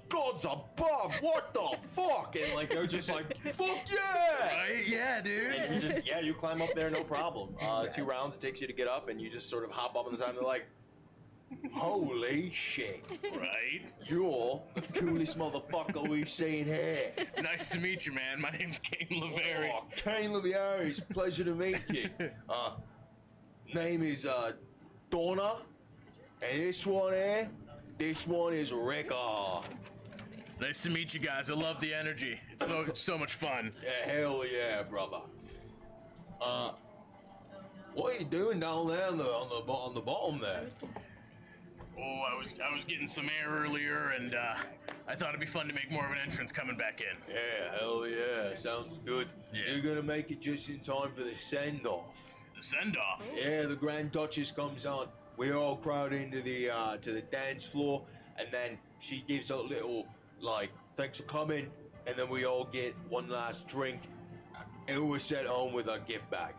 "Gods above, what the fuck?" And like they're just like, "Fuck yeah!" Right? Yeah, dude. And you just you climb up there, no problem. 2 rounds it takes you to get up, and you just sort of hop up on the side, and they're like, "Holy shit! Right? You're the coolest motherfucker we've seen here." Nice to meet you, man. My name's Kane Lavery. Oh, Kane Lavieri, it's a pleasure to meet you. Name is Donna, and this one is Ricker. Nice to meet you guys. I love the energy. It's so much fun. Yeah, hell yeah, brother. What are you doing down there on the bottom there? Oh, I was getting some air earlier, and I thought it'd be fun to make more of an entrance coming back in. Yeah, hell yeah, sounds good. Yeah. You're gonna make it just in time for the send-off. The send-off. Yeah, the Grand Duchess comes on. We all crowd into the to the dance floor, and then she gives a little like, "Thanks for coming," and then we all get one last drink, and we're sent home with our gift bag.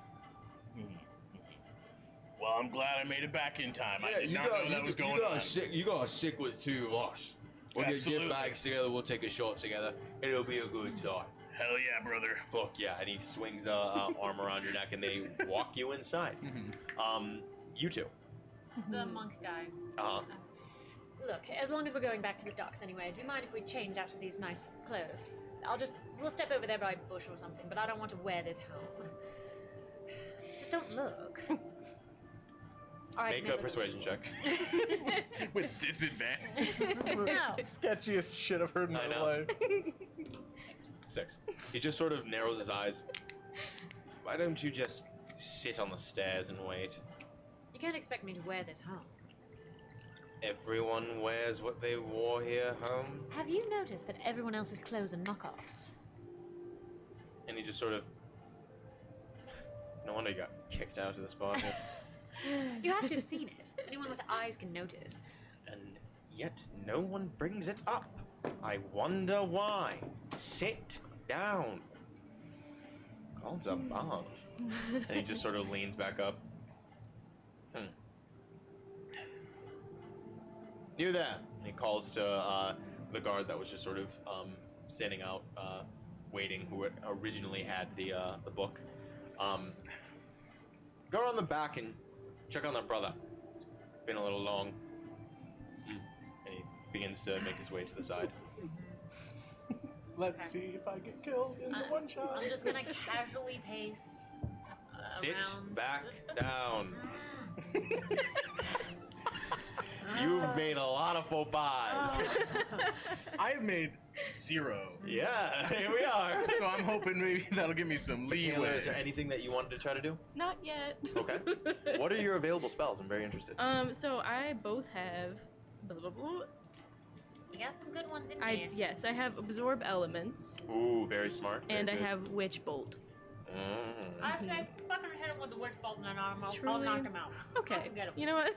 Well, I'm glad I made it back in time. I did not know that was going on. You gotta stick with the two of us. We'll get Absolutely. gift bags together. We'll take a shot together. It'll be a good time. Hell yeah, brother. Fuck yeah! And he swings a arm around your neck, and they walk you inside. You two. The monk guy. Look, as long as we're going back to the docks anyway, do you mind if we change out of these nice clothes? We'll step over there by a bush or something, but I don't want to wear this home. Just don't look. All right, Make a persuasion check. With disadvantage. No. Sketchiest shit I've heard in I my know. life. 6. He just sort of narrows his eyes. Why don't you just sit on the stairs and wait? You can't expect me to wear this home. Everyone wears what they wore here home. Have you noticed that everyone else's clothes are knockoffs? And he just sort of... No wonder you got kicked out of the spa. You have to have seen it. Anyone with eyes can notice. And yet no one brings it up. I wonder why. Sit down. God's above. And he just sort of leans back up. You there? And he calls to the guard that was just sort of standing out, waiting, who had originally had the book. Go around the back and check on that brother. Been a little long. And he begins to make his way to the side. Let's see if I get killed in the one shot. I'm just gonna casually pace Sit around. back down. You've made a lot of faux pas. I've made 0. Yeah, here we are. So I'm hoping maybe that'll give me some Kayla, leeway. is there anything that you wanted to try to do? Not yet. Okay. What are your available spells? I'm very interested. So I both have. Blah, blah, blah. You got some good ones in Yes, I have absorb elements, Ooh, very smart. Very and I good. have witch bolt. I say, fucking hit him with the witch bolt and then I'll Truly? knock him out. Okay, Get him. you know what?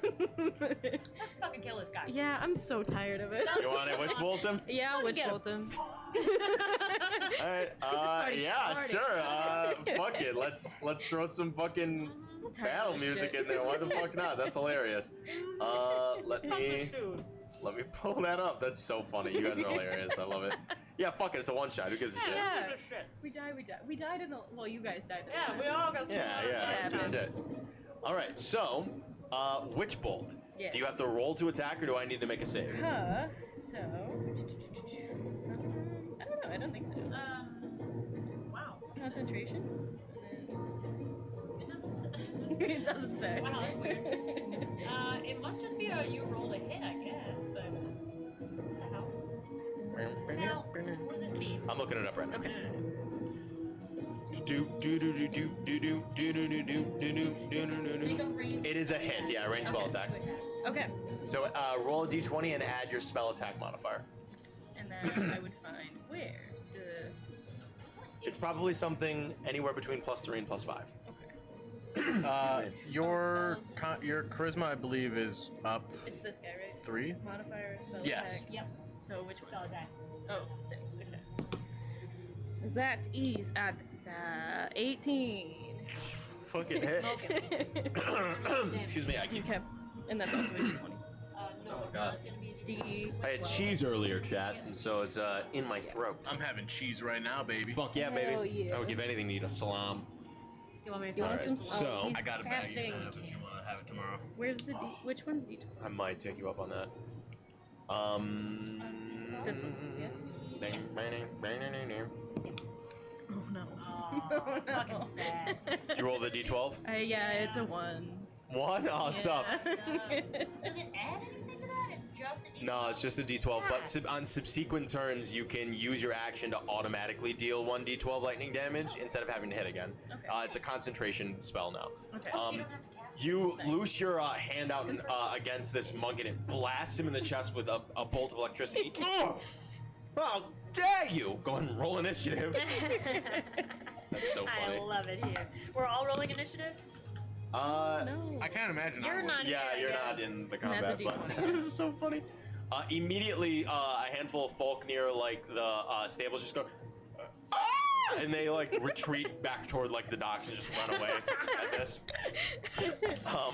Let's fucking kill this guy. Yeah, I'm so tired of it. You want to witch bolt him? Yeah, I'll witch Get him. bolt him. All right. party Yeah, started. sure. Fuck it. Let's throw some fucking I'm tired of battle this music shit. in there. Why the fuck not? That's hilarious. Let me pull that up. That's so funny. You guys are hilarious. I love it. Yeah, fuck it. It's a one shot. Who gives a shit? Yeah. Who gives a shit? We died. We died in the. Well, you guys died in the. Yeah, last we all one. got Yeah, yeah. That's good shit. All right. So, witch bolt. Yes. Do you have to roll to attack, or do I need to make a save? So. I don't know. I don't think so. Wow. Concentration. It doesn't say. It doesn't say. Wow, that's weird. It must just be a you roll a hit, I guess, but what the hell? Now, what does this mean? I'm looking it up right now. Okay. It is a hit. Yeah, range spell attack. Okay. So roll a d20 and add your spell attack modifier. And then I would find where the. It's probably something anywhere between +3 and +5. Your charisma, I believe, is up It's this guy, right? 3. Modifier spell Yes. attack. Yep. So which Spell attack. Oh, 6. Okay. That is at 18. Fucking hits. Excuse me, I keep. Okay. And that's also a d20. No, it's God. not gonna be I had cheese earlier, chat, and so it's in my throat. I'm having cheese right now, baby. Fuck yeah, Hell baby. yeah. I would give anything to eat a salam. Do you want me to Do you toss want Alright, some? so- he's I got a bag you fasting. can have if you want to have it tomorrow. Where's the d? Which one's d20? I might take you up on that. This one. Yeah. Oh no. Oh, fucking sad. Did you roll the d12? Yeah, it's a 1. 1? Oh, it's up. Does it add anything to that? It's just a No, it's just a D12. But on subsequent turns, you can use your action to automatically deal 1d12 lightning damage instead of having to hit again. Okay. It's a concentration spell now. Okay. You loose your hand out against this monk, and it blasts him in the chest with a bolt of electricity. How dare you! Go ahead and roll initiative. That's so funny. I love it here. We're all rolling initiative? No. I can't imagine. You're not Yeah, here, I you're guess. not in the And that's a combat, but D20. this is so funny. Immediately, a handful of folk near like the stables just go, "Ah!" and they like retreat back toward like the docks and just run away at this.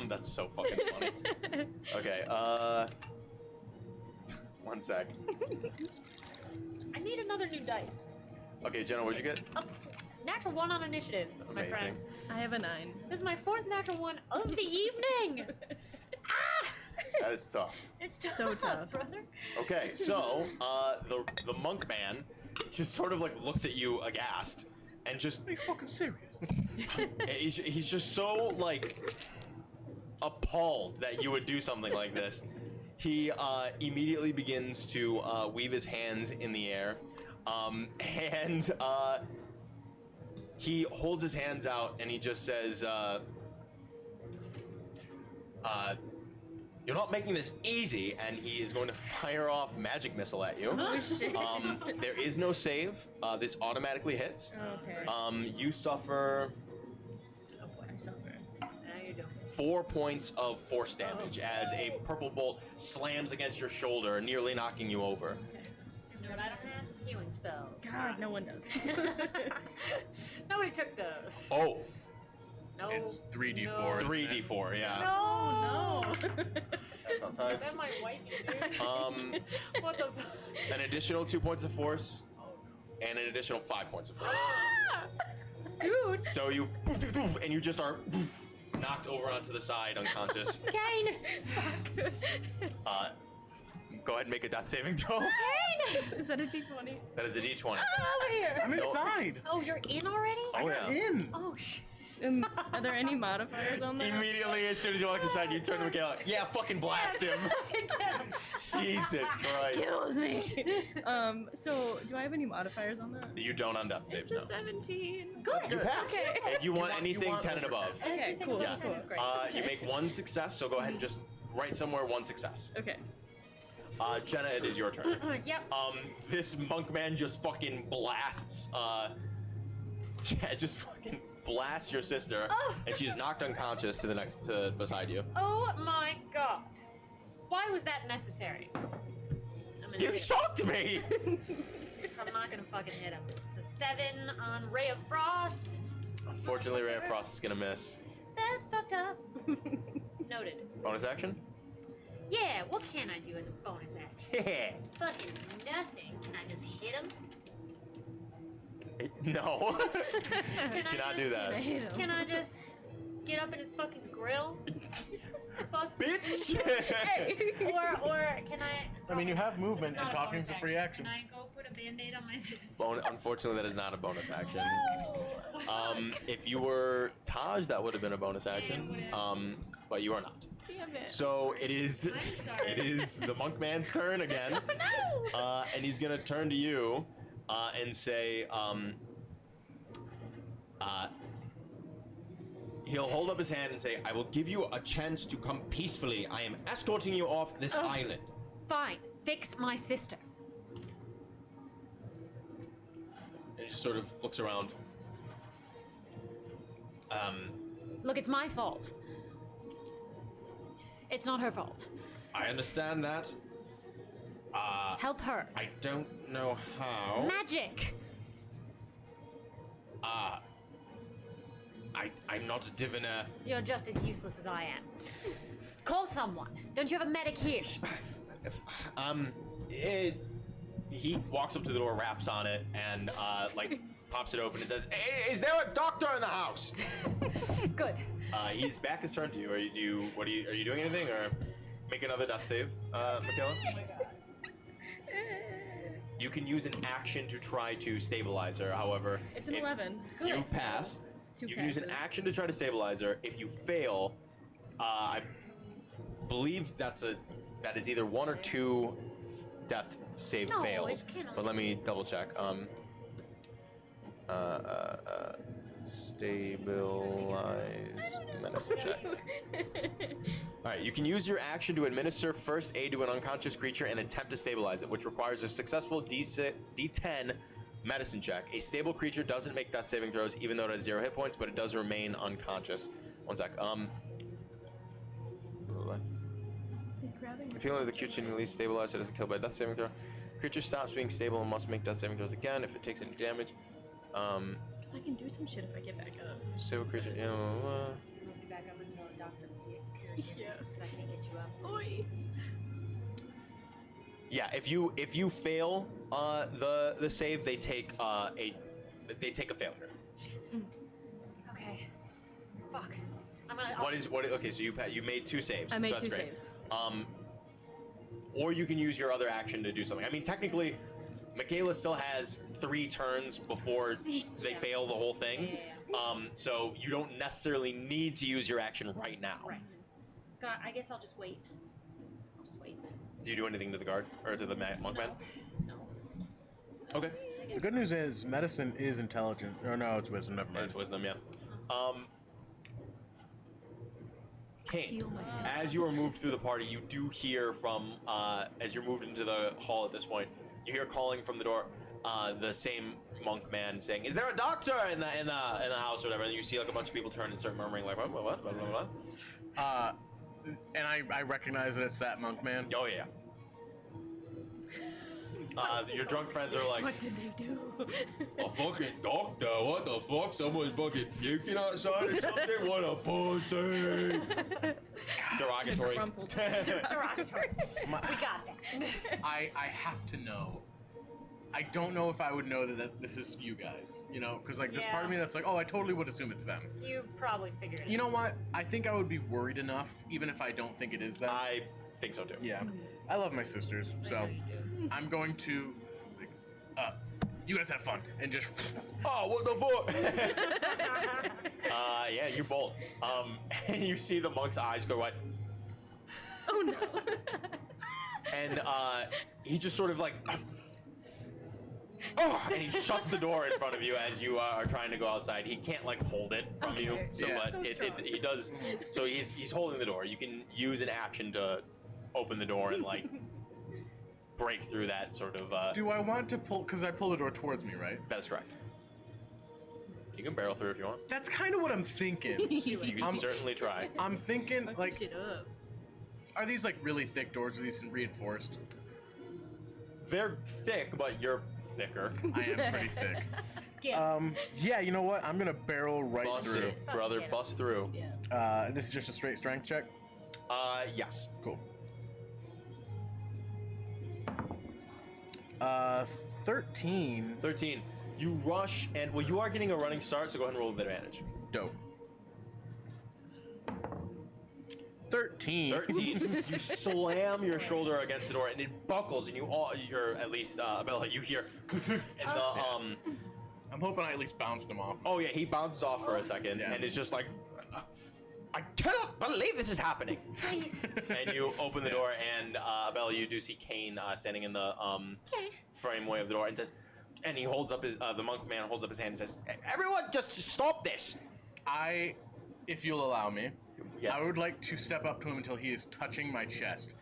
That's so fucking funny. Okay, 1 sec. I need another new dice. Okay, Jenna, what'd you get? Natural 1 on initiative, my Amazing. friend. I have a 9. This is my 4th natural 1 of the evening. That is tough. It's tough, So tough. brother. Okay, so the monk man just sort of like looks at you aghast and just Are you fucking serious? he's just so like appalled that you would do something like this. He immediately begins to weave his hands in the air, and he holds his hands out and he just says, "You're not making this easy," and he is going to fire off magic missile at you. Oh shit. There is no save. This automatically hits. Okay. You suffer Oh boy, I suffer. Now you don't. 4 points of force damage as a purple bolt slams against your shoulder, nearly knocking you over. You know what I don't have? Healing spells. God, no one does. Nobody took those. Oh, No. It's 3d4. No. isn't it? 3d4, yeah. No. That's outside. That might wipe you, dude. What the fuck? An additional 2 points of force, and an additional 5 points of force. Dude. So you, and you just are knocked over onto the side, unconscious. Kane. Go ahead and make a death saving throw. Kane. Is that a D20? That is a d20. Over here. I'm inside. Oh, you're in already? Oh yeah. In. Oh, shit. Are there any modifiers on that? Immediately, as soon as you walk inside, you turn to Michaela. Yeah, fucking blast him. Jesus Christ. Kills me. So do I have any modifiers on that? You don't on death saves, It's no. a 17. You pass. Okay. If you want want- anything you want 10 and over above, Okay, Everything cool. above 10 is Cool. great. you make 1 success. So go ahead and just write somewhere 1 success. Okay. Jenna, it is your turn. Yep. This monk man just fucking blasts. Just fucking blasts your sister, Oh. and she is knocked unconscious to beside you. Oh my god. Why was that necessary? I'm gonna You hit him. shocked me. I'm not gonna fucking hit him. It's a 7 on Ray of Frost. Unfortunately, Ray of Frost is gonna miss. That's fucked up. Noted. Bonus action. Yeah, what can I do as a bonus action? Yeah. Fucking nothing. Can I just hit him? No. Can Cannot I do just, that. hate him. Can I just get up in his fucking grill? Fuck. Bitch. Or can I? I mean, you have movement, It's not and a talking bonus is a free action. Can I go put a band-aid on my sister? Unfortunately, that is not a bonus action. If you were Taj, that would have been a bonus action. But you are not. Damn it. So it is. I'm sorry. It is the monk man's turn again. And he's gonna turn to you, and say, he'll hold up his hand and say, "I will give you a chance to come peacefully. I am escorting you off this Ugh. island." Fine. Fix my sister. And he just sort of looks around. Look, it's my fault. It's not her fault. I understand that. Help her. I don't know how. Magic. I'm not a diviner. You're just as useless as I am. Call someone. Don't you have a medic here? He walks up to the door, raps on it, and like pops it open and says, "Hey, is there a doctor in the house?" Good. He's back his turn to you. Are you doing anything or make another death save, Michaela? You can use an action to try to stabilize her. However, It's an if 11. You Good. pass. Two You can use an passes. action to try to stabilize her. If you fail, I believe that's that is either 1 or 2 death save No, fails. it cannot. But let me double check. Stabilize medicine check. All right, you can use your action to administer first aid to an unconscious creature and attempt to stabilize it, which requires a successful D10 medicine check. A stable creature doesn't make death saving throws, even though it has 0 hit points, but it does remain unconscious. One sec. He's grabbing. If you only the creature can release stabilize, it is killed by death saving throw. Creature stops being stable and must make death saving throws again if it takes any damage. Because I can do some shit if I get back up. Stable creature. I'll be back up until a doctor cures you. Yeah. Because I can't get you up. Oi. Yeah, if you fail the save, they take a failure. Shit. Okay. Fuck. I'm gonna. Okay, so you made 2 saves. I made so that's 2 great. saves. Or you can use your other action to do something. I mean, technically, Michaela still has 3 turns before they fail the whole thing. Yeah. So you don't necessarily need to use your action right now. Right. God, I guess I'll just wait. Do you do anything to the guard or to the monk man? No. Okay. The good news is medicine is intelligent. Oh no, it's wisdom. Never mind. It's wisdom, yeah. Kane, Heal myself. as you are moved through the party, you do hear from as you're moved into the hall at this point. You hear calling from the door, the same monk man saying, "Is there a doctor in the house or whatever?" And you see like a bunch of people turn and start murmuring like, "What?" And I recognize that it's that monk man. Oh yeah. Your drunk friends are like, What did they do? "A fucking doctor? What the fuck? Someone's fucking puking outside or something? What a pussy!" Derogatory. Crumpled. Derogatory. My- We got that. I have to know. I don't know if I would know that this is you guys, you know, because like there's part of me that's like, oh, I totally would assume it's them. You probably figured it You know what? I think I would be worried enough, even if I don't think it is them. I think so too. Yeah, I love my sisters, so I'm going to, like, you guys have fun and just. Oh, what the fuck? Yeah, you're bold. And you see the monk's eyes go wide, Oh no. and he just sort of like, oh, and he shuts the door in front of you as you are trying to go outside. He can't like hold it from you, so Yeah. but So strong. he does. So he's holding the door. You can use an action to open the door and like break through that sort of. Do I want to pull? Because I pull the door towards me, right? That is correct. You can barrel through if you want. That's kind of what I'm thinking. You can certainly try. I'm thinking, Fuck like, shit up. are these like really thick doors? Are these reinforced? They're thick, but you're thicker. I am pretty thick. Yeah. Yeah, you know what? I'm gonna barrel right Bust through. it, brother. Fuck it. Bust through. Yeah. This is just a straight strength check. Yes. Cool. 13. 13. You rush, and well, you are getting a running start, so go ahead and roll with advantage. Dope. 13. 13. You slam your shoulder against the door, and it buckles, and you're at least Bella, you hear, and I'm hoping I at least bounced him off. oh yeah, he bounces off for a second, Yeah. and it's just like, I cannot believe this is happening. Please. And you open the door, and Bella, you do see Kane standing in the Kane. frameway of the door, and says, and he holds up his, the monk man holds up his hand and says, "Everyone, just stop this." If you'll allow me, Yes. I would like to step up to him until he is touching my chest.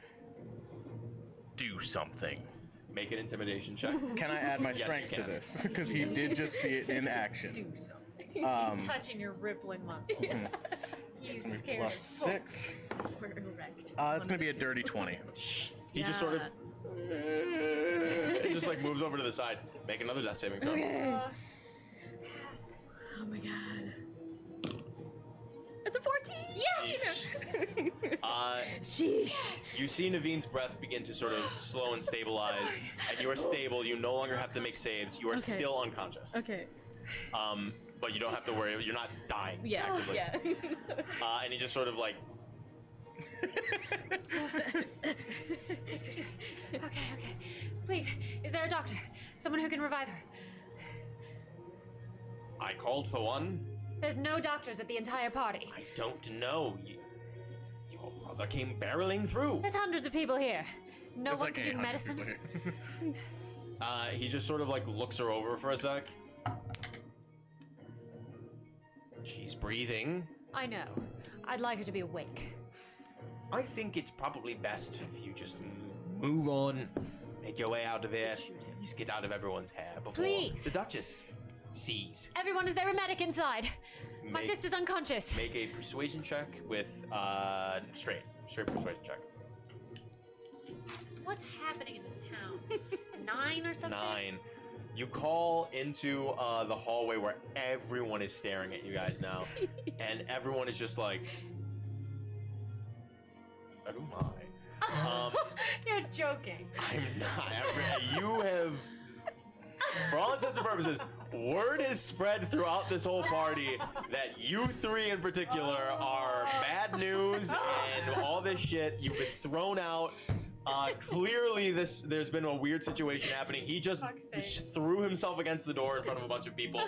Do something. Make an intimidation check. Can I add my Yes, you strength to can. this? Because he did just see it in action. Do something. Um, He's touching your rippling muscles. He's scared plus as fuck. 6. We're erect. It's gonna be a dirty 20. He just sort of just like moves over to the side. Make another death saving throw. Pass. Oh my god. It's a 14! Yes! Sheesh. You see Naveen's breath begin to sort of slow and stabilize, and you are stable. You no longer have to make saves. You are Okay. still unconscious. Okay. But you don't have to worry. You're not dying Yeah. actively. Yeah. And he just sort of like Okay. Please, is there a doctor? Someone who can revive her? I called for one. There's no doctors at the entire party. I don't know. You're that came barreling through. There's hundreds of people here. No There's one like could do 800 medicine. people here. He just sort of like looks her over for a sec. She's breathing. I know. I'd like her to be awake. I think it's probably best if you just move on, make your way out of here, just get out of everyone's hair before Please. the Duchess sees. Everyone, is there a medic inside? My Make- sister's unconscious. Make a persuasion check with straight persuasion check. What's happening in this town? 9 or something? 9. You call into the hallway where everyone is staring at you guys now, and everyone is just like, "Oh my." You're joking. I'm not. You have, for all intents and purposes, word has spread throughout this whole party that you three in particular are bad news and all this shit. You've been thrown out. Clearly, there's been a weird situation happening. He just Fuck's sake. threw himself against the door in front of a bunch of people,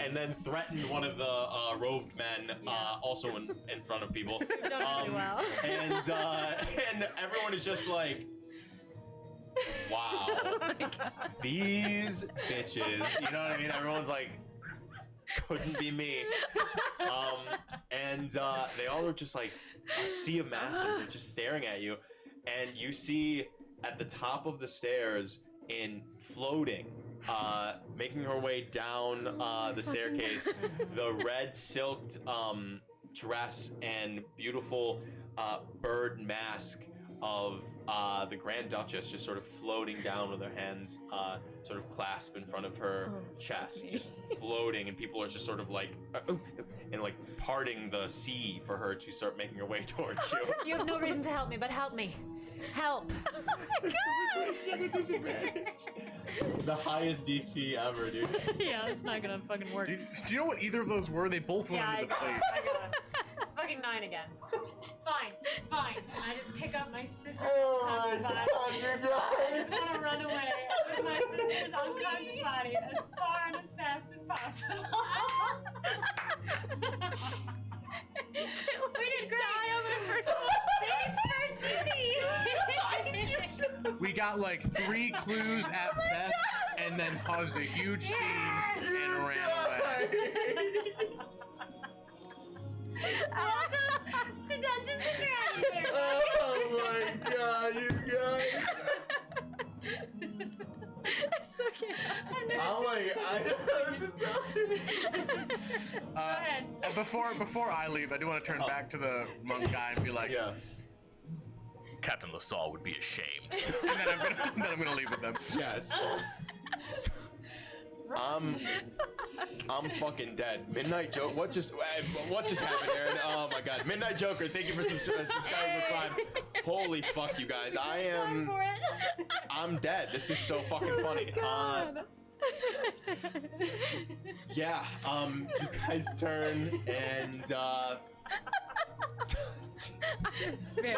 and then threatened one of the robed men, also in front of people. You've done really well. And everyone is just like, wow, these bitches. You know what I mean? Everyone's like, couldn't be me. And they all are just like a sea of masses. They're just staring at you. And you see at the top of the stairs, in floating, making her way down the staircase, the red silked dress and beautiful bird mask of the Grand Duchess, just sort of floating down with her hands sort of clasped in front of her chest, just floating, and people are just sort of like and like parting the sea for her to start making her way towards you. You have no reason to help me, but help me. Help. The highest DC ever, dude. Yeah, it's not gonna fucking work. Do you know what either of those were? They both went Yeah, into the plate. I got it. It's fucking 9 again. Fine. And I just pick up my sister's unconscious body. I just want to run away with my sister's unconscious body as far and as fast as possible. We did great. Today's first TD. We got like 3 clues at best, and then caused a huge scene and ran away. Welcome to Dungeons and Dragons. Oh my god, you guys. It's so cute. I'm like, I don't have to tell you. Go ahead. Before I leave, I do want to turn back to the monk guy and be like, Yeah. Captain LaSalle would be ashamed. And then I'm gonna leave with them. Yes. I'm fucking dead. Midnight Joker. What just happened, Aaron? Oh my god. Midnight Joker. Thank you for subscribing to Prime. Holy fuck, you guys. Sorry for it. I'm dead. This is so fucking funny. Yeah. You guys turn and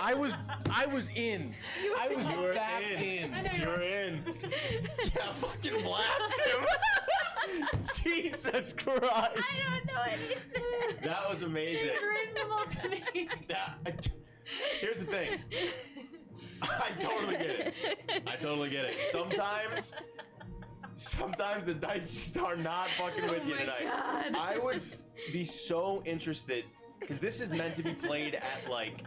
I was in. I was back in. I know you you're were. in. Yeah, fucking blast him. Jesus Christ. I don't know anything. That was amazing. Seemed reasonable to me. Here's the thing. I totally get it. Sometimes the dice just are not fucking with you tonight. God. I would be so interested, because this is meant to be played at like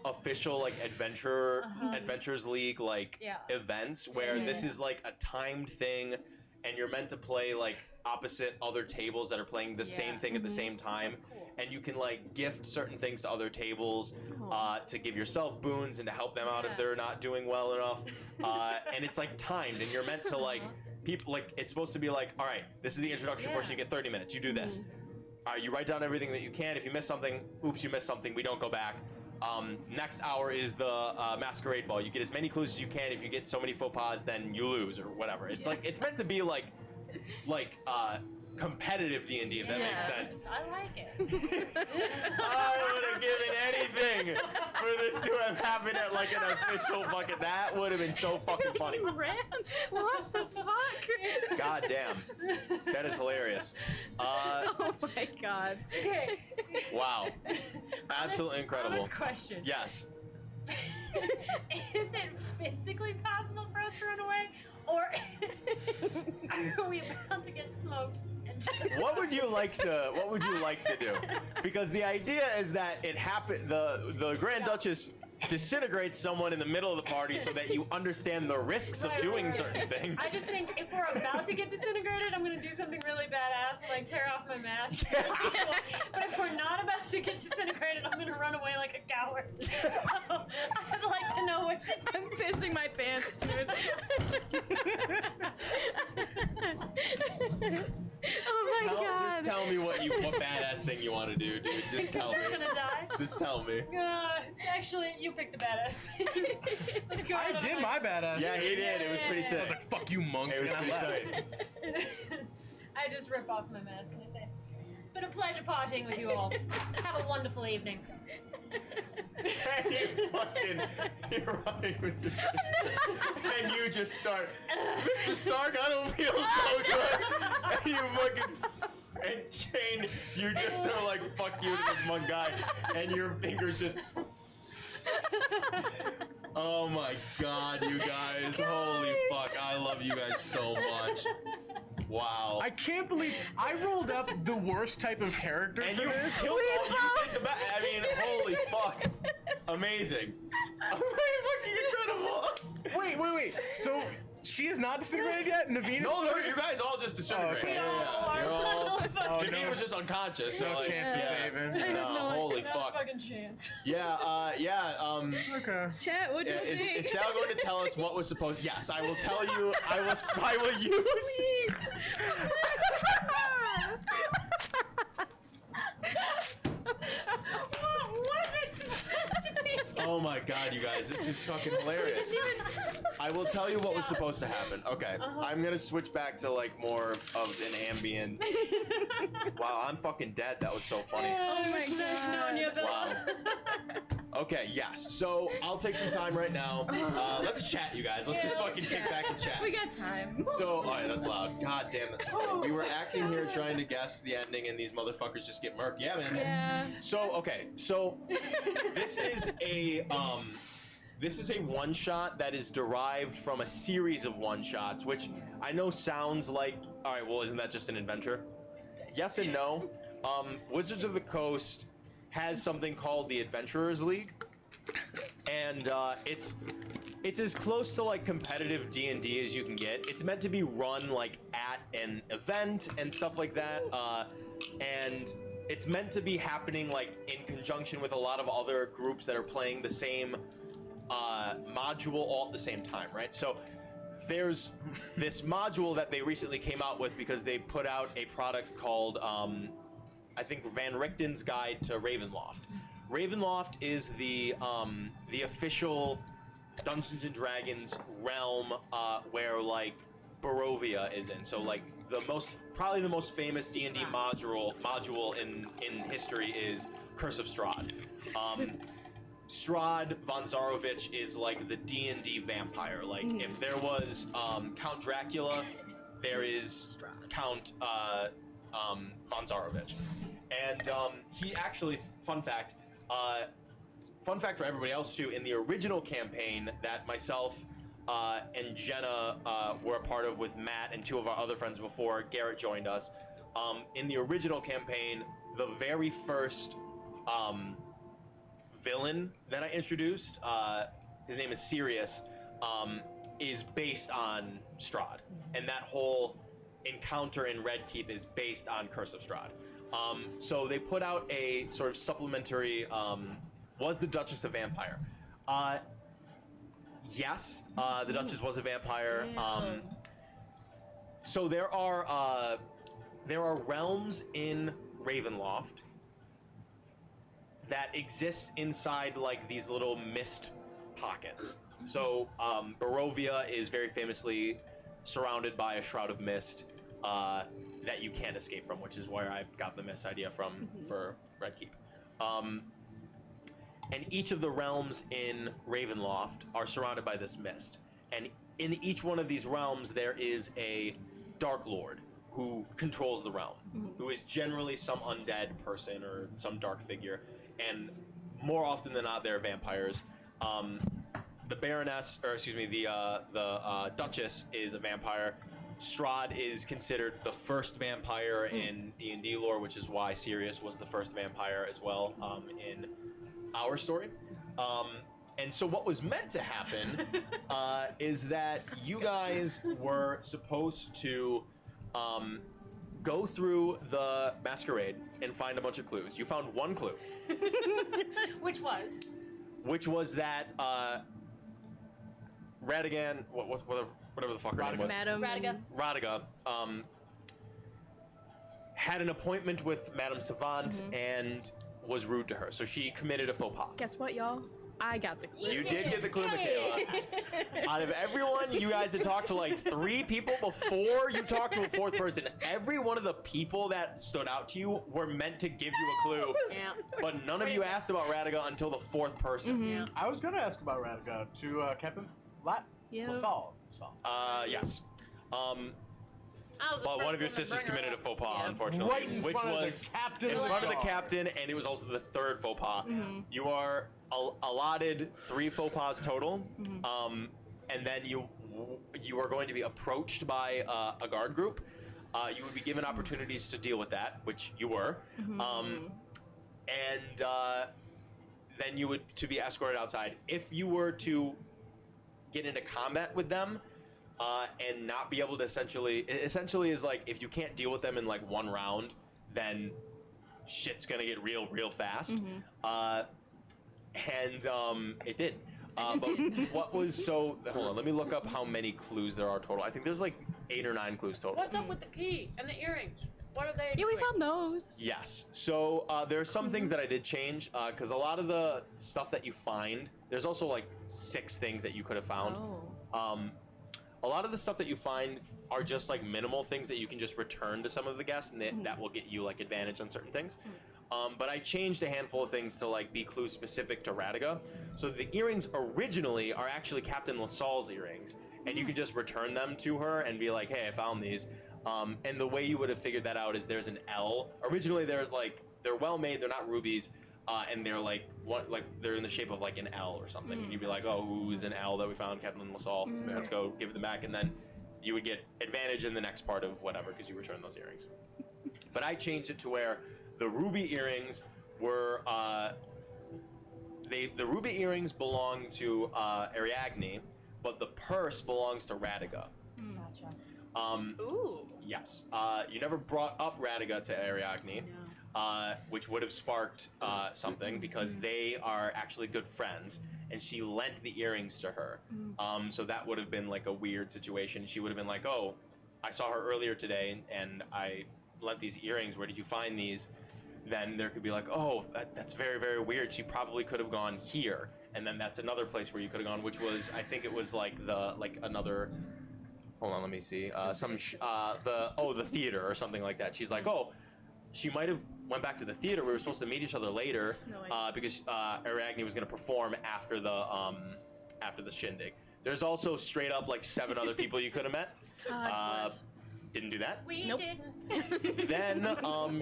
official like Adventures League like Yeah. events where this is like a timed thing, and you're meant to play like opposite other tables that are playing the same thing at the same time. That's cool. And you can like gift certain things to other tables to give yourself boons and to help them out if Yeah. they're not doing well enough. And it's like timed, and you're meant to like people like it's supposed to be like, all right, this is the introduction portion. You get 30 minutes. You do this. All right, you write down everything that you can. If you miss something, oops, you missed something. We don't go back. Next hour is the masquerade ball. You get as many clues as you can. If you get so many faux pas, then you lose or whatever. It's like it's meant to be like competitive D&D, if that makes sense. I like it. I would have given anything for this to have happened at like an official fucking. That would have been so fucking funny. Ran? What the fuck? God damn, that is hilarious. Oh my god. Okay. Wow, absolutely incredible. Honest question. Yes. Is it physically possible for us to run away, or are we about to get smoked? And just What would you like to do? Because the idea is that it happened. The Grand Duchess disintegrates someone in the middle of the party so that you understand the risks of Right, doing right. certain things. I just think if we're about to get disintegrated, I'm gonna do something really badass, like tear off my mask. But if we're not about to get disintegrated, I'm gonna run away like a coward. So I'd like to know which. I'm pissing my pants, dude. Oh my god. Just tell me what badass thing you want to do, dude. Just tell Because we're me. gonna die. Just tell me. Actually, you picked the badass thing. Let's go. I out on did a- my badass. Yeah, he did. It was pretty I sick. was like, fuck you, monk. It was and I pretty left. tight. I just rip off my mask and I say, it's been a pleasure partying with you all. Have a wonderful evening. You're running with your sister. And you just start, Mr. Stark, I don't feel so good. And you fucking, and Kane, you just are like, fuck you to this one guy. And your fingers just, oh my god, you guys. Holy fuck, I love you guys so much. Wow. I can't believe I rolled up the worst type of character And for you this. killed all you did the I mean, holy fuck. Amazing. Fucking incredible. Wait. So she is not disintegrated yet? Naveen is No, still- you guys all just disintegrated. okay. Yeah. You're all. Oh, Naveen no. was just unconscious. No so, like, chance of yeah. saving. No, holy Not fuck. a fucking chance. Yeah, Okay. Chat, what'd you is, think? is Sal going to tell us what was supposed? Yes, I will tell you. I will use. What was it supposed to be? Oh my god, you guys, this is fucking hilarious. I will tell you what was supposed to happen. Okay, I'm gonna switch back to like more of an ambient. Wow, I'm fucking dead. That was so funny. Oh my god. Knowing you, Bill. Wow. Okay, yes. So I'll take some time right now. Let's chat, you guys. Let's just Yeah, let's fucking kick chat. back and chat. We got time. So, alright, that's loud. God damn, that's so funny. We were acting here trying to guess the ending, and these motherfuckers just get murked. Yeah, man. Yeah. So, okay, so this is a one shot that is derived from a series of one shots, which I know sounds like, all right, well, isn't that just an adventure? Yes and no. Wizards of the Coast has something called the Adventurers League, and it's as close to like competitive D&D as you can get. It's meant to be run like at an event and stuff like that, and it's meant to be happening like in conjunction with a lot of other groups that are playing the same module all at the same time, right? So there's this module that they recently came out with because they put out a product called I think Van Richten's Guide to Ravenloft. Ravenloft is the official Dungeons and Dragons realm where like Barovia is in. So like probably the most famous D&D module in history is Curse of Strahd. Strahd von Zarovich is like the D&D vampire. Like if there was Count Dracula, there is Count von Zarovich. And he actually, fun fact for everybody else too, in the original campaign that myself and Jenna were a part of with Matt and two of our other friends before Garrett joined us, in the original campaign, the very first villain that I introduced, his name is Sirius, is based on Strahd. And that whole encounter in Red Keep is based on Curse of Strahd. So they put out a sort of supplementary, was the Duchess a vampire? Yes, the Duchess was a vampire. So there are realms in Ravenloft that exist inside like these little mist pockets. So Barovia is very famously surrounded by a shroud of mist. that you can't escape from, which is where I got the mist idea from for Red Keep. And each of the realms in Ravenloft are surrounded by this mist. And in each one of these realms, there is a Dark Lord who controls the realm, who is generally some undead person or some dark figure. And more often than not, they're vampires. The Baroness, or excuse me, the Duchess is a vampire. Strahd is considered the first vampire in D&D lore, which is why Sirius was the first vampire as well in our story. And so what was meant to happen is that you guys were supposed to go through the masquerade and find a bunch of clues. You found one clue. Which was? Which was that Radigan, whatever the fuck her name was. Madam. Radiga. Radiga had an appointment with Madame Savant and was rude to her. So she committed a faux pas. Guess what, y'all? I got the clue. You did get the clue, Michaela. Out of everyone, you guys had talked to like 3 people before you talked to a 4th person. Every one of the people that stood out to you were meant to give you a clue. Yeah. But none of you asked about Radiga until the 4th person. Yeah. I was gonna ask about Radiga to Captain Yeah. LaSalle. Yes. I was the But first one of your to sisters bring her committed a up. faux pas, Yeah. unfortunately, Right in which front of was the captain. in of front of the guard. captain, and it was also the 3rd faux pas. You are allotted 3 faux pas total, and then you are going to be approached by a guard group. You would be given opportunities to deal with that, which you were, and then you would to be escorted outside. If you were to get into combat with them. And not be able to essentially is like if you can't deal with them in like 1 round, then shit's gonna get real fast. It did. But what was hold on, let me look up how many clues there are total. I think there's like 8 or 9 clues total. What's up with the key and the earrings? What are they? Yeah, we doing? found those. Yes. So there are some things that I did change because a lot of the stuff that you find, there's also like 6 things that you could have found. A lot of the stuff that you find are just like minimal things that you can just return to some of the guests, and that will get you like advantage on certain things. But I changed a handful of things to like be clues specific to Radiga. So the earrings originally are actually Captain LaSalle's earrings, and you can just return them to her and be like, "Hey, I found these." And the way you would have figured that out is there's an L. Originally, there's like they're well made, they're not rubies. And they're like they're in the shape of like an L or something, and you'd be like, oh, who's an L that we found, Captain LaSalle? Let's go give them back, and then you would get advantage in the next part of whatever because you return those earrings. But I changed it to where the ruby earrings were the ruby earrings belong to Ariadne, but the purse belongs to Radiga. Gotcha. Ooh. Yes. You never brought up Radiga to Ariadne. Which would have sparked something because they are actually good friends, and she lent the earrings to her. So that would have been like a weird situation. She would have been like, "Oh, I saw her earlier today, and I lent these earrings. Where did you find these?" Then there could be like, "Oh, that's very, very weird. She probably could have gone here." And then that's another place where you could have gone, which was, I think it was like another. Hold on, let me see. The theater or something like that. She's like, "Oh." She might have went back to the theater. We were supposed to meet each other later because Ariadne was going to perform after the shindig. There's also straight up like 7 other people you could have met. Didn't do that. We Nope. didn't. Then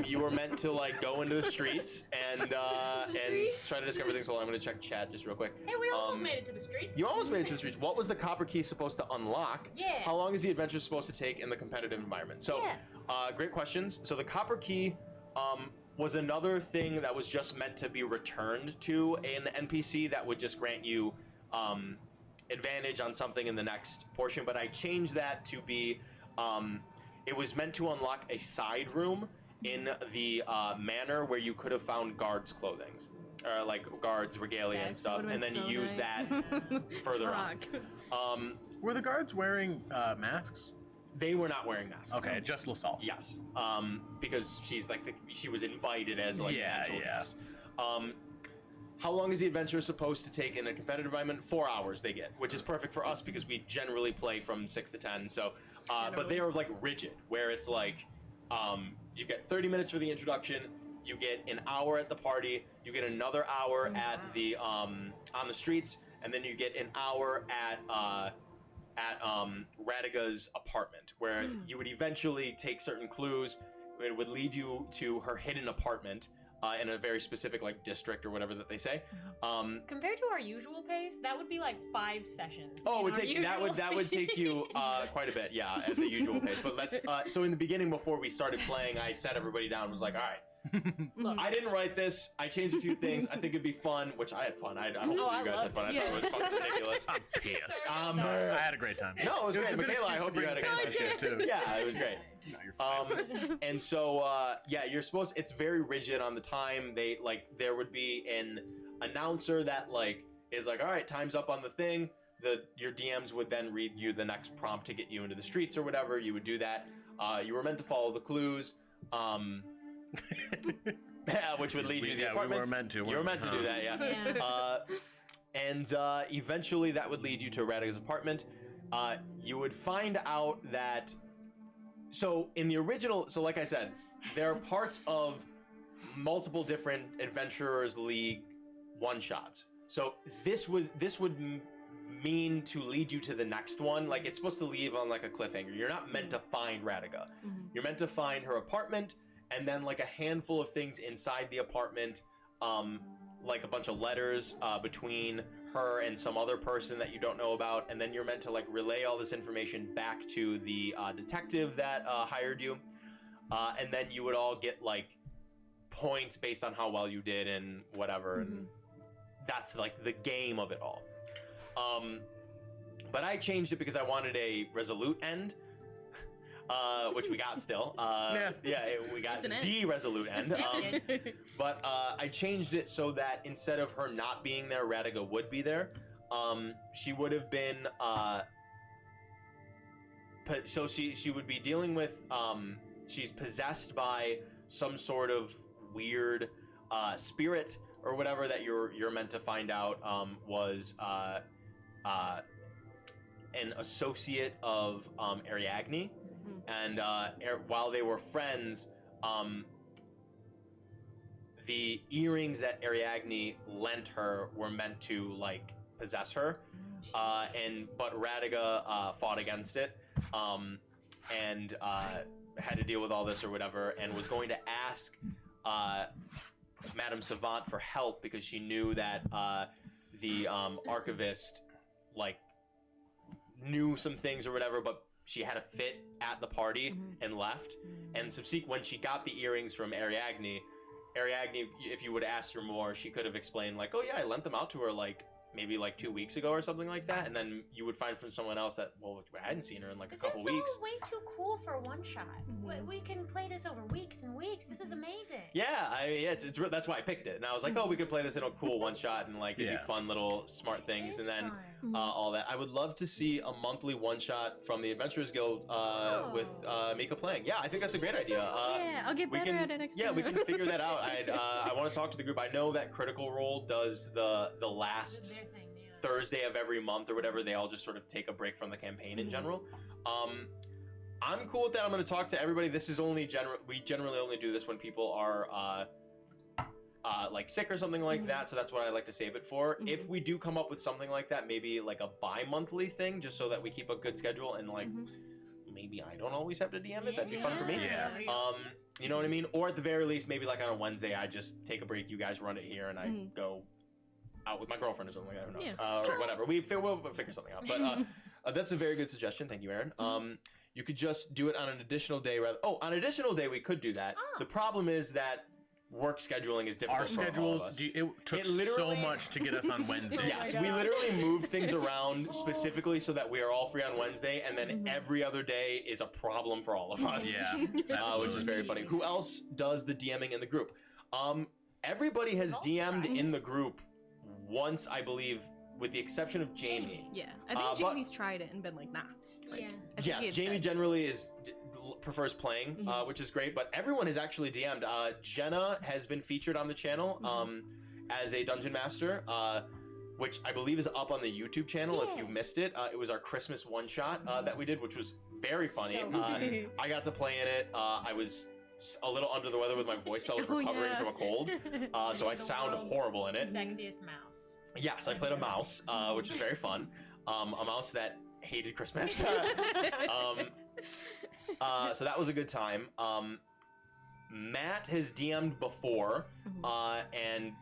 you were meant to like go into the streets and try to discover things. Hold on, I'm going to check chat just real quick. Hey, we almost made it to the streets. You almost made it to the streets. What was the copper key supposed to unlock? Yeah. How long is the adventure supposed to take in the competitive environment? So, great questions. So the copper key was another thing that was just meant to be returned to an NPC that would just grant you advantage on something in the next portion. But I changed that to be, it was meant to unlock a side room in the manor where you could have found guards' clothing. Or like guards' regalia and stuff, and then you use that further on. Were the guards wearing masks? They were not wearing masks. Okay, just LaSalle. Yes, because she's like she was invited as like an actual guest. How long is the adventure supposed to take in a competitive environment? 4 hours they get, which is perfect for us because we generally play from 6 to 10. So, but they are like rigid, where it's like You get 30 minutes for the introduction. You get an hour at the party. You get another hour at the on the streets, and then you get an hour at Radiga's apartment, where you would eventually take certain clues. It would lead you to her hidden apartment in a very specific like district or whatever that they say. Compared to our usual pace, that would be like 5 sessions. Oh, it would in our take that usual would take you quite a bit, yeah, at the usual pace. But let's. So in the beginning, before we started playing, I sat everybody down and was like, all right. Look, I didn't write this. I changed a few things. I think it'd be fun, which I had fun. I hope you guys had fun. I thought it was fucking ridiculous. I'm pissed. I had a great time. No, it was great. a good Michaela, I excuse hope to you had a bring good fancy time. shit too. Yeah, it was great. No, you're fine. And so, you're supposed. It's very rigid on the time. They there would be an announcer that is like, all right, time's up on the thing. Your DMs would then read you the next prompt to get you into the streets or whatever. You would do that. You were meant to follow the clues. Which would lead you to the apartment. We were meant to. You were meant to do that, yeah. And eventually that would lead you to Radiga's apartment. You would find out that... So in the original... So like I said, there are parts of multiple different Adventurers League one-shots. So this would mean to lead you to the next one. Like, it's supposed to leave on like a cliffhanger. You're not meant to find Radiga. You're meant to find her apartment, and then like a handful of things inside the apartment, like a bunch of letters between her and some other person that you don't know about, and then you're meant to like relay all this information back to the detective that hired you, and then you would all get like points based on how well you did and whatever, and that's like the game of it all. But I changed it because I wanted a resolute end. Which we got still. We got the resolute end. But I changed it so that instead of her not being there, Radiga would be there. She would have been. So she would be dealing with. She's possessed by some sort of weird spirit or whatever that you're meant to find out was an associate of Ariadne. And while they were friends, the earrings that Ariadne lent her were meant to like possess her, but Radiga fought against it, and had to deal with all this or whatever, and was going to ask Madame Savant for help because she knew that the archivist like knew some things or whatever, but she had a fit at the party and left. And subsequent, when she got the earrings from Ariadne, if you would have asked her more, she could have explained like, oh yeah, I lent them out to her like maybe like 2 weeks ago or something like that. And then you would find from someone else that, well, I hadn't seen her in like a couple weeks. This is way too cool for a one shot. We can play this over weeks and weeks. This is amazing. Yeah, that's why I picked it. And I was like, oh, we could play this in a cool one shot and like it'd be fun little smart things, and then all that. I would love to see a monthly one shot from the Adventurers Guild with Mika playing. Yeah, I think that's a great idea. Yeah, I'll get better at it next time. Yeah, we can figure that out. I want to talk to the group. I know that Critical Role does the last Thursday of every month or whatever. They all just sort of take a break from the campaign in general. I'm cool with that. I'm going to talk to everybody. This is only we generally only do this when people are like sick or something like that, so that's what I like to save it for. If we do come up with something like that, maybe like a bi-monthly thing, just so that we keep a good schedule, and like maybe I don't always have to DM it. That'd be fun for me. You know what I mean? Or at the very least, maybe like on a Wednesday, I just take a break, you guys run it here, and I go out with my girlfriend or something like that. Who knows? Or whatever. We'll figure something out. But that's a very good suggestion. Thank you, Aaron. You could just do it on an additional day rather. Oh, on an additional day, we could do that. The problem is that work scheduling is difficult. Our schedules, it took so much to get us on Wednesday. Yes, we literally moved things around specifically so that we are all free on Wednesday, and then every other day is a problem for all of us. Yeah, which is very funny. Who else does the DMing in the group? Everybody has DM'd in the group once, I believe, with the exception of Jamie. Yeah, I think Jamie's tried it and been like, nah. Like, yes, Jamie generally prefers playing, which is great, but everyone has actually DM'd. Jenna has been featured on the channel as a dungeon master, which I believe is up on the YouTube channel if you've missed it. It was our Christmas one-shot that we did, which was very funny. So funny. I got to play in it. I was a little under the weather with my voice. So I was Oh, recovering yeah. from a cold, so I The sound world's horrible in it. Sexiest mouse. Yes, I played a mouse, which was very fun. A mouse that hated Christmas. So that was a good time. Matt has DM'd before, and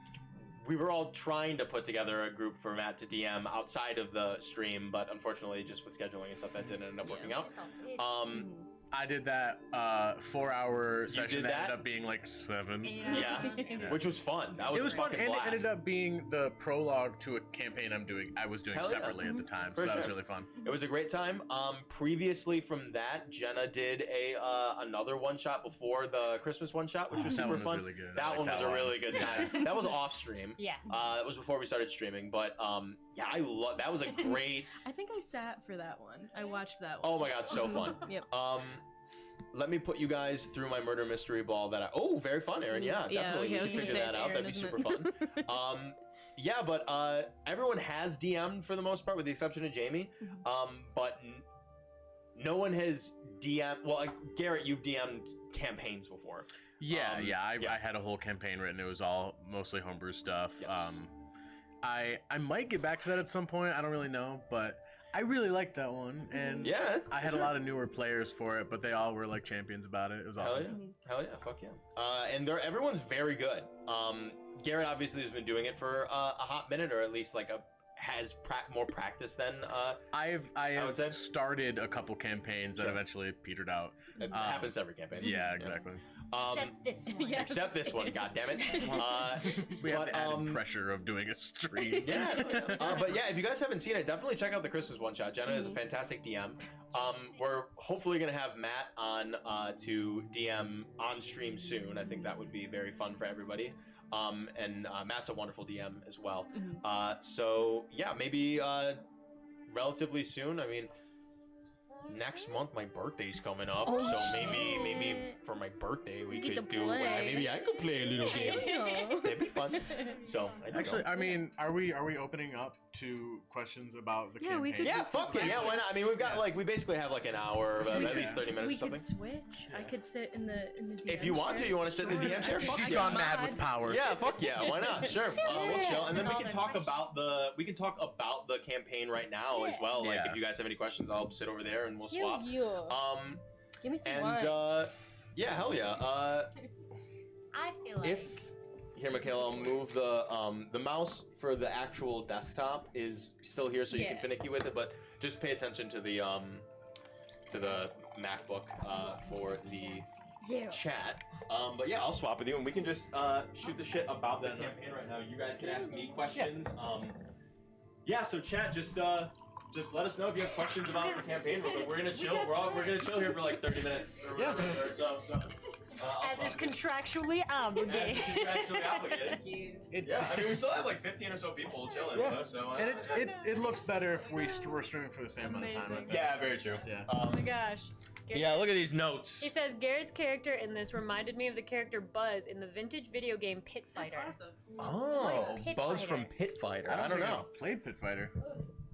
we were all trying to put together a group for Matt to DM outside of the stream, but unfortunately, just with scheduling and stuff, that didn't end up working out. Just all busy. I did that 4-hour session did that ended that? up being like 7. Yeah, which was fun. That was It was a fun, fucking and it blast. ended up being the prologue to a campaign I was doing Hell yeah. separately at the time, For so that was sure. really fun. It was a great time. Previously from that, Jenna did a another one shot before the Christmas one shot, which was That super one was fun. really good. I That like one was that a one. really good time. That was off stream. Yeah. It was before we started streaming, but yeah, I love that was a great. I think I sat for that one. I watched that one. Oh my god, so fun. Yep. Let me put you guys through my murder mystery ball that oh, very fun, Aaron. Yeah, definitely. okay, I We was can gonna figure say that it's out. Aaron, That'd be isn't super it? fun. Yeah, but everyone has DM'd for the most part, with the exception of Jamie. But no one has DM'd. Well, like, Garrett, you've DM'd campaigns before. Yeah, I yeah. had a whole campaign written. It was all mostly homebrew stuff. Yes. I might get back to that at some point. I don't really know, but I really liked that one, and Yeah, I had for a sure. lot of newer players for it, but they all were like champions about it. It was Hell awesome. yeah, hell yeah, fuck yeah. And everyone's very good. Garrett obviously has been doing it for a hot minute, or at least like has more practice than I have would say. started a couple campaigns Sure. that eventually petered out. it happens to every campaign. Yeah, exactly. Except this one. Yeah. Except this one, goddammit. We have but, the added pressure of doing a stream. Yeah, but yeah, if you guys haven't seen it, definitely check out the Christmas one shot. Jenna is a fantastic DM. We're hopefully gonna have Matt on to DM on stream soon. I think that would be very fun for everybody. And Matt's a wonderful DM as well. So yeah, maybe relatively soon. I mean, next month my birthday's coming up, Oh, so shit. maybe for my birthday we Get could to do. play. Maybe I could play a little game. That'd be fun. So I don't Actually, know. I mean, are we opening up to questions about the Yeah, we campaign? could Yeah, just fuck it. Yeah, why not? I mean, we've got like we basically have like an hour, at least 30 minutes We or something. could switch. I could sit in the DM If you want to, chair. you want to sit in the DM chair? Sure. Fuck She's yeah. gone mad with power. Yeah, fuck yeah. Why not? Sure. We'll chill, and then we All can the talk questions. about the campaign right now as well. Like Yeah. if you guys have any questions, I'll sit over there and we'll swap. Give me some And wine. yeah, hell yeah. I feel like If here, Michaela, I'll move the mouse for the actual desktop is still here, so you can Yeah. finicky with it. But just pay attention to the MacBook for the chat. But yeah, I'll swap with you, and we can just shoot the shit about the campaign right now. You guys can ask me questions. Yeah. So chat, just let us know if you have questions about the campaign. We're gonna chill. We're gonna chill here for like 30 minutes or whatever. So I'll as is swap. contractually As obligated. is contractually obligated. Yeah, I mean, we still have like 15 or so people chilling with us, so. And it looks better if we're streaming for the same amount of time. I think. Yeah, very true. Yeah. Oh my gosh. Yeah, look at these notes. He says Garrett's character in this reminded me of the character Buzz in the vintage video game Pit Fighter. What is Oh, Pit Buzz Fighter? from Pit Fighter. I don't think know. I've played Pit Fighter.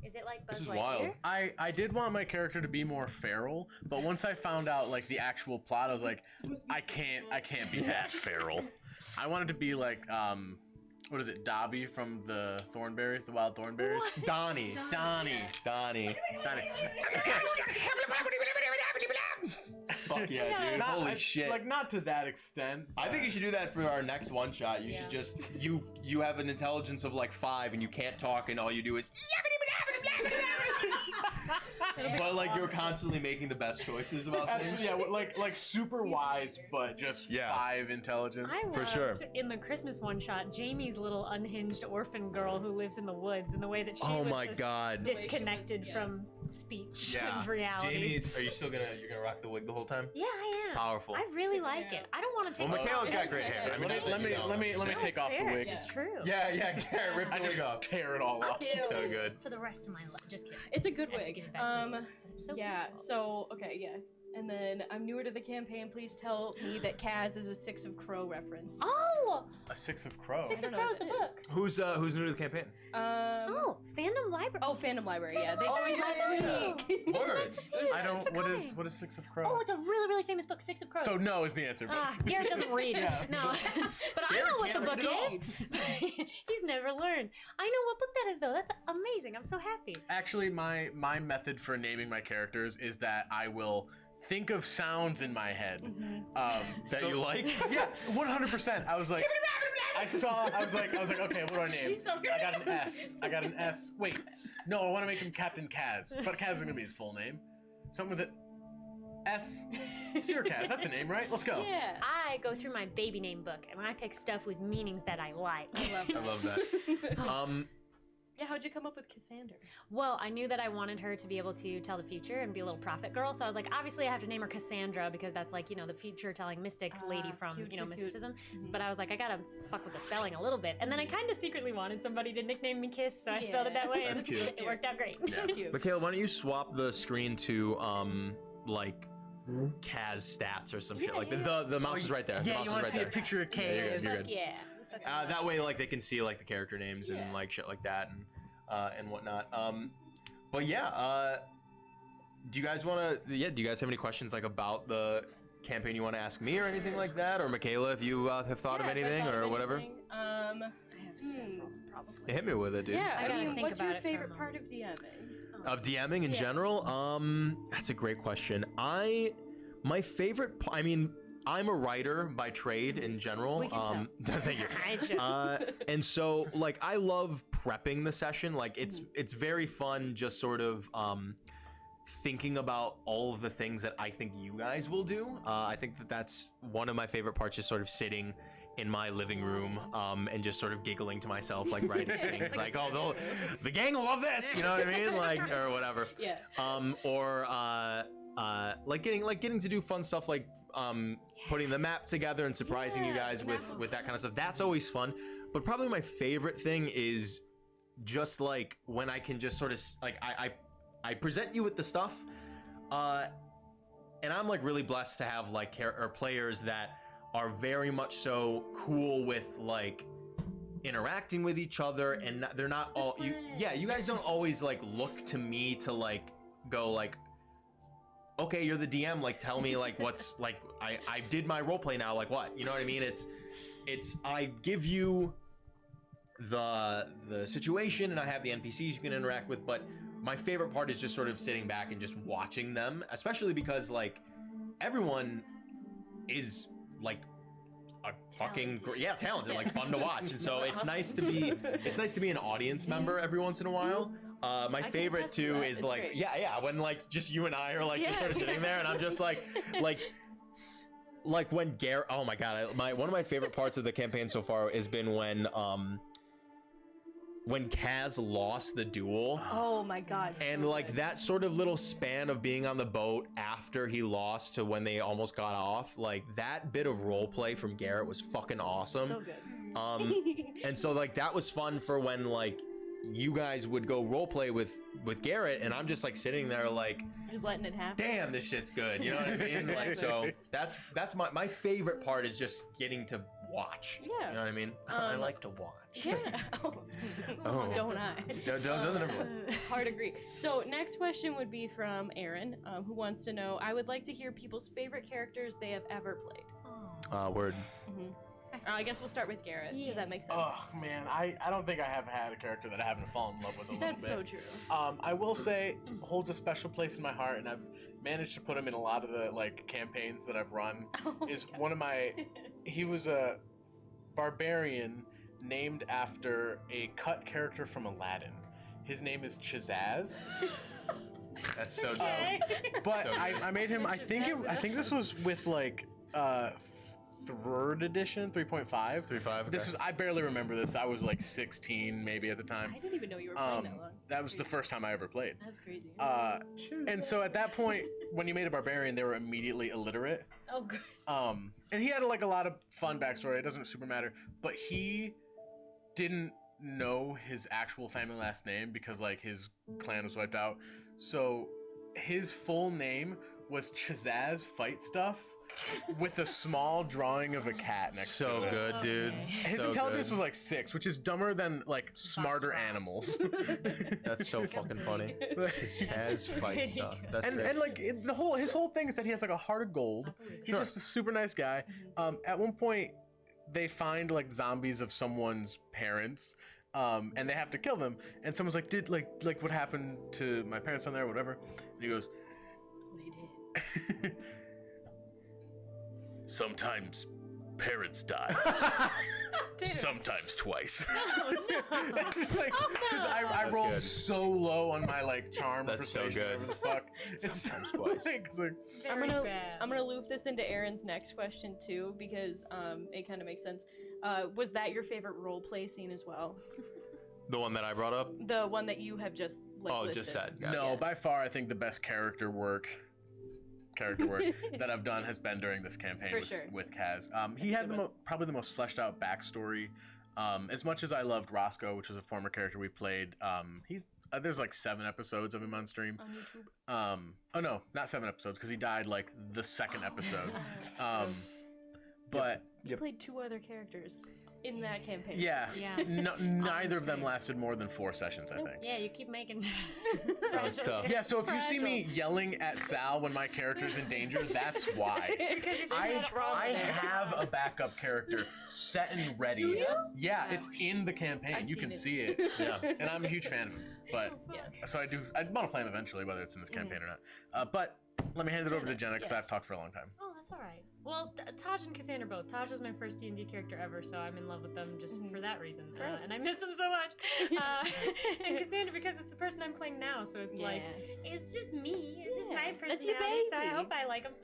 Is it like Buzz This is Lightyear? wild. I did want my character to be more feral, but once I found out like the actual plot, I was like, I can't be that feral. I wanted to be like what is it, Dobby from the Thornberries, the Wild Thornberries? Donnie. Donnie. Fuck yeah, dude. Not- Holy shit. Like not to that extent. I think you should do that for our next one shot. You should just you have an intelligence of like 5 and you can't talk and all you do is but like you're constantly making the best choices about things. Absolutely, yeah, like super wise, but just Yeah. 5 intelligence. I For loved sure. in the Christmas one shot Jamie's little unhinged orphan girl who lives in the woods and the way that she Oh was my just god. disconnected from speech and reality. Jamie's, are you still gonna rock the wig the whole time? Yeah, I am. Powerful. I really like it. I don't want to take Well, this Michaela's off. got great hair. I mean, Let me No, take it's off the fair. wig. It's true. Yeah, Garrett, rip I the just wig off. tear it all I'll off. do So this good. for the rest of my life. Just kidding. It's a good I have to wig. give it back to me. But it's so yeah. beautiful. So okay, yeah. And then, I'm newer to the campaign. Please tell me that Kaz is a Six of Crow reference. Oh! A Six of Crow. Six of don't know Crows, the what that book. Who's new to the campaign? Oh, Fandom Library. Oh, Fandom Library. Yeah, they Fandom joined last Library. week. It's Word. nice to see you. I Thanks don't. for What coming. is Six of Crow? Oh, it's a really, really famous book, Six of Crows. So no is the answer. But Garrett doesn't read. Yeah. No, but I know what the book is. He's never learned. I know what book that is, though. That's amazing. I'm so happy. actually, my method for naming my characters is that I will think of sounds in my head. That you like? Yeah, 100%. I was like, I was like, okay, what do I name? I got an S. Wait, no, I want to make him Captain Kaz, but Kaz is gonna be his full name. Something with it. S. Sir Kaz, that's a name, right? Let's go. Yeah. I go through my baby name book, and I pick stuff with meanings that I like. I love that. Yeah, how'd you come up with Cassandra? Well, I knew that I wanted her to be able to tell the future and be a little prophet girl, so I was like, obviously I have to name her Cassandra because that's like, the future-telling mystic lady from, cute, cute, mysticism. But I was like, I gotta fuck with the spelling a little bit. And then I kind of secretly wanted somebody to nickname me Kiss, so I spelled it that way. That's and cute. It worked out great. So cute. Michaela, why don't you swap the screen to like Kaz stats or some shit like that? The mouse is right there. The Yeah, mouse you is want right to see there. a picture of Yeah, you're Kaz? good, you're good. Yeah. That way, like they can see like the character names and Yeah. like shit like that and whatnot. But yeah, do you guys want to? Yeah, do you guys have any questions like about the campaign you want to ask me or anything like that, or Michaela, if you have thought of anything or whatever? I have several, probably. Hit me with it, dude. Yeah, I I gotta mean, think what's about your it for a favorite moment. part of DMing? Of DMing in general, that's a great question. My favorite. I mean, I'm a writer by trade in general. We can Thank you. I just- And so, like, I love prepping the session. Like, it's very fun, just sort of thinking about all of the things that I think you guys will do. I think that's one of my favorite parts, just sort of sitting in my living room and just sort of giggling to myself, like writing things like, oh, the gang will love this, you know what I mean? Like, or whatever. Yeah. Or like getting to do fun stuff like putting the map together and surprising you guys with that kind of stuff. That's always fun. But probably my favorite thing is just like when I can just sort of like I present you with the stuff, and I'm like really blessed to have like players that are very much so cool with like interacting with each other, and they're not all you. Yeah, you guys don't always like look to me to like go like, okay, you're the DM, like tell me like what's like I did my role play now, like what? You know what I mean? It's I give you the situation and I have the NPCs you can interact with, but my favorite part is just sort of sitting back and just watching them, especially because like everyone is like a fucking talented, like fun to watch, and so it's nice to be an audience member every once in a while. My favorite attest to too that. is It's like great. yeah when like just you and I are like just Yeah. sort of sitting there and I'm just like when Garrett, oh my god, one of my favorite parts of the campaign so far has been when Kaz lost the duel. Oh my god. And so like good. that sort of little span of being on the boat after he lost to when they almost got off, like that bit of role play from Garrett was fucking awesome. So good. And so like that was fun for when like you guys would go role play with Garrett, and I'm just like sitting there like, Just letting it happen. damn, this shit's good. You know what I mean? Like, so that's my favorite part is just getting to watch. Yeah. You know what I mean? I like to watch. Yeah. Oh. Don't I? Doesn't everyone? Hard agree. So next question would be from Aaron, who wants to know, I would like to hear people's favorite characters they have ever played. Word. I guess we'll start with Garrett, because that makes sense. Oh man, I don't think I have had a character that I haven't fallen in love with a little That's bit. so true. I will say holds a special place in my heart, and I've managed to put him in a lot of the like campaigns that I've run. Oh is my God. one of my he was a barbarian named after a cut character from Aladdin. His name is Chazaz. That's so dope. Okay. But So I made him. I think this was with like third edition, 3.5. 3.5. Okay. This is I barely remember this. I was like 16 maybe at the time. I didn't even know you were playing that long. That was the first time I ever played. That's crazy. And so at that point, when you made a barbarian, they were immediately illiterate. Oh, good. And he had like a lot of fun backstory. It doesn't super matter, but he didn't know his actual family last name because like his clan was wiped out. So his full name was Chazaz fight stuff with a small drawing of a cat next to So it. good, dude. His So intelligence good. was like 6, which is dumber than like smarter animals. That's so fucking funny. Chaz fight stuff. That's and great. and like his whole thing is that he has like a heart of gold. He's Sure. just a super nice guy. At one point, they find like zombies of someone's parents, and they have to kill them. And someone's like, "Did like what happened to my parents on there, whatever?" And he goes, They did. "Sometimes parents die. Sometimes twice." Like, because I That's rolled good. so low on my like charm, That's so persuasion, good. whatever the fuck. It's Sometimes twice. It's like, I'm Very gonna bad. I'm gonna loop this into Aaron's next question too because it kind of makes sense. Was that your favorite role play scene as well? The one that I brought up? The one that you have just like Oh, listed. just said. Yeah. no, by far, I think the best character work that I've done has been during this campaign For with, sure. with Kaz. He had probably the most fleshed out backstory. As much as I loved Roscoe, which was a former character we played, he's there's like 7 episodes of him on stream. On YouTube. Oh no, not 7 episodes because he died like the second episode. But You played 2 other characters in that campaign. yeah, Yeah. neither of them lasted more than 4 sessions, I think. Yeah, you keep making. That was tough. Yeah, so if you see me yelling at Sal when my character's in danger, that's why. because he's I in have a backup character set and ready. Do you? Yeah, it's in the campaign. I've You seen can it. see it. Yeah, and I'm a huge fan of him. But Yeah. so I want to play him eventually, whether it's in this campaign or not. But let me hand it over to Jenna because I've Yes. talked for a long time. Oh, that's all right. Well, Taj and Cassandra both. Taj was my first D&D character ever, so I'm in love with them just for that reason. Great. And I miss them so much. And Cassandra because it's the person I'm playing now, so it's like, it's just me. It's just Yeah. my That's your personality, so I baby. hope I like them.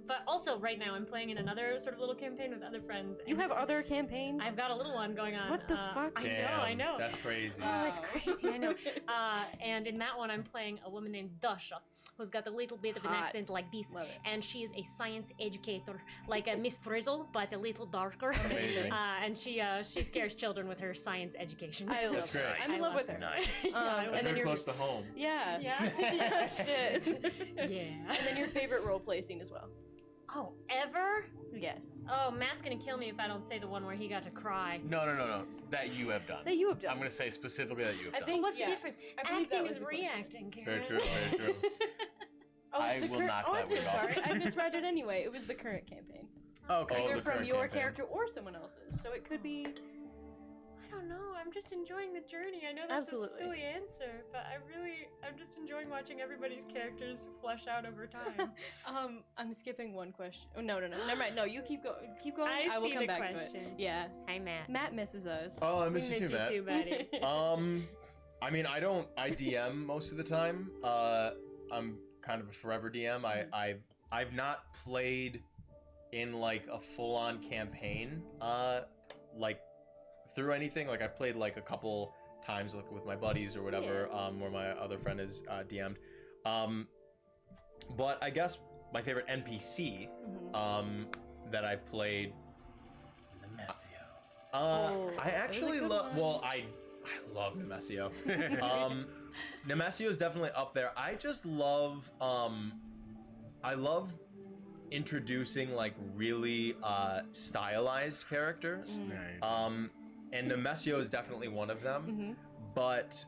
But also, right now, I'm playing in another sort of little campaign with other friends. You and have other campaigns? I've got a little one going on. What the fuck? I know. That's crazy. Oh, it's Wow. crazy, I know. And in that one, I'm playing a woman named Dasha, who's got a little bit of an Hot. accent like this. Love it. And she is a science educator, like a Miss Frizzle, but a little darker. Amazing. And she scares children with her science education. I love That's her. great. I'm in I love love with her. Nice. Yeah, I and was then Very your close to home. yeah, Yeah. yeah, shit. Yeah. And then your favorite role play scene as well. Oh, ever? Yes. Oh, Matt's gonna kill me if I don't say the one where he got to cry. No. That you have done. That you have done. I'm going to say specifically that you have I done. think- What's yeah. the difference? I believe that Acting was is the question. reacting, Karen. Very true. Very true. Oh, I it's the will current- knock Oh, that I'm so wig off. sorry. I misread it anyway. It was the current campaign. Okay. Oh, Either the from current your campaign. character or someone else's. So it could be. I don't know. I'm just enjoying the journey. I know that's Absolutely. a silly answer, but I'm just enjoying watching everybody's characters flesh out over time. I'm skipping one question. Oh no. Never mind. No, you keep going. Keep going. I will see come the back to question. it. Yeah. Hi, Matt. Matt misses us. Oh, I We miss you too, Matt. buddy. I mean, I DM most of the time. I'm kind of a forever DM. I've not played in like a full-on campaign, like through anything. Like I've played like a couple times like with my buddies or whatever, where my other friend is DM'd. But I guess my favorite NPC that I've played. Oh, I that was a actually good love. one. Well, I love Nemesio. Nemesio is definitely up there. I just love. I love introducing like really stylized characters. Nice. And Nemesio is definitely one of them. Mhm. But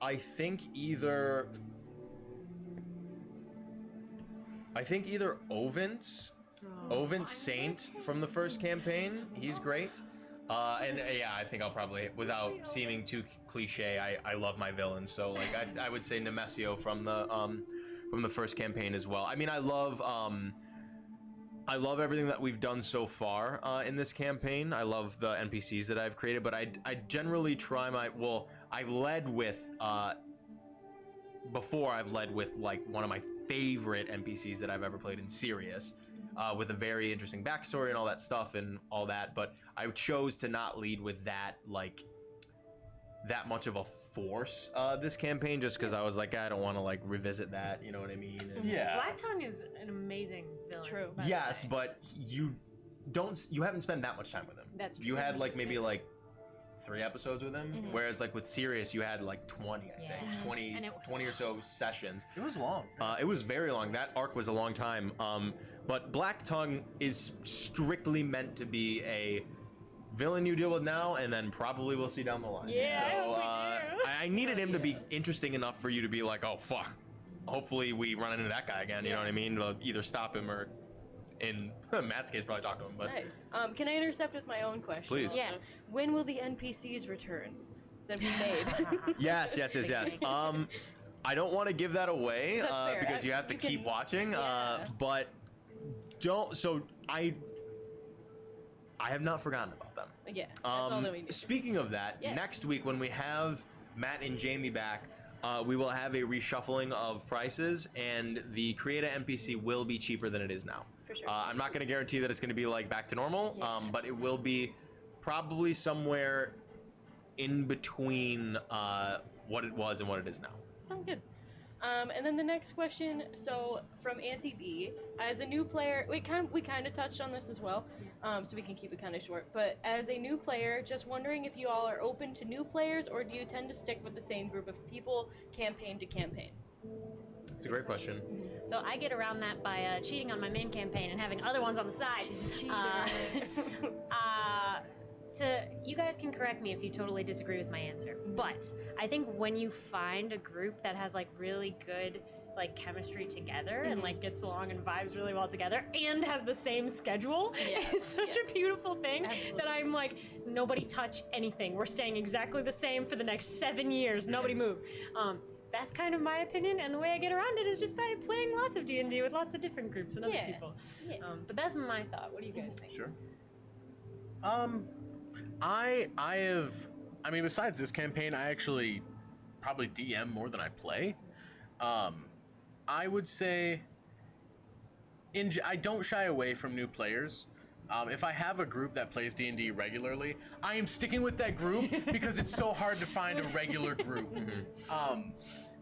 I think either Ovint Saint from the first campaign. He's great. And yeah, I think I'll probably, without seeming too cliche, I love my villains. So like I would say Nemesio from the first campaign as well. I mean, I love everything that we've done so far in this campaign. I love the NPCs that I've created, but I generally try I've led with before I've led with like one of my favorite NPCs that I've ever played in Sirius, with a very interesting backstory and all that stuff and all that. But I chose to not lead with that much of a force this campaign, just because I was like, I don't want to like revisit that. You know what I mean? And Yeah. Black Tongue is an amazing villain. True. by the Yes, way. but you haven't spent that much time with him. That's You true. had like maybe like 3 episodes with him, whereas like with Sirius you had like 20, I think, Yeah. 20, And it was 20 or so sessions. It was long. It was very long. That arc was a long time. But Black Tongue is strictly meant to be a villain you deal with now, and then probably we'll see down the line. Yeah, I So hope we do. I needed him to be interesting enough for you to be like, oh fuck. Hopefully we run into that guy again. You know what I mean? To either stop him or, in Matt's case, probably talk to him. But Nice. Can I intercept with my own question? Please. also? Yes. When will the NPCs return that we made? yes. I don't want to give that away That's fair. because you have to You keep can- watching. yeah. But don't. So I have not forgotten about them. Yeah, that's all that we need. Speaking of that, Yes. next week when we have Matt and Jamie back, we will have a reshuffling of prices, and the Creator NPC will be cheaper than it is now. For sure. I'm not going to guarantee that it's going to be like back to normal, Yeah. but it will be probably somewhere in between what it was and what it is now. Sounds good. And then the next question, so from Auntie B, as a new player, we kind of touched on this as well, so we can keep it kind of short. But as a new player, just wondering if you all are open to new players, or do you tend to stick with the same group of people, campaign to campaign? It's a great question. So I get around that by cheating on my main campaign and having other ones on the side. She's a cheater. You guys can correct me if you totally disagree with my answer, but I think when you find a group that has like really good like chemistry together and like gets along and vibes really well together and has the same schedule, Yeah, it's such a beautiful thing Absolutely. that I'm like, nobody touch anything. We're staying exactly the same for the next 7 years. Nobody move. That's kind of my opinion, and the way I get around it is just by playing lots of D&D with lots of different groups and other Yeah. people. Yeah. But that's my thought. What do you guys think? Sure. I mean, besides this campaign, I actually probably DM more than I play. I would say I don't shy away from new players. If I have a group that plays D&D regularly, I am sticking with that group because it's so hard to find a regular group.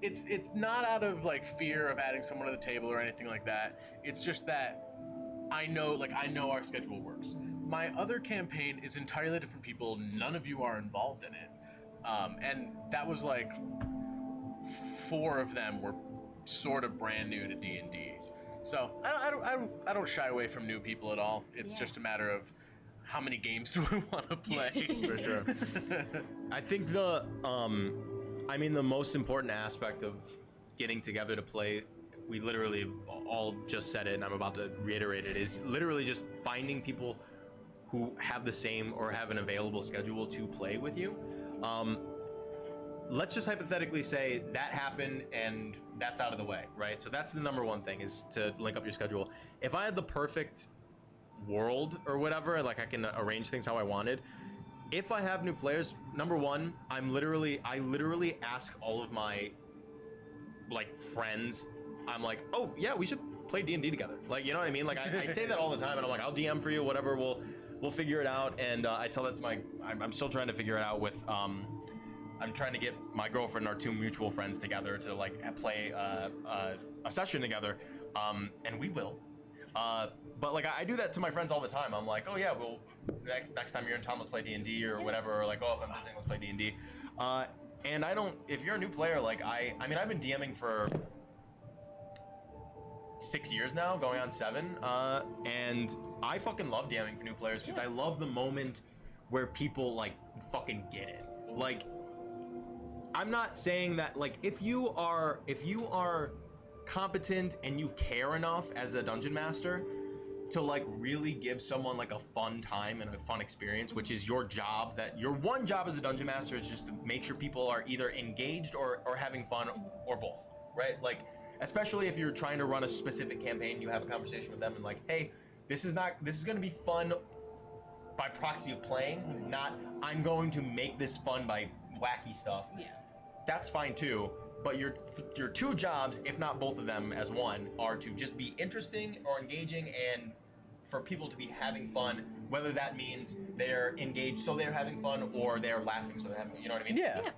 It's not out of like fear of adding someone to the table or anything like that. It's just that I know our schedule works. My other campaign is entirely different people. None of you are involved in it, and that was like 4 of them were sort of brand new to D&D. So I don't shy away from new people at all. It's just a matter of how many games do I want to play. For sure. I think the most important aspect of getting together to play, we literally all just said it and I'm about to reiterate it, is literally just finding people who have the same or have an available schedule to play with you. Let's just hypothetically say that happened and that's out of the way, right? So that's the number one thing, is to link up your schedule. If I had the perfect world or whatever, like I can arrange things how I wanted. If I have new players, number one, I literally ask all of my like friends. I'm like, oh yeah, we should play D&D together. Like, you know what I mean? Like I say that all the time, and I'm like, I'll DM for you, whatever. We'll figure it out. And I tell that to I'm still trying to figure it out with. I'm trying to get my girlfriend and our 2 mutual friends together to like play a session together, and we will. But like I do that to my friends all the time. I'm like, oh yeah, well next time you're in town, let's play D&D or whatever. Or like, oh, if I'm visiting, let's play D&D. And I don't. If you're a new player, like I mean, I've been DMing for 6 years now, going on 7, and I fucking love DMing for new players because I love the moment where people like fucking get it. Like, I'm not saying that like if you are competent and you care enough as a dungeon master to like really give someone like a fun time and a fun experience, which is your job, that your one job as a dungeon master is just to make sure people are either engaged or having fun or both, right? Like, especially if you're trying to run a specific campaign, you have a conversation with them and like, hey, this is going to be fun by proxy of playing, not I'm going to make this fun by wacky stuff. Yeah. That's fine too, but your 2 jobs, if not both of them as one, are to just be interesting or engaging and for people to be having fun, whether that means they're engaged so they're having fun or they're laughing so they're having, you know what I mean? Yeah.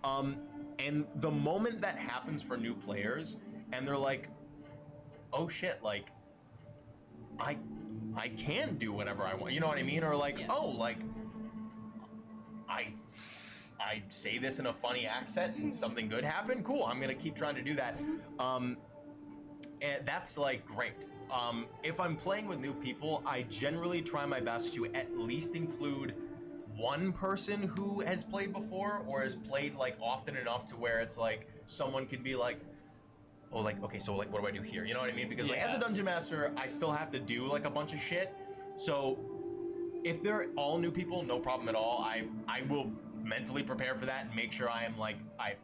And the moment that happens for new players and they're like, oh shit, like I can do whatever I want, you know what I mean? Or like, oh, like I say this in a funny accent and something good happened, cool, I'm gonna keep trying to do that. And that's like great. If I'm playing with new people, I generally try my best to at least include one person who has played before or has played like often enough to where it's like someone can be like, oh, like, okay, so like what do I do here? You know what I mean? Because like as a dungeon master, I still have to do like a bunch of shit. So if they're all new people, no problem at all. I will mentally prepare for that and make sure I am like, I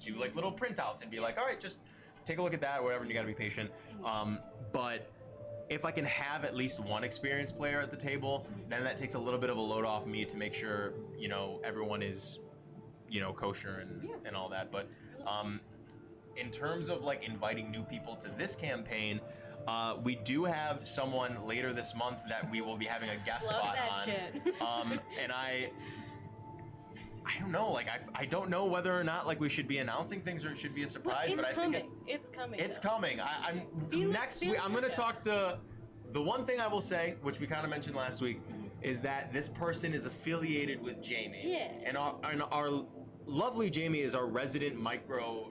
do like little printouts and be like, all right, just take a look at that or whatever, and you gotta be patient. But if I can have at least one experienced player at the table, then that takes a little bit of a load off me to make sure, you know, everyone is, you know, kosher and all that. But in terms of like inviting new people to this campaign, we do have someone later this month that we will be having a guest Love spot that on. shit. And I don't know, like I don't know whether or not like we should be announcing things or it should be a surprise, but I think it's coming. it's though. coming. I'm Feel it, next feel week. it. I'm gonna talk to. The one thing I will say, which we kind of mentioned last week, is that this person is affiliated with Jamie. Yeah. And our lovely Jamie is our resident micro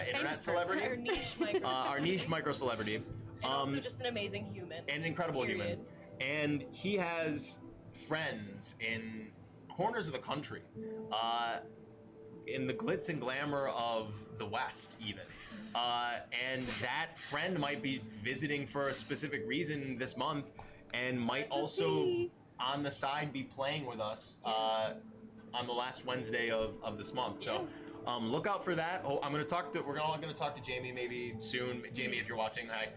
internet Famous celebrity. person, or niche micro. Our niche micro celebrity. And also just an amazing human. An incredible Period. human. And he has friends in corners of the country, in the glitz and glamour of the West, even. And that friend might be visiting for a specific reason this month and might also, on the side, be playing with us on the last Wednesday of this month. So look out for that. Oh, we're all gonna talk to Jamie maybe soon. Jamie, if you're watching, hi.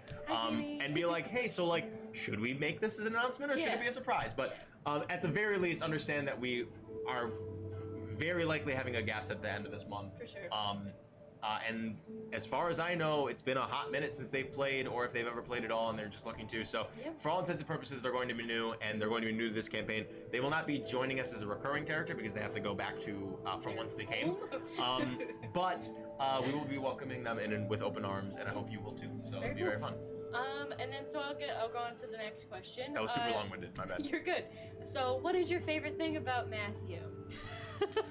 And be like, hey, so like, should we make this as an announcement or should it be a surprise? But at the very least, understand that we are very likely having a guest at the end of this month. For sure. And as far as I know, it's been a hot minute since they've played, or if they've ever played at all and they're just looking to. So for all intents and purposes, they're going to be new, and they're going to be new to this campaign. They will not be joining us as a recurring character because they have to go back to from whence they came. But we will be welcoming them in with open arms, and I hope you will too. So it'll be very fun. And then so I'll go on to the next question. That was super long-winded. My bad. You're good. So what is your favorite thing about Matthew?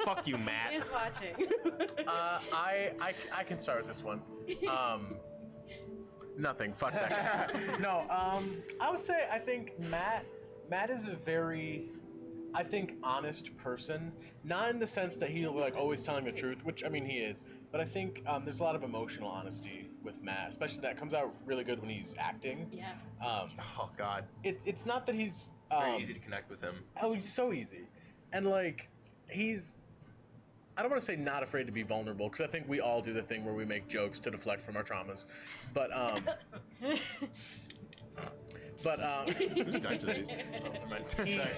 Fuck you, Matt. He is watching. I can start with this one. Nothing. Fuck that guy. No. I would say I think Matt is a very, I think, honest person. Not in the sense that he's like always telling the truth, which I mean he is, but I think there's a lot of emotional honesty with Matt, especially that comes out really good when he's acting. Yeah. Oh God. It's not that he's Very easy to connect with him. Oh, he's so easy, and like he's. I don't want to say not afraid to be vulnerable, because I think we all do the thing where we make jokes to deflect from our traumas. But Nice of these.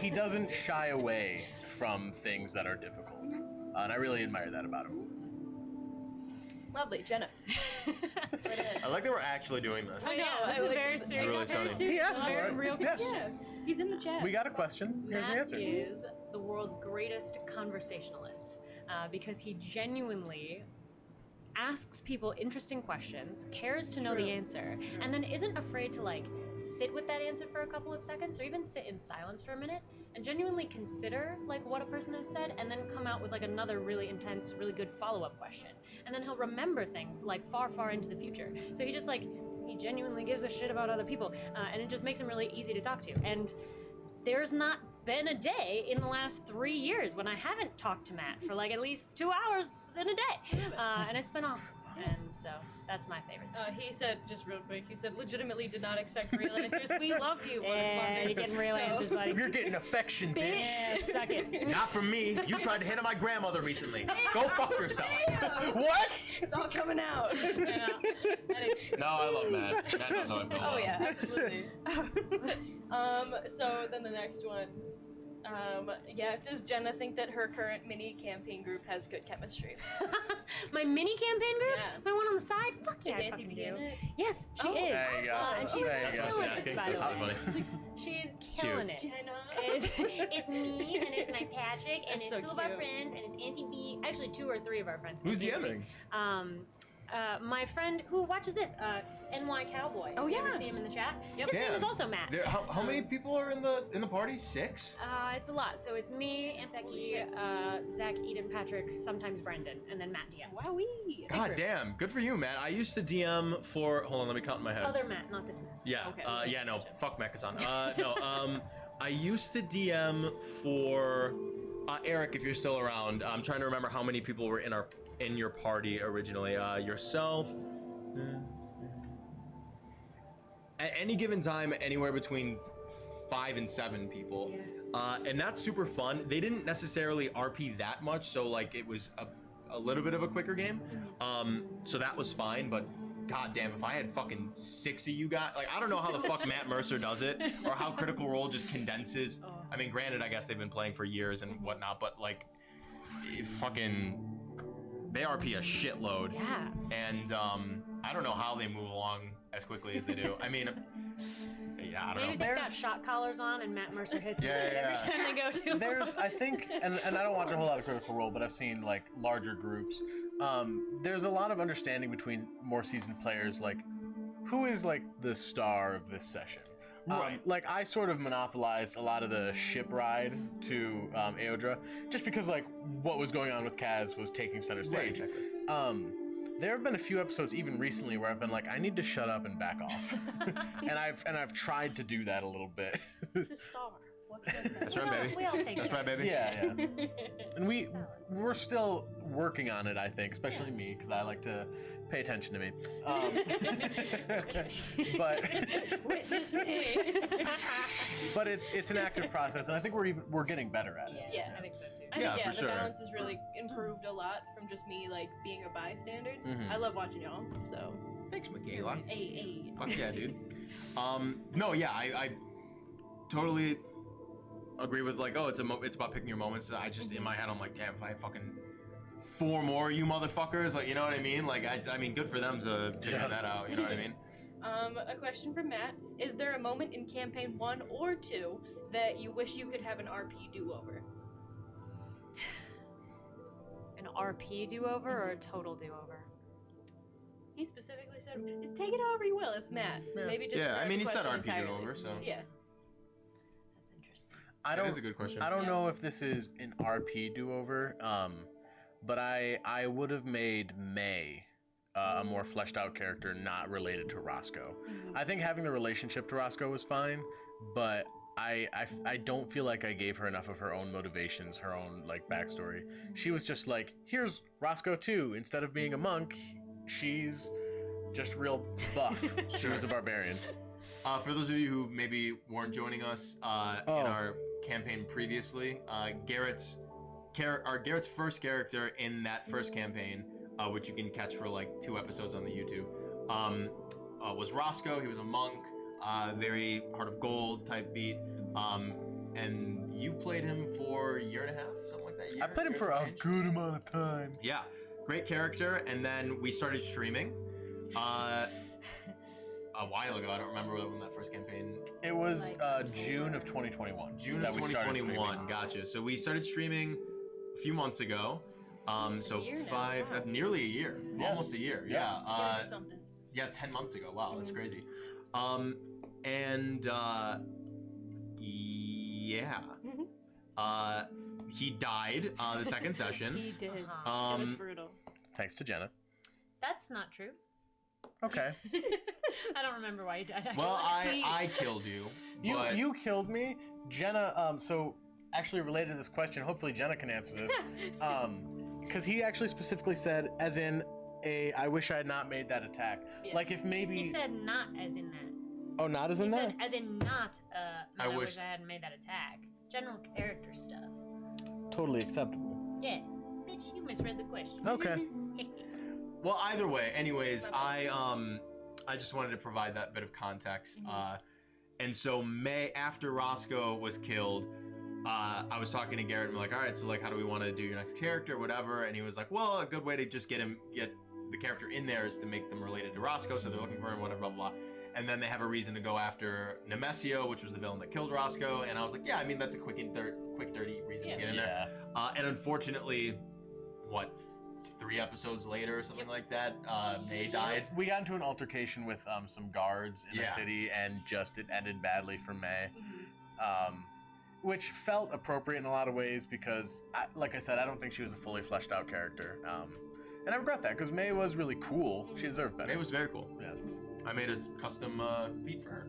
he doesn't shy away from things that are difficult, and I really admire that about him. Lovely, Jenna. I like that we're actually doing this. I know. This is a very It's serious. really sunny. He asked for it. Real Yes. Yeah. He's in the chat. We got a question. Here's the Matt answer. is the world's greatest conversationalist because he genuinely asks people interesting questions, cares to know the answer, and then isn't afraid to like sit with that answer for a couple of seconds or even sit in silence for a minute and genuinely consider like what a person has said and then come out with like another really intense, really good follow-up question. And then he'll remember things like far into the future. So he just like, he genuinely gives a shit about other people and it just makes him really easy to talk to. And there's not been a day in the last 3 years when I haven't talked to Matt for like at least 2 hours in a day. And it's been awesome. And so that's my favorite. He said, just real quick, he said, legitimately did not expect real answers. We love you, Yeah, motherfucker. you're getting real So- answers, buddy. You're getting affection, bitch. Yeah, suck it. Not from me. You tried to hit on my grandmother recently. Go fuck yourself. What? It's all coming out. Yeah, that is true. No, I love Matt. Matt knows how I feel. Oh yeah, absolutely. So then the next one. Does Jenna think that her current mini campaign group has good chemistry? My mini campaign group? Yeah. My one on the side? Fuck yeah, Is I Auntie fucking B do. in it? Yes, she Oh, is. There you go. And she's There you go. killing Asking. it, by the That's way. funny. She's killing it. Jenna. It's me, and it's my Patrick, and That's it's so two of our cute. friends, and it's Auntie B. Actually, 2 or 3 of our friends. Who's Auntie B. DMing? my friend who watches this, NY Cowboy. Oh, If you ever yeah. see him in the chat. Yep. His name Damn. is also Matt. How many people are in the party? 6? It's a lot. So it's me, Aunt Becky, Zach, Eden, Patrick, sometimes Brendan, and then Matt DMs. Wowee. God group. damn, good for you, Matt. I used to DM for. Hold on, let me count in my head. Other Matt, not this Matt. Yeah. Okay. Yeah. No. Fuck Mekazan. No. I used to DM for Eric. If you're still around, I'm trying to remember how many people were in your party originally. Yourself. At any given time, anywhere between 5 and 7 people. Yeah. And that's super fun. They didn't necessarily RP that much, so like it was a little bit of a quicker game. So that was fine, but god damn, if I had fucking 6 of you guys, like I don't know how the fuck Matt Mercer does it, or how Critical Role just condenses. I mean, granted, I guess they've been playing for years and whatnot, but like, they RP a shitload. Yeah. And I don't know how they move along as quickly as they do. I mean, yeah, I don't Maybe know. they've got shot collars on and Matt Mercer hits Yeah, it yeah, every time they go to. There's, I think, and I don't watch a whole lot of Critical Role, but I've seen like larger groups. There's a lot of understanding between more seasoned players, like who is like the star of this session. Right. Like I sort of monopolized a lot of the ship ride to Aodra, just because like what was going on with Kaz was taking center stage. Right, exactly. There have been a few episodes, even recently, where I've been like, I need to shut up and back off, and I've tried to do that a little bit. It's a star. What can I say? That's right, baby. We all take That's that. right, baby. Yeah, and we're still working on it, I think, especially me, because I like to pay attention to me. But Witness me. but it's an active process, and I think we're getting better at it. Yeah. I think so too. I think, Yeah, for the sure. balance has really improved a lot from just me like being a bystander. Mhm. I love watching y'all, so Thanks, Michaela. Hey. Fuck yeah, dude. No, yeah, I totally agree with like, oh, it's about picking your moments. I just in my head, I'm like, damn, if I had fucking 4 more, you motherfuckers, like, you know what I mean? Like, I mean, good for them to figure that out. You know what I mean? a question from Matt. Is there a moment in campaign 1 or 2 that you wish you could have an RP do-over? An RP do-over or a total do-over? He specifically said, take it however you will. It's Matt. Yeah. Maybe just Yeah, I correct mean, the he said question RP entirely. do-over, so. Yeah. That's interesting. That is a good question. I don't know if this is an RP do-over, but I would have made May a more fleshed out character not related to Roscoe. I think having the relationship to Roscoe was fine, but I don't feel like I gave her enough of her own motivations, her own like backstory. She was just like, here's Roscoe too. Instead of being a monk, she's just real buff. She was a barbarian. For those of you who maybe weren't joining us in our campaign previously, Garrett's first character in that first campaign, which you can catch for like 2 episodes on the YouTube, was Roscoe. He was a monk, very Heart of Gold type beat, and you played him for a year and a half, something like that. I played him for a good amount of time. Yeah, great character, and then we started streaming. A while ago, I don't remember when that first campaign. It was June of 2021. June that of we started 2021. streaming. Gotcha. So we started streaming a few months ago. So year now, 5, wow. Nearly a year, Yeah. almost a year. Yeah. Yeah. Something. Yeah, 10 months ago. Wow, that's crazy. Yeah. He died the second session. He did. It Uh-huh. was brutal. Thanks to Jenna. That's not true. Okay. I don't remember why you died. Actually. Well, I killed you. but You killed me, Jenna. So actually related to this question, hopefully Jenna can answer this. Because he actually specifically said, as in I wish I had not made that attack. Yeah. Like if maybe. He said not as in that. Oh, not as He in that. said as in not. I I wish- wish I hadn't made that attack. General character stuff. Totally acceptable. Yeah, bitch, you misread the question. Okay. Well, either way, anyways, I just wanted to provide that bit of context. And so after Roscoe was killed, I was talking to Garrett and we're like, all right, so like, how do we want to do your next character, whatever? And he was like, well, a good way to just get the character in there is to make them related to Roscoe, so they're looking for him, whatever, blah, blah, blah. And then they have a reason to go after Nemesio, which was the villain that killed Roscoe. And I was like, yeah, I mean, that's a quick, dirty reason to get in there. And unfortunately, 3 episodes later or something like that, May died. We got into an altercation with some guards in the Yeah. city, and just it ended badly for May, which felt appropriate in a lot of ways because, like I said, I don't think she was a fully fleshed out character, and I regret that because May was really cool. She deserved better. May was very cool. Yeah. I made a custom feat for her.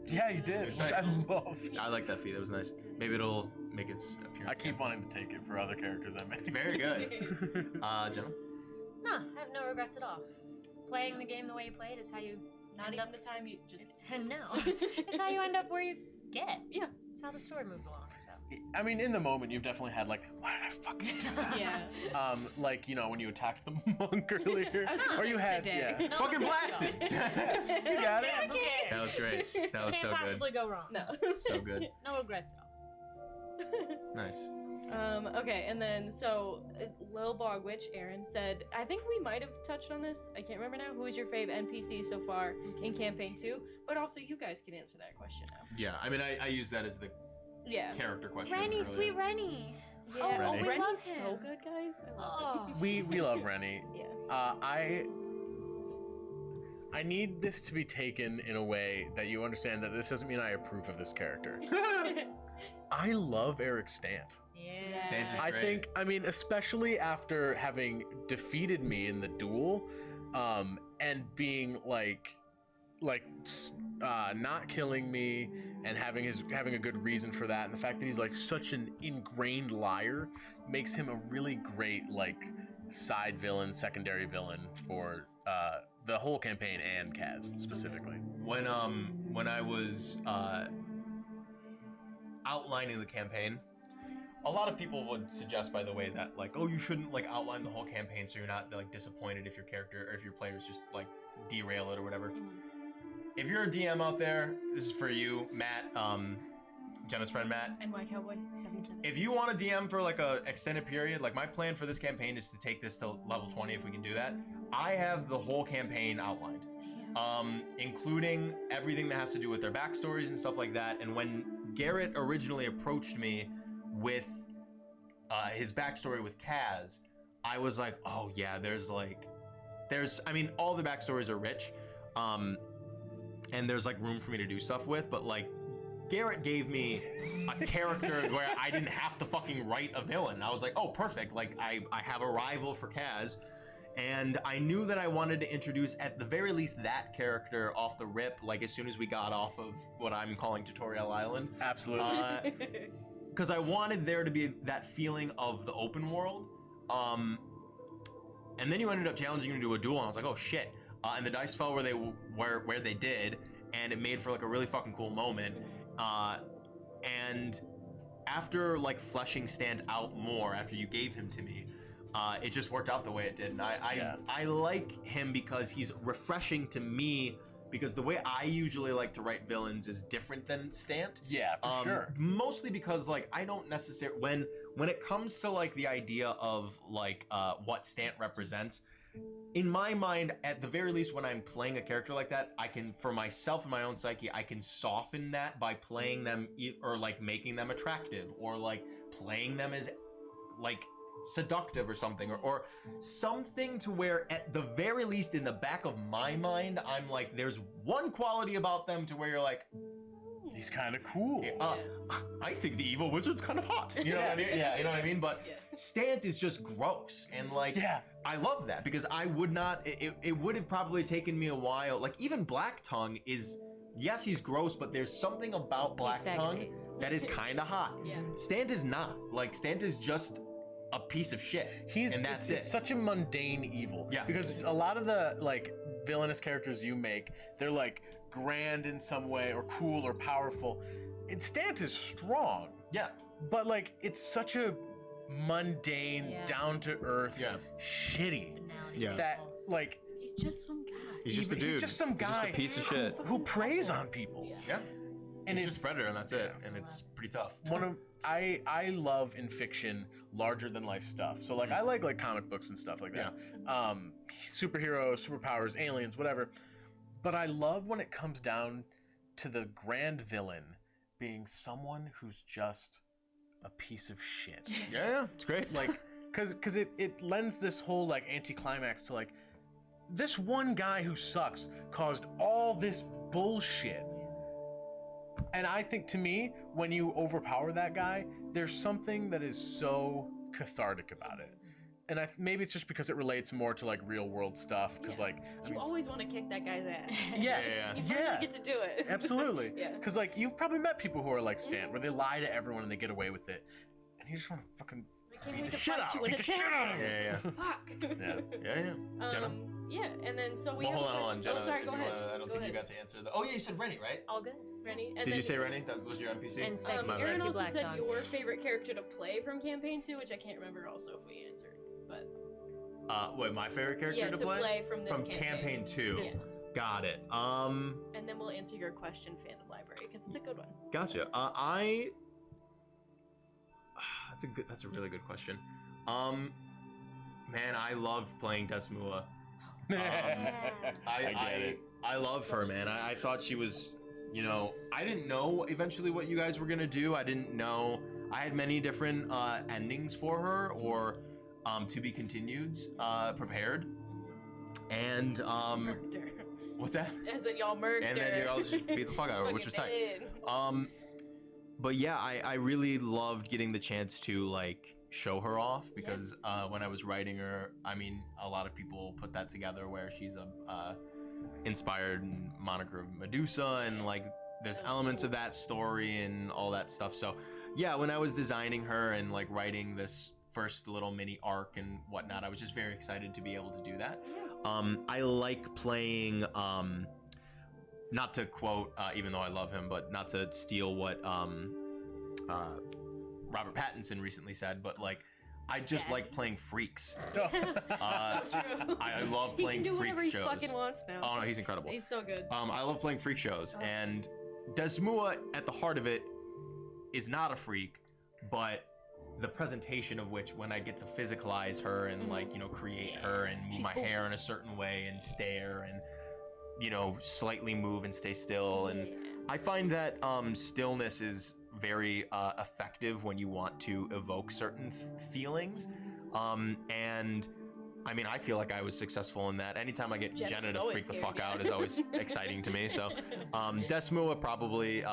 Yeah, you did, was which nice. I love. I like that feat. That was nice. Maybe it'll make its appearance. I keep wanting to take it for other characters I made. It's very good. Jenna? No, I have no regrets at all. Playing the game the way you played is how you Not even the time you just. no, it's how you end up where you get. Yeah, it's how the story moves along. So. I mean, in the moment, you've definitely had like, why did I fucking do that? Yeah. Like, you know, when you attacked the monk earlier, I was gonna or say you had, today. yeah. No Fucking regrets at blasted! You got it. all. Who cares? That was great. That was Can't so good. possibly go wrong. No. So good. No regrets at all. Nice. Okay, and then so Lil Bogwitch, Aaron said, I think we might have touched on this. I can't remember now. Who is your fave NPC so far in campaign 2? But also, you guys can answer that question now. Yeah, I mean, I use that as the Yeah. character question. Rennie, earlier. sweet Rennie. Yeah. Oh, Rennie. we love Rennie's him. so good, guys. I love Oh. We love Rennie. Yeah. I need this to be taken in a way that you understand that this doesn't mean I approve of this character. it. I love Eric Stant. Yeah. Stan's is I great. think, I mean, especially after having defeated me in the duel, and being not killing me and having a good reason for that, and the fact that he's like such an ingrained liar makes him a really great like side villain, secondary villain for the whole campaign and Kaz specifically. When I was outlining the campaign, a lot of people would suggest, by the way, that like, oh, you shouldn't like outline the whole campaign so you're not like disappointed if your character or if your players just like derail it or whatever. If you're a DM out there, this is for you, Matt, Jenna's friend Matt. And my cowboy 77. If you want to DM for like a extended period, like my plan for this campaign is to take this to level 20 if we can do that. I have the whole campaign outlined, including everything that has to do with their backstories and stuff like that. And when Garrett originally approached me with his backstory with Kaz, I was like, oh yeah, I mean, all the backstories are rich, and there's like room for me to do stuff with, but like Garrett gave me a character where I didn't have to fucking write a villain. I was like, oh, perfect. Like I have a rival for Kaz, and I knew that I wanted to introduce at the very least that character off the rip, like as soon as we got off of what I'm calling Tutorial Island. Absolutely. Because I wanted there to be that feeling of the open world. And then you ended up challenging me to do a duel, and I was like, oh shit. And the dice fell where they did, and it made for like a really fucking cool moment. And after like fleshing Stan out more, after you gave him to me, it just worked out the way it did. And I like him because he's refreshing to me, because the way I usually like to write villains is different than Stant. Yeah, for sure. Mostly because like I don't necessarily when it comes to like the idea of like what Stant represents, in my mind, at the very least, when I'm playing a character like that, I can, for myself and my own psyche, I can soften that by playing them or like making them attractive, or like playing them as like seductive or something, or something to where at the very least in the back of my mind, I'm like, there's one quality about them to where you're like, He's kind of cool. I think the evil wizard's kind of hot. You know what I mean? Yeah, you know what I mean? But Stant is just gross. And like, I love that, because I would not, it would have probably taken me a while. Like even Black Tongue is, yes, he's gross, but there's something about Black Tongue that is kind of hot. Stant is not. Like Stant is just a piece of shit. And that's it's such a mundane evil. Yeah. Because a lot of the like villainous characters you make, they're like grand in some way, or cool or powerful. And Stant is strong. Yeah. But like it's such a mundane, down to earth, shitty. That like he's just some guy. He's just a dude. He's just some guy. Just a piece of shit. Who preys on people. Yeah. And it's just Predator, and that's it. And it's pretty tough. I love in fiction larger than life stuff. So like I like comic books and stuff like that. Superheroes, superpowers, aliens, whatever. But I love when it comes down to the grand villain being someone who's just a piece of shit. Yeah, it's great. Like because it lends this whole like anticlimax to like this one guy who sucks caused all this bullshit. And I think to me, when you overpower that guy, there's something that is so cathartic about it. And maybe it's just because it relates more to like real world stuff. Because like you always want to kick that guy's ass. Yeah, You finally get to do it. absolutely. Yeah. Because like you've probably met people who are like Stan, where they lie to everyone and they get away with it, and you just want to fucking I can't beat wait the to shit fight out, you in beat a the shit out of town. him. Yeah. Fuck. Yeah. Jenna? Yeah, and then so we Well, have hold a on, question- Jenna. Oh, sorry, if go you ahead. wanna- I don't Go think you ahead. got to answer the. Oh yeah, you said Rennie, right? All good. Rennie. And Did then you say Rennie? That was your NPC. And sexy, My bad. Aaron sexy also black said tongue. your favorite character to play from campaign 2, which I can't remember also if we answered. But What, my favorite character yeah, to play? from this campaign 2. Yes. Got it. And then we'll answer your question, fandom library, because it's a good one. Gotcha. That's a really good question. Man, I loved playing Desmua. I get it. I love her, man. I thought she was, you know, I didn't know eventually what you guys were gonna do. I didn't know. I had many different endings for her, or to be continueds prepared. And Murder. what's that? As in y'all murder. And then y'all just beat the fuck out of her, which was tight. Fucking But yeah, I really loved getting the chance to like show her off because when I was writing her, I mean, a lot of people put that together where she's a inspired moniker of Medusa, and like there's elements of that story and all that stuff. So yeah, when I was designing her and like writing this first little mini arc and whatnot, I was just very excited to be able to do that. I like playing not to quote, even though I love him, but not to steal what Robert Pattinson recently said, but like, I just like playing freaks. I love playing he can do freak whatever he shows. fucking wants now. Oh no, he's incredible. He's so good. I love playing freak shows, and Desmua, at the heart of it, is not a freak, but the presentation of which, when I get to physicalize her and like, you know, create her and move my hair in a certain way and stare and, you know, slightly move and stay still, and I find that stillness is very effective when you want to evoke certain feelings, and I mean, I feel like I was successful in that. Anytime I get Jenna to freak the fuck out is always exciting to me. So Desmua probably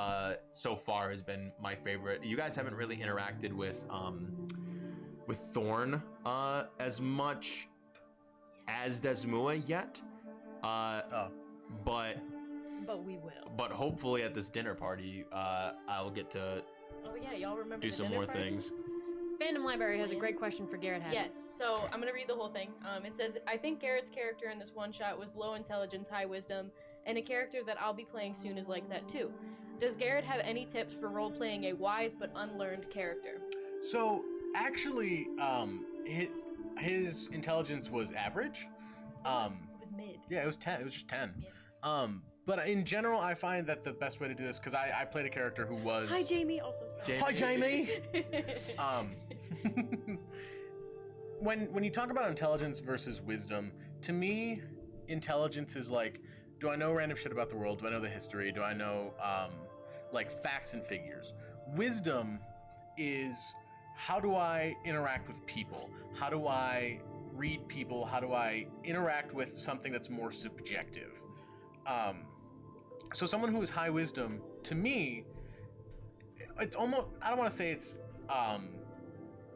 so far has been my favorite. You guys haven't really interacted with Thorn as much as Desmua yet, but we will. But hopefully at this dinner party, I'll get to y'all remember do the some dinner more party? things. Fandom Library has a great question for Garrett Haddon. Yes, so I'm gonna read the whole thing. It says, I think Garrett's character in this one shot was low intelligence, high wisdom, and a character that I'll be playing soon is like that too. Does Garrett have any tips for role-playing a wise but unlearned character? So actually, his intelligence was average. It was mid. Yeah, it was 10. It was just 10. Yeah. But in general, I find that the best way to do this, because I played a character who was. Hi, Jamie. Also, sorry. Hi, Jamie. When you talk about intelligence versus wisdom, to me, intelligence is like, do I know random shit about the world? Do I know the history? Do I know like facts and figures? Wisdom is, how do I interact with people? How do I read people? How do I interact with something that's more subjective? So someone who is high wisdom, to me, it's almost, I don't want to say it's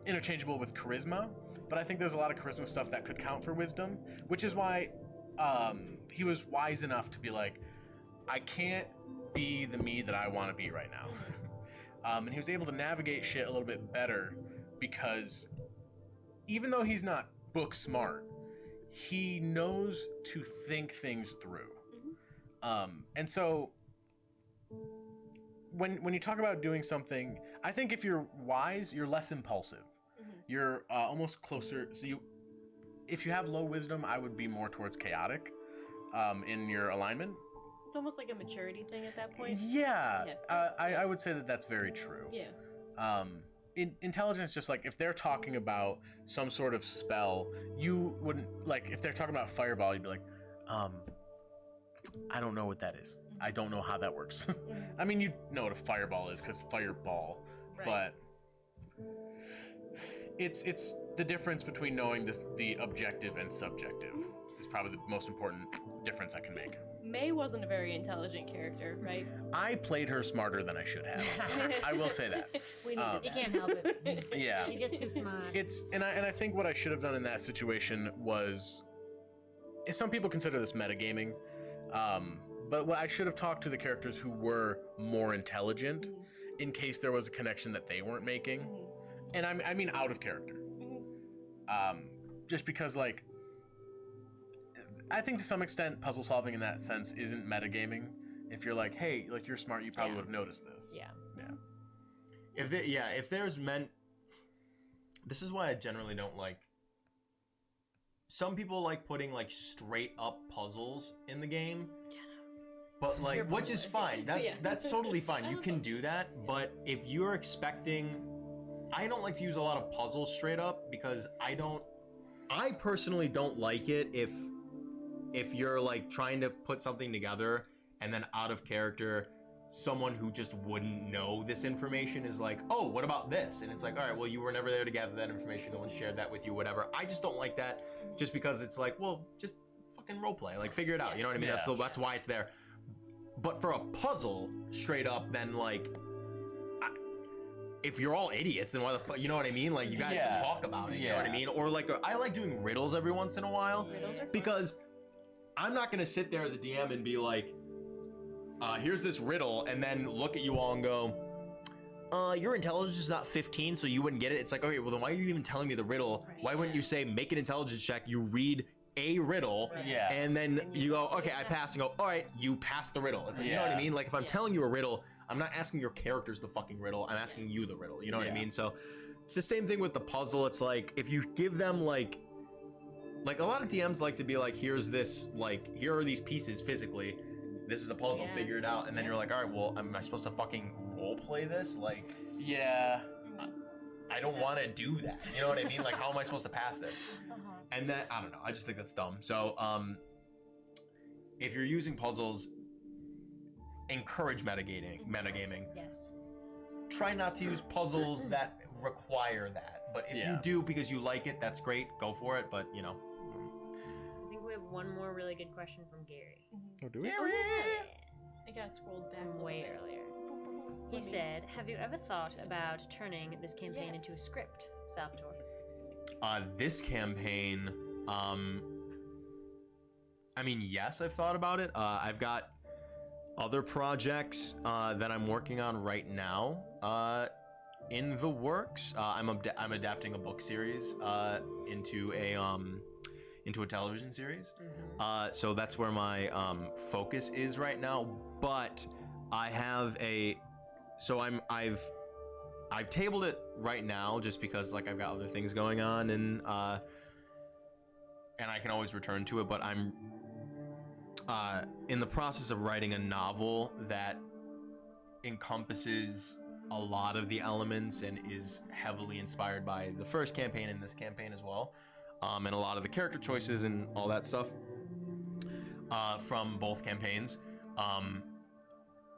interchangeable with charisma, but I think there's a lot of charisma stuff that could count for wisdom, which is why he was wise enough to be like, I can't be the me that I want to be right now. And he was able to navigate shit a little bit better because even though he's not book smart, he knows to think things through. And so when you talk about doing something, I think if you're wise, you're less impulsive. You're almost closer. So if you have low wisdom, I would be more towards chaotic in your alignment. It's almost like a maturity thing at that point. Yeah. I would say that that's very true. Yeah. Intelligence, just like if they're talking about some sort of spell, you wouldn't, like if they're talking about fireball, you'd be like, I don't know what that is. I don't know how that works. I mean, you know what a fireball is because fireball, Right. but it's the difference between knowing the objective and subjective is probably the most important difference I can make. May wasn't a very intelligent character, right? I played her smarter than I should have. I will say that. We need You can't help it. Yeah. You're just too smart. And I think what I should have done in that situation was, some people consider this metagaming, but what I should have talked to the characters who were more intelligent in case there was a connection that they weren't making, and I mean out of character. Just because, like, I think to some extent puzzle solving in that sense isn't metagaming. If you're like, hey, like, you're smart, you probably would have noticed this. Yeah. If there's this is why I generally don't like. Some people like putting like straight up puzzles in the game, but like, which is fine. That's totally fine. You can do that, but if you're expecting, I don't like to use a lot of puzzles straight up because I personally don't like it if you're like trying to put something together and then out of character, someone who just wouldn't know this information is like, oh, what about this? And it's like, all right, well, you were never there to gather that information. No one shared that with you, whatever. I just don't like that just because it's like, well, just fucking roleplay, like figure it out. You know what I mean? Yeah. That's why it's there. But for a puzzle straight up, then like, if you're all idiots, then why the fuck, you know what I mean? Like, you gotta talk about it, you know what I mean? Or like, I like doing riddles every once in a while because I'm not gonna sit there as a DM and be like, here's this riddle, and then look at you all and go, your intelligence is not 15, so you wouldn't get it. It's like, okay, well then why are you even telling me the riddle? Why wouldn't you say, make an intelligence check, you read a riddle, and then you go, okay, I pass, and go, all right, you pass the riddle. It's like, you know what I mean? Like, if I'm telling you a riddle, I'm not asking your characters the fucking riddle, I'm asking you the riddle, you know what I mean? So, it's the same thing with the puzzle. It's like, if you give them like a lot of DMs like to be like, here's this, like, here are these pieces physically, this is a puzzle, figure it out, and then you're like, all right, well, am I supposed to fucking role play this? Like, I don't want to do that. You know what I mean? Like, how am I supposed to pass this? And that, I don't know. I just think that's dumb. So, if you're using puzzles, encourage metagaming. Yes. Try not to use puzzles that require that. But if you do because you like it, that's great. Go for it. But, you know. I think we have one more really good question from Gary. Oh, do we? I got scrolled back From way earlier. He said, have you ever thought about turning this campaign into a script, Salvatore? This campaign, I mean, yes, I've thought about it. I've got other projects that I'm working on right now in the works. I'm adapting a book series into a television series. So that's where my focus is right now. But I have I've tabled it right now just because like I've got other things going on and I can always return to it. But I'm in the process of writing a novel that encompasses a lot of the elements and is heavily inspired by the first campaign and this campaign as well. And a lot of the character choices and all that stuff from both campaigns.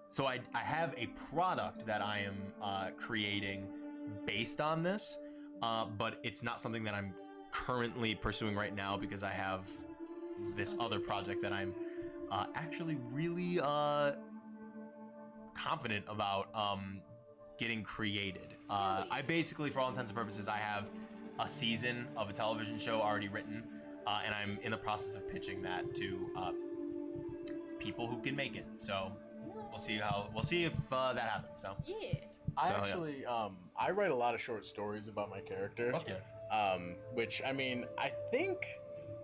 So I have a product that I am creating based on this, but it's not something that I'm currently pursuing right now because I have this other project that I'm actually really confident about getting created. I basically, for all intents and purposes, I have a season of a television show already written, and I'm in the process of pitching that to people who can make it. So we'll see if that happens. So I write a lot of short stories about my character. Which, I mean, I think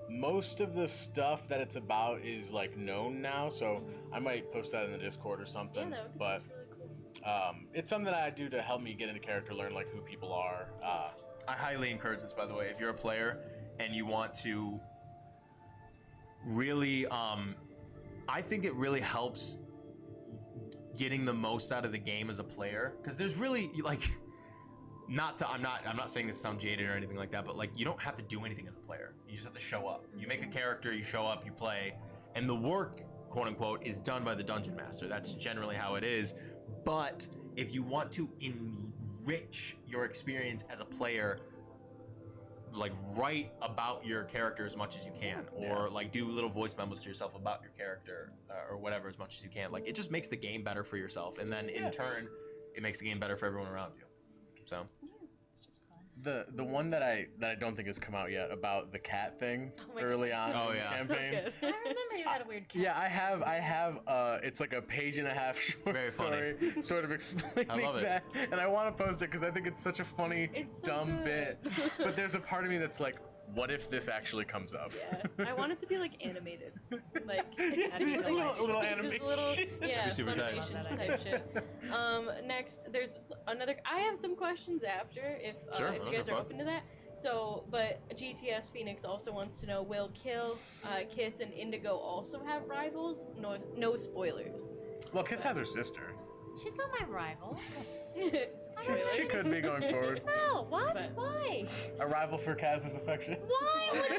most of the stuff that it's about is like known now, so I might post that in the Discord or something. But it's something that I do to help me get into character, learn like who people are. I highly encourage this, by the way. If you're a player and you want to really, I think it really helps getting the most out of the game as a player, because there's really like, I'm not saying this to sound jaded or anything like that, but like you don't have to do anything as a player. You just have to show up. You make a character, you show up, you play, and the work, quote unquote, is done by the dungeon master. That's generally how it is. But if you want to enrich your experience as a player, like write about your character as much as you can, or like do little voice memos to yourself about your character or whatever as much as you can. Like it just makes the game better for yourself, and then in turn, it makes the game better for everyone around you. So. It's just fun. The one that I don't think has come out yet about the cat thing my early on Oh, in the yeah. So campaign. good. I remember you had a weird cat. Yeah, I have it's like a page and a half short very funny. story sort of explaining love it. that, and I want to post it because I think it's such a funny It's so dumb good. bit. But there's a part of me that's like, what if this actually comes up? Yeah, I want it to be like animated, like That'd be a little delightful. just animation. a little, yeah, be super tight. Funimation Love that type shit. Next, there's another. I have some questions after if Sure, if you okay, guys are fun. open to that. So, but GTS Phoenix also wants to know: will Kill, Kiss, and Indigo also have rivals? No spoilers. Well, Kiss has her sister. She's not my rival. She could be going forward. No, what? But- Why? A rival for Kaz's affection. Why would you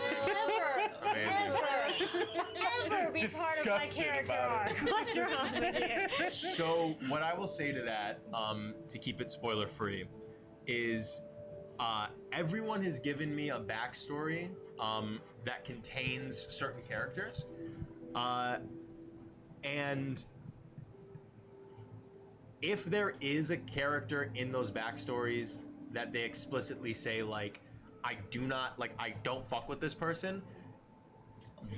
ever be part of my Disgusted character about arc? it. What's wrong with you? So what I will say to that, to keep it spoiler free, is everyone has given me a backstory that contains certain characters, and if there is a character in those backstories that they explicitly say like, I don't fuck with this person,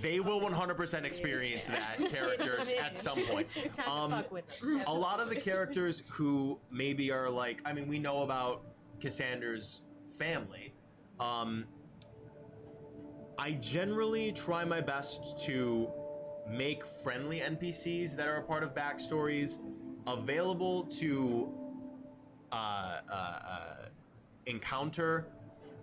they will 100% experience that characters at some point. Time to fuck with them. A lot of the characters who maybe are like, I mean, we know about Cassandra's family. I generally try my best to make friendly NPCs that are a part of backstories available to encounter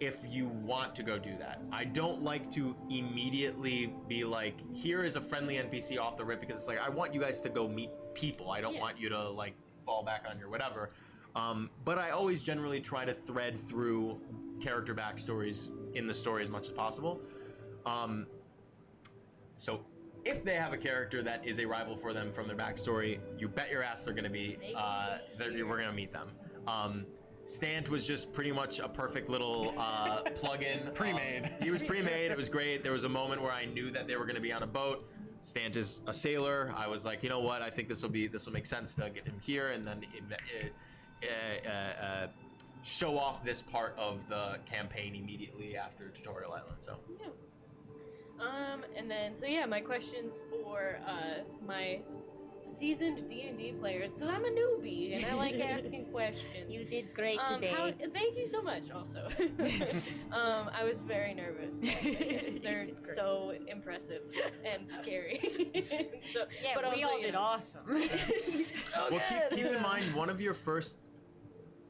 if you want to go do that. I don't like to immediately be like, here is a friendly NPC off the rip, because it's like, I want you guys to go meet people. I don't Yeah. want you to like fall back on your whatever. But I always generally try to thread through character backstories in the story as much as possible. So if they have a character that is a rival for them from their backstory, you bet your ass they're going to be, we're going to meet them. Stant was just pretty much a perfect little plug-in. Pre-made. He was pre-made. It was great. There was a moment where I knew that they were going to be on a boat. Stant is a sailor. I was like, you know what? I think this will make sense to get him here, and then show off this part of the campaign immediately after Tutorial Island. So. Yeah. And then, so yeah, my questions for my seasoned D&D players, because I'm a newbie and I like asking questions. You did great today. Thank you so much, also. I was very nervous. They're did great. so impressive and scary. So, Yeah, but we also, all you did know, awesome. Well, keep in mind, one of your first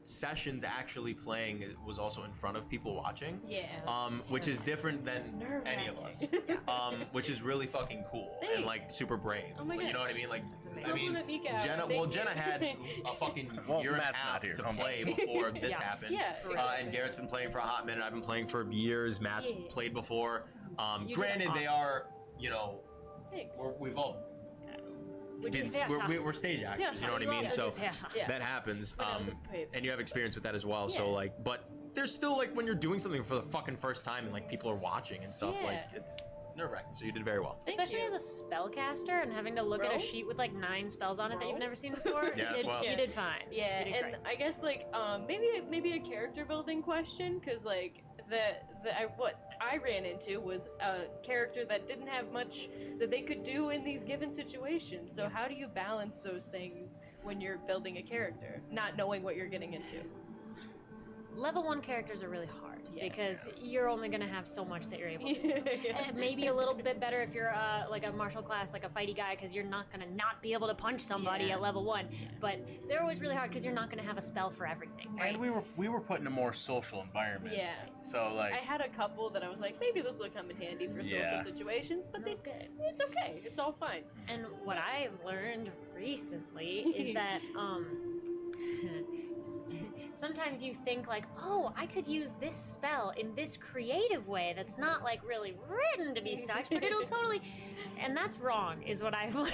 sessions actually playing was also in front of people watching. Yeah. Which is different than any of us. Which is really fucking cool and like Thanks. super brave. Oh my You know gosh. what I mean? Like, amazing. I mean, Compliment me, Kat. Jenna. Thank Well, you. Jenna had a fucking Well, year and a Matt's half not here. to Humble. play before this Yeah. happened. Yeah. And Garrett's been playing for a hot minute. I've been playing for years. Matt's Yeah. played before. You did Granted, they awesome. are, you know, Thanks. we've all We did been, theater. we're stage actors. Yeah. You know what I You mean? also So did theater. Yeah. that happens. But I was a babe. And you have experience with that as well. So Yeah. like, but there's still like when you're doing something for the fucking first time and like people are watching and stuff, Yeah. like it's nerve-wracking. So you did very well. Thank Especially you. as a spellcaster and having to look at Bro? a sheet with like 9 spells on it that Bro? you've never seen before. Yeah, you, did, well- you did fine. Yeah, You did and great. I guess like maybe a character building question, because like what I ran into was a character that didn't have much that they could do in these given situations. So how do you balance those things when you're building a character, not knowing what you're getting into? Level 1 characters are really hard Yeah. because you're only going to have so much that you're able to do. Maybe a little bit better if you're like a martial class, like a fighty guy, because you're not going to not be able to punch somebody Yeah. at level 1. But they're always really hard because you're not going to have a spell for everything, right? And we were put in a more social environment. Yeah. So like I had a couple that I was like, maybe this will come in handy for Yeah. social situations, but That's good. it's okay. It's all fine. And what I've learned recently is that sometimes you think like, oh, I could use this spell in this creative way that's not like really written to be such, but it'll totally. And that's wrong, is what I've learned.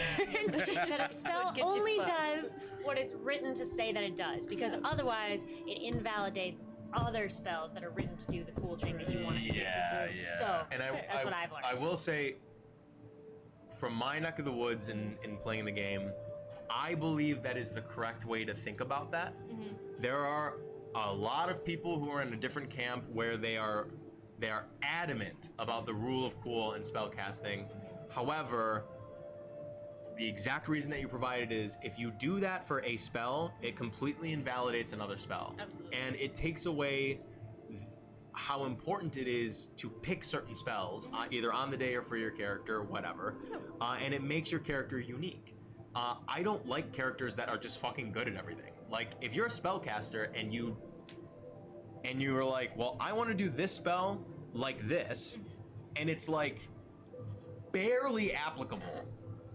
That a spell Get you only fucked. does what it's written to say that it does, because otherwise it invalidates other spells that are written to do the cool thing that you want to do. Yeah. So And that's what I've learned. I will say, from my neck of the woods in playing the game, I believe that is the correct way to think about that. There are a lot of people who are in a different camp where they are adamant about the rule of cool and spell casting. However, the exact reason that you provided is if you do that for a spell, it completely invalidates another spell. Absolutely. And it takes away how important it is to pick certain spells, either on the day or for your character, whatever. And it makes your character unique. I don't like characters that are just fucking good at everything. Like, if you're a spellcaster and you're like, well, I want to do this spell like this, and it's like barely applicable.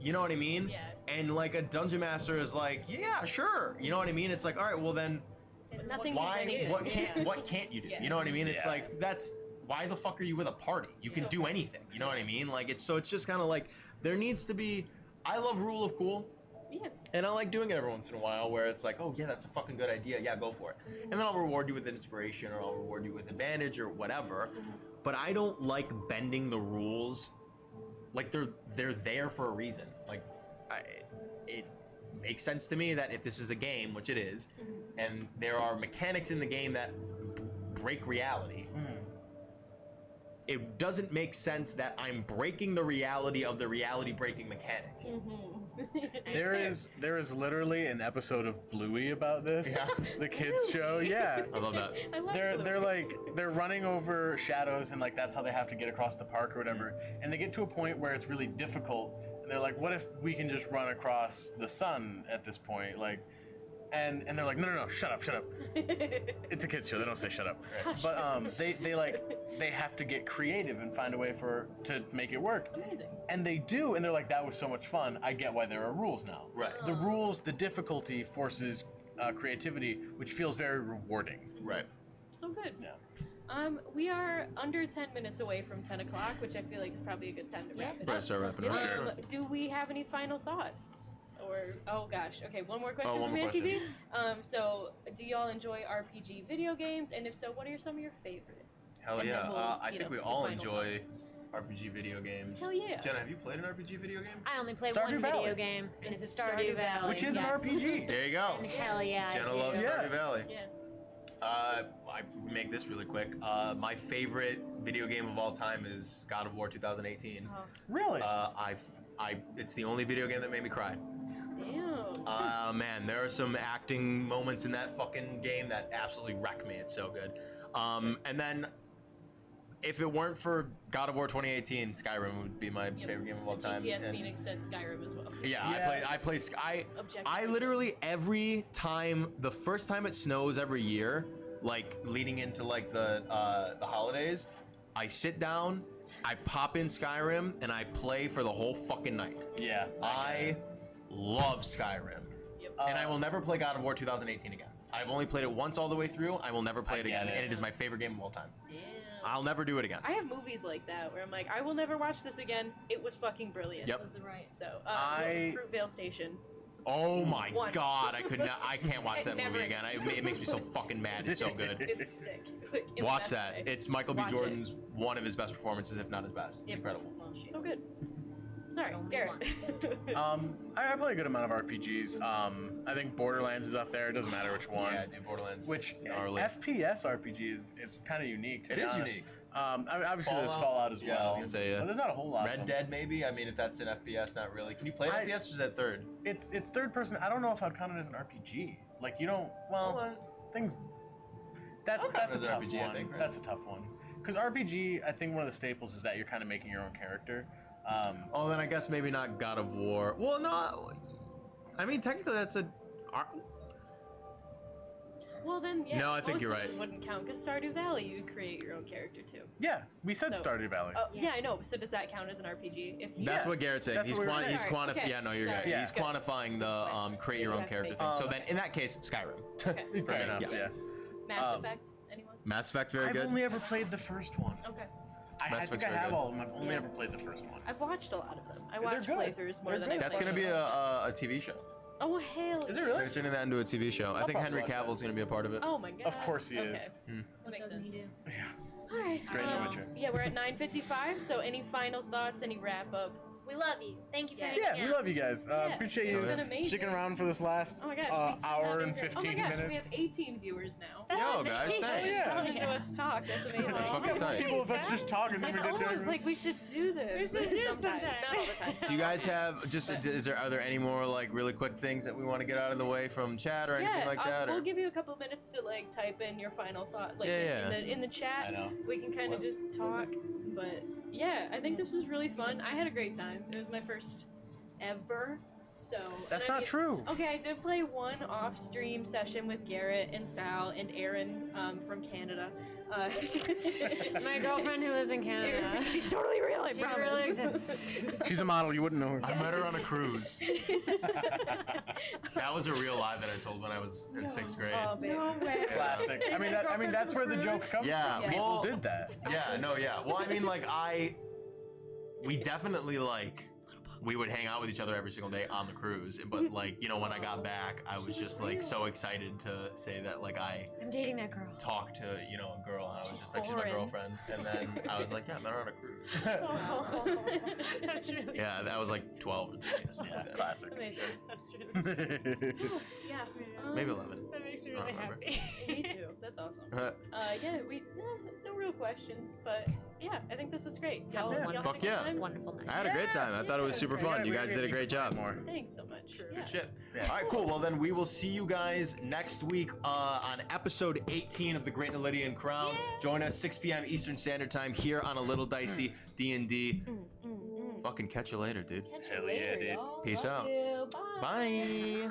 You know what I mean? Yeah. And like a dungeon master is like, yeah, sure. You know what I mean? It's like, all right, well then, Nothing why? means anything. What can't you do? Yeah. You know what I mean? It's Yeah. like that's why the fuck are you with a party? You can do anything. You know what I mean? Like it's just kind of like there needs to be. I love rule of cool. Yeah. And I like doing it every once in a while where it's like, oh yeah, that's a fucking good idea. Yeah, go for it. And then I'll reward you with inspiration or I'll reward you with advantage or whatever. But I don't like bending the rules. Like they're there for a reason. Like it makes sense to me that if this is a game, which it is, and there are mechanics in the game that break reality, it doesn't make sense that I'm breaking the reality of the reality breaking mechanic. There is literally an episode of Bluey about this. Yeah. The kids show. Yeah. I love that. I like They're running over shadows and like that's how they have to get across the park or whatever. And they get to a point where it's really difficult. And they're like, what if we can just run across the sun at this point? Like, and they're like, no, shut up. It's a kids show. They don't say shut up. But they have to get creative and find a way to make it work. Amazing. And they do, and they're like, that was so much fun. I get why there are rules now. Right. The rules, the difficulty forces creativity, which feels very rewarding. Right. So good. Yeah. We are under 10 minutes away from 10 o'clock, which I feel like is probably a good time to wrap it Better up. start wrapping it up. Do we have any final thoughts? Or, oh gosh, okay, one more question one from more ManTV. So, do y'all enjoy RPG video games? And if so, what are some of your favorites? Hell And yeah. then we'll, I think we do all final enjoy thoughts. RPG video games. Hell yeah. Jenna, have you played an RPG video game? I only play Stardew one Valley. video game, and Is it's it Stardew Stardew Valley. Valley? Which is an yes. RPG. There you go. And hell yeah, Jenna I do. loves Yeah. Stardew Valley. Yeah. I make this really quick. My favorite video game of all time is God of War 2018. Oh, Really? It's the only video game that made me cry. damn. Man, there are some acting moments in that fucking game that absolutely wreck me. It's so good. And then, if it weren't for God of War 2018, Skyrim would be my favorite game of all time. GTS And- Phoenix said Skyrim as well. Yeah, Yeah. I play. Objectively. I literally every time, the first time it snows every year, like leading into like the holidays, I sit down, I pop in Skyrim, and I play for the whole fucking night. yeah. I love Skyrim, Yep. and I will never play God of War 2018 again. I've only played it once all the way through. I will never play it get again, it. and it is my favorite game of all time. Damn. I'll never do it again. I have movies like that where I'm like, I will never watch this again. It was fucking brilliant. Yep. Was the right. So, I- Fruitvale Station. Oh my Once. god, I can't watch that Never movie again. It makes me so fucking mad. It's so good. It's sick. Like, in the Watch best that. way. It's Michael B. Watch it. Jordan's one of his best performances, if not his best. It's Yep. incredible. So good. Sorry, Only Garrett. once. I play a good amount of RPGs. I think Borderlands is up there. It doesn't matter which one. Yeah, dude, Borderlands. Which gnarly. FPS RPG is kind of unique. To It be is honest. unique. Obviously, there's Fallout as well. Yeah, I was gonna say, yeah. But there's not a whole lot. of Red them. Dead, maybe. I mean, if that's an FPS, not really. Can you play an I- FPS or is that third? It's third person. I don't know if I'd count it as an RPG. Like you don't. Well, things. That's I'll count that's it a as tough RPG, I one. think, right? That's a tough one. Because RPG, I think one of the staples is that you're kind of making your own character. Oh, then I guess maybe not God of War. Well, no. I mean, technically, that's a. Well, then, yeah. No, I think most you're of right. those wouldn't count because Stardew Valley, you create your own character too. Yeah, we said So- Stardew Valley. Oh, yeah, I know. So does that count as an RPG? If you That's Yeah, what Garrett's saying. that's He's what we were saying. he's Sorry, quantifying. okay, Yeah, no, you're sorry. right. Yeah. He's quantifying the create your You own have to character make thing. it. So then, in that case, Skyrim. Okay. For Fair me, enough. yes. Yeah. Mass Effect? Anyone? Mass Effect, very I've good. only ever played the first one. Okay. I Mass think Effect's I very have good. all of them. I've only Yeah. ever played the first one. I've watched a lot of them. I They're watch good. playthroughs more They're than good. I That's play gonna be them. a TV show. Oh hell. Is it yeah. really? They're turning that into a TV show. I think probably Henry watch that. Cavill's gonna be a part of it. Oh my god. Of course he Okay. is. That What makes doesn't sense. he do? Yeah. All right. It's great in The Witcher. Yeah, we're at 9:55. So any final thoughts? Any wrap up? We love you. Thank you for Yeah. hanging Yeah, we out. love you guys. Yeah, Appreciate it's you been amazing. sticking around for this last Oh my gosh. we still hour haven't and heard- 15 Oh my gosh, we minutes. have 18 viewers now. Yo, guys, amazing. thanks. Yeah. Listening to us talk. That's amazing. That's fucking tight. People that's just talking. It's we did almost like we should do this. We should do it sometimes. sometime. Not all the time. Do you guys have are there any more like really quick things that we want to get out of the way from chat or anything like that? We'll Or? give you a couple minutes to like type in your final thought. Like Yeah, in the chat. I know. We can kind of just talk. But yeah, I think this was really fun. I had a great time. It was my first ever. So That's and I not mean- true. Okay, I did play one off-stream session with Garrett and Sal and Aaron from Canada. My girlfriend who lives in Canada. She's totally real, I She promise. really exists. She's a model. You wouldn't know her. I met her on a cruise. That was a real lie that I told when I was in 6th grade. Oh, babe. No way. Classic. I mean, that's where the joke comes Yeah, from. well- People did that. Yeah, no, yeah. Well, I mean, like, we definitely, like, we would hang out with each other every single day on the cruise. But, like, you know, when I got back, I was just, like, so excited to say that, like, I I'm dating that girl. talked to, you know, a girl, and I was She's just like, she's my foreign. girlfriend. And then I was like, yeah, I met her on a cruise. That's really Yeah, that was, like, 12 or 13 or something like that. Classic. Amazing. That's really sweet. Yeah. Maybe 11. That makes me I don't really remember. happy. Me too. That's awesome. Uh, Yeah, no real questions, but yeah, I think this was great. Y'all, Have a Yeah. y'all wonderful, Fuck yeah. wonderful night. I had a great time. I thought it was super fun. You guys did a great job. More. Thanks so much. Yeah. Good shit. Yeah. All right, cool. Well, then we will see you guys next week on episode 18 of the Great Nelidian Crown. Join us 6 p.m. Eastern Standard Time here on a Little Dicey D&D. Fucking catch you later, dude. Catch Hell you yeah, later, dude. y'all. Peace Love out. you. Bye. Bye.